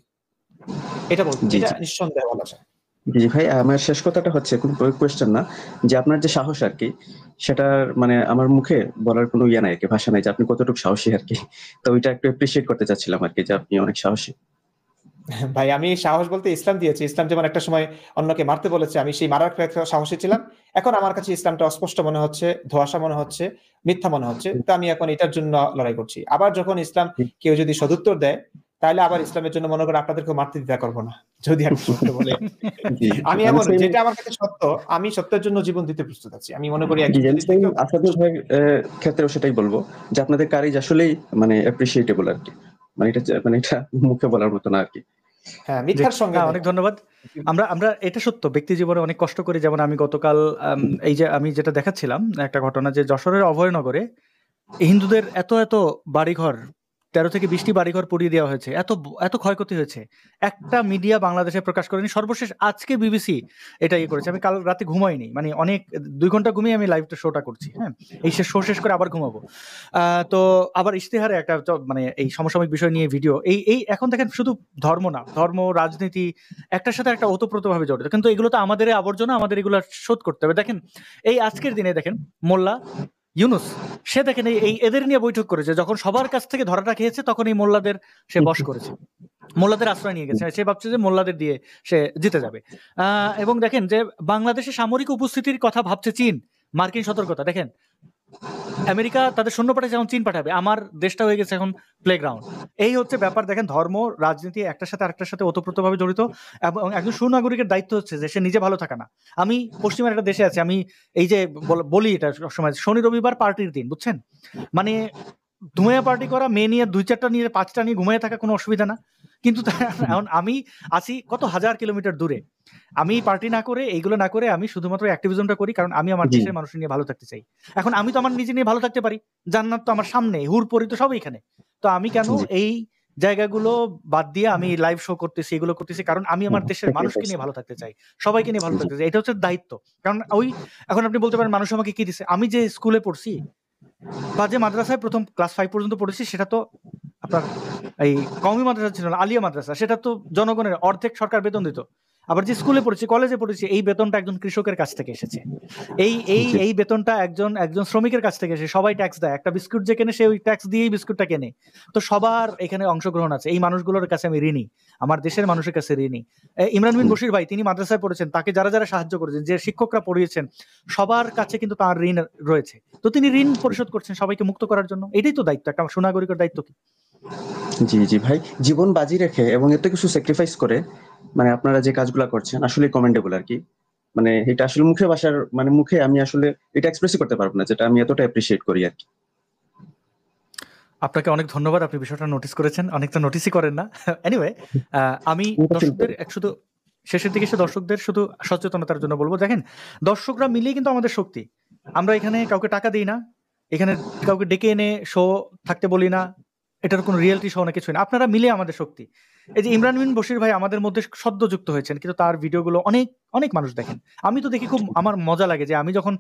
এটা বলতে, এটা নিঃসন্দেহে বলা যায়। জি ভাই, আমার শেষ কথাটা হচ্ছে কোনো কোয়েশ্চেন না, যে আপনার যে সাহস আর কি, সেটার মানে আমার মুখে বলার কোনো ইয়ে নাই আর কি, ভাষা নাই যে আপনি কতটুকু সাহসী আর কি। তো ওইটা একটু অ্যাপ্রিশিয়েট করতে চাচ্ছিলাম আর কি, যে আপনি অনেক সাহসী। ভাই, আমি সাহস বলতে ইসলাম দিয়েছি। ইসলাম যেমন একটা সময় অন্যকে মারতে বলেছে, আমি সেই মারার সাহসী ছিলাম। এখন আমার কাছে ইসলামটা অস্পষ্ট মনে হচ্ছে, ধোঁয়াশা মনে হচ্ছে, মিথ্যা মনে হচ্ছে, তো আমি এখন এটার জন্য লড়াই করছি। আবার যখন ইসলাম কেউ যদি সদুত্তর দেয়, তাহলে আবার ইসলামের জন্য মনে করে আপনাদেরকে মারতে দিতে করবো না, যদি একটা সত্য বলে। আমি এমন, যেটা আমার কাছে সত্য, আমি সত্যের জন্য জীবন দিতে প্রস্তুত আছি। আমি মনে করি আসাদুল ভাইয়ের ক্ষেত্রেও সেটাই বলবো, যে আপনাদের কারেজ আসলেই মানে অ্যাপ্রিশিয়েটেবল আর কি, মানে এটা মুখে বলার মতো না আর কি। হ্যাঁ, মিথ্যার সঙ্গে অনেক ধন্যবাদ। আমরা এটা সত্য, ব্যক্তি জীবনে অনেক কষ্ট করি। যেমন আমি গতকাল এই যে আমি যেটা দেখাচ্ছিলাম একটা ঘটনা, যে যশোরের অভয়নগরে হিন্দুদের এত বাড়িঘর, 13 থেকে 20টি বাড়িঘর পুড়িয়ে দেওয়া হয়েছে, এত ক্ষয়ক্ষতি হয়েছে, একটা মিডিয়া বাংলাদেশে প্রকাশ করেনি। সর্বশেষ আজকে বিবিসি এটা করেছে। আমি কাল রাতে ঘুমাইনি, মানে অনেক 2 ঘন্টা ঘুমিয়ে আমি লাইভটা শোটা করছি। হ্যাঁ, এই শো শেষ করে আবার ঘুমাবো। তো আবার ইশতেহারে একটা মানে এই সমসাময়িক বিষয় নিয়ে ভিডিও, এই এখন দেখেন শুধু ধর্ম না, ধর্ম রাজনীতি একটার সাথে একটা ওতপ্রোতভাবে জড়িত, কিন্তু এগুলো তো আমাদের আবর্জনা, আমাদের এগুলো শোধ করতে হবে। দেখেন এই আজকের দিনে দেখেন মোল্লা ইউনুস, সে দেখেন এদের নিয়ে বৈঠক করেছে, যখন সবার কাছ থেকে ধরাটা খেয়েছে তখন এই মোল্লাদের সে বশ করেছে, মোল্লাদের আশ্রয় নিয়ে গেছে। সে ভাবছে যে মোল্লাদের দিয়ে সে জিতে যাবে। এবং দেখেন যে বাংলাদেশে সামরিক উপস্থিতির কথা ভাবছে চীন, মার্কিন সতর্কতা। দেখেন আমেরিকা তাদের সৈন্য পাঠায়, যেমন চীন পাঠাবে, আমার দেশটা হয়ে গেছে এখন প্লেগ্রাউন্ড। এই হচ্ছে ব্যাপার। দেখেন ধর্ম রাজনীতি একটার সাথে আরেকটার সাথে ওতপ্রোতভাবে জড়িত, এবং একজন সুনাগরিকের দায়িত্ব হচ্ছে যে সে নিজে ভালো থাকা না। আমি পশ্চিমের একটা দেশে আছি, আমি এই যে বলি এটা সময়, শনি রবিবার পার্টির দিন, বুঝছেন, মানে ধুমিয়া পার্টি করা, মেয়ে নিয়ে 2-4টা নিয়ে 5টা নিয়ে ঘুমিয়ে থাকা কোনো অসুবিধা না। কিন্তু এখন আমি আছি কত হাজার কিলোমিটার দূরে, আমি পার্টি না করে, এইগুলো না করে, আমি শুধুমাত্র অ্যাক্টিভিজমটা করি, কারণ আমি আমার দেশের মানুষ নিয়ে ভালো থাকতে চাই। এখন আমি তো আমার নিজে নিয়ে ভালো থাকতে পারি, জান্নাত তো আমার সামনে, হুরপরি তো সব এখানে। তো আমি কেন এই জায়গাগুলো বাদ দিয়ে আমি লাইভ শো করতেছি, এগুলো করতেছি, কারণ আমি আমার দেশের মানুষকে নিয়ে ভালো থাকতে চাই, সবাইকে নিয়ে ভালো থাকতে চাই। এটা হচ্ছে দায়িত্ব। কারণ এখন আপনি বলতে পারেন মানুষ আমাকে কি দিচ্ছে, আমি যে স্কুলে পড়ছি বা যে মাদ্রাসায় প্রথম ক্লাস 5 পর্যন্ত পড়েছি, সেটা তো আপনার এই কওমি মাদ্রাসা ছিল না, আলিয়া মাদ্রাসা। সেটা তো জনগণের অর্ধেক সরকার বেতন দিত। আবার যে স্কুলে পড়েছি, কলেজে পড়েছি, এই বেতনটা একজন কৃষকের কাছ থেকে এসেছে, এই বেতনটা একজন শ্রমিকের কাছ থেকে এসে। সবাই ট্যাক্স দেয়, একটা বিস্কুট যে কেনে সে ওই ট্যাক্স দিয়েই বিস্কুটটা কেনে। তো সবার এখানে অংশগ্রহণ আছে। এই মানুষগুলোর কাছে আমি ঋণী, আমার দেশের মানুষের কাছে ঋণী। ইমরান বিন বশির ভাই, তিনি মাদ্রাসায় পড়েছেন, তাকে যারা যারা সাহায্য করেছেন, যে শিক্ষকরা পড়িয়েছেন, সবার কাছে কিন্তু তার ঋণ রয়েছে। তো তিনি ঋণ পরিশোধ করছেন সবাইকে মুক্ত করার জন্য। এটাই তো দায়িত্ব, একটা সুনাগরিকের দায়িত্ব। কি জি জি ভাই, জীবন বাজি রেখে এবং এত কিছু স্যাক্রিফাইস করে মানে আপনারা যে কাজগুলো করছেন আসলে কমেন্ডেবল আর কি। মানে এটা আসলে মুখে ভাষার মানে মুখে আমি আসলে এটা এক্সপ্রেসই করতে পারবো না, যেটা আমি এতটা অ্যাপ্রিশিয়েট করি আর কি। আপনাকে অনেক ধন্যবাদ, আপনি বিষয়টা নোটিস করেছেন, অনেকটা নোটিসই করেন না। এনিওয়ে, আমি দর্শকদের শুধু শেষের দিকে এসে দর্শকদের শুধু সচেতনতার জন্য বলবো, দেখেন দর্শকরা মিলিয়ে কিন্তু আমাদের শক্তি। আমরা এখানে কাউকে টাকা দিই না, এখানে কাউকে ডেকে এনে শো থাকতে বলি না, এটার কোনো রিয়েলিটি শো না, কিছু না। আপনারা মিলে আমাদের শক্তি। এই যে ইমরান বিন বশির ভাই আমাদের মধ্যে সদ্য যুক্ত হয়েছেন, কিন্তু তার ভিডিওগুলো অনেক অনেক মানুষ দেখেন। আমি তো দেখি, খুব আমার মজা লাগে যে আমি যখন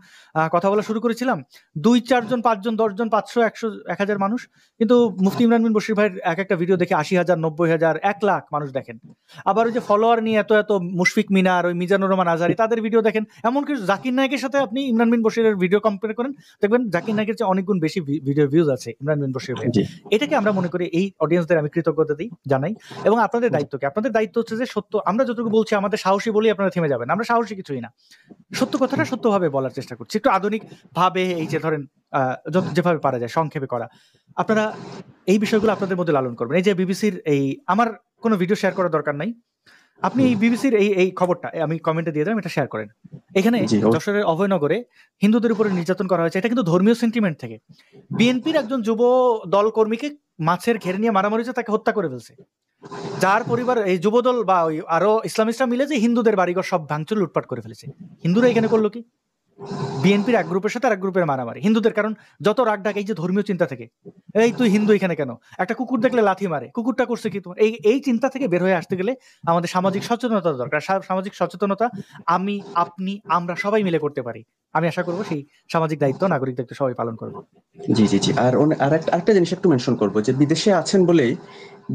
কথা বলা শুরু করেছিলাম 2-4 জন 5 জন 10 জন 500 100 1000 মানুষ, কিন্তু মুফতি ইমরান বিন বশির ভাইয়ের এক একটা ভিডিও দেখে 80,000 90,000 1 লাখ মানুষ দেখেন। আবার ওই যে ফলোয়ার নিয়ে এত এত মুশফিক মিনার, ওই মিজানুর রহমান আজহারি, তাদের ভিডিও দেখেন। এমনকি জাকির নায়কের সাথে আপনি ইমরান বিন বশিরের ভিডিও কম্পেয়ার করেন, দেখবেন জাকির নায়কের চেয়ে অনেক গুণ বেশি ভিডিও ভিউজ আছে ইমরান বিন বশির ভাই। এটাকে আমরা মনে করি, এই অডিয়েন্সদের আমি কৃতজ্ঞতা দিই, জানাই। এবং আপনাদের দায়িত্ব কি? আপনাদের দায়িত্ব হচ্ছে যে সত্য, আমরা যতটুকু বলছি আমাদের সাহসী বলি আপনারা থেমে যাবেন, আমরা সাহসী কিছুই না, সত্য কথাটা সত্যভাবে বলার চেষ্টা করছি, একটু আধুনিক ভাবে, এই যে ধরেন যেভাবে পারা যায় সংক্ষেপে করা। আপনারা এই বিষয়গুলো আপনাদের মধ্যে লালন করবেন। এই যে বিবিসির এই, আমার কোনো ভিডিও শেয়ার করার দরকার নাই, আপনি এই বিবিসির এই খবরটা আমি কমেন্টে দিয়ে দিলাম, এটা শেয়ার করেন। এখানে যশোরের অভয়নগরে হিন্দুদের উপরে নির্যাতন করা হয়েছে, এটা কিন্তু ধর্মীয় সেন্টিমেন্ট থেকে। বিএনপির একজন যুব দল কর্মীকে মাছের ঘের নিয়ে মারামারি হয়েছে, তাকে হত্যা করে ফেলছে, যার পরিবার এই যুবদল বা ওই আরো ইসলামিস্টরা মিলে যে হিন্দুদের বাড়িঘর সব ভাঙচুর লুটপাট করে ফেলেছে। হিন্দুরা এখানে করলো কি? বিএনপির এক গ্রুপের সাথে আরেক গ্রুপের মারামারি হিন্দুদের, কারণ যত রাগ ডাক এই যে ধর্মীয় চিন্তা থেকে, এই তুই হিন্দু এখানে কেন, একটা কুকুর দেখলে লাথি মারে, কুকুরটা করছে কি তোমার, এই চিন্তা থেকে বের হয়ে আসতে গেলে আমাদের সামাজিক সচেতনতা দরকার। সামাজিক সচেতনতা আমি, আপনি, আমরা সবাই মিলে করতে পারি। আমি আশা করবো সেই সামাজিক দায়িত্ব, নাগরিক দায়িত্ব সবাই পালন করবো। জি জি জি। আর আরেকটা জিনিস একটু মেনশন করবো, যে বিদেশে আছেন বলেই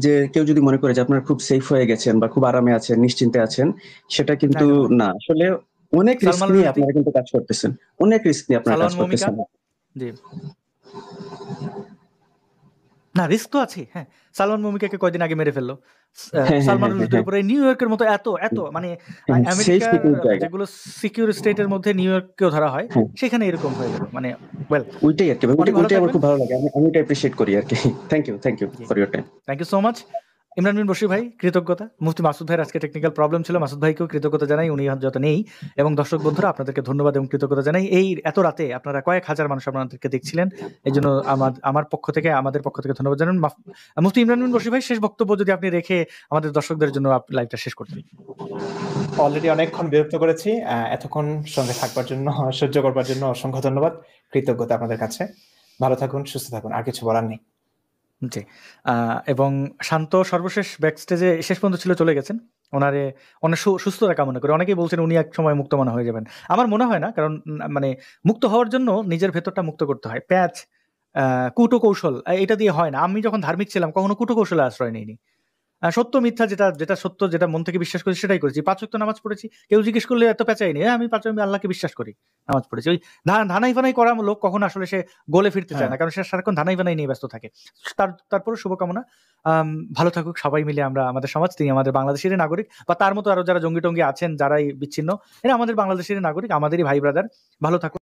যে কেউ যদি মনে করে যে আপনারা খুব সেফ হয়ে গেছেন বা খুব আরামে আছেন, নিশ্চিন্তে আছেন, সেটা কিন্তু না। আসলে অনেক রিস্ক নিয়ে আপনারা কিন্তু কাজ করতেছেন, অনেক রিস্ক নিয়ে আপনারা কাজ করতেছেন। জি না, রিস্ক তো আছে। হ্যাঁ, সালমান মমিকাকে কয়দিন আগে মেরে ফেললো, সালমান রুশদির উপরে নিউ ইয়র্কের মতো এত মানে আমেরিকার যেগুলো সিকিউর স্টেটের মধ্যে নিউ ইয়র্ককেও ধরা হয়, সেখানে এরকম হয়ে গেল। মানে ওয়েল, ওইটাই আর কি, ওইটাই আমার খুব ভালো লাগে, আমি এটা অ্যাপ্রিশিয়েট করি আর কি। Thank you for your time. Thank you so much Imran Bin Bashir ভাই, কৃতজ্ঞতা। মুফতি মাসুদ ভাইয়ের আজকে টেকনিক্যাল প্রবলেম ছিল, মাসুদ ভাইকেও কৃতজ্ঞতা জানাই, উনি যত নেই। এবং দর্শক বন্ধুরা, আপনাদেরকে ধন্যবাদ এবং কৃতজ্ঞতা জানাই। এই এত রাতে আপনারা কয়েক হাজার মানুষ আপনাদেরকে দেখছিলেন, এই জন্য আমার পক্ষ থেকে, আমাদের পক্ষ থেকে ধন্যবাদ জানান। মুফতি ইমরান বিন বশির ভাই, শেষ বক্তব্য যদি আপনি রেখে আমাদের দর্শকদের জন্য লাইভটা শেষ করতেন। অলরেডি অনেকক্ষণ বিরক্ত করেছি, এতক্ষণ সঙ্গে থাকবার জন্য, সহ্য করবার জন্য অসংখ্য ধন্যবাদ, কৃতজ্ঞতা আপনাদের কাছে। ভালো থাকুন, সুস্থ থাকুন, আর কিছু বলার নেই। জি, এবং শান্ত সর্বশেষ ব্যাকস্টেজে শেষ পর্যন্ত ছিল, চলে গেছেন। ওনার সুস্থতা কামনা করে। অনেকেই বলছেন উনি এক সময় মুক্ত মনা হয়ে যাবেন, আমার মনে হয় না, কারণ মানে মুক্ত হওয়ার জন্য নিজের ভেতরটা মুক্ত করতে হয়। প্যাচ কুটো কৌশল এটা দিয়ে হয় না। আমি যখন ধার্মিক ছিলাম কখনো কুটো কৌশলে আশ্রয় নিইনি। সত্য মিথ্যা যেটা সত্য, যেটা মন থেকে বিশ্বাস করি সেটাই করেছি। 5 ওয়াক্ত নামাজ পড়েছি, কেউ জিজ্ঞেস করলে এত পেঁচাইনি, আমি 5 ওয়াক্ত আল্লাহকে বিশ্বাস করি, নামাজ পড়েছি। ওই ধানাই ফানাই করা লোক কখন আসলে সে গোলে ফিরতে চায় না, কারণ সে সারাক্ষণ ধানাই ফানাই নিয়ে ব্যস্ত থাকে। তারপরে শুভকামনা, ভালো থাকুক সবাই মিলে। আমরা আমাদের সমাজ, তিনি আমাদের বাংলাদেশের নাগরিক, বা তার মতো আরো যারা জঙ্গি টঙ্গি আছেন, যারাই বিচ্ছিন্ন, এরা আমাদের বাংলাদেশের নাগরিক, আমাদেরই ভাই ব্রাদার। ভালো থাকুক।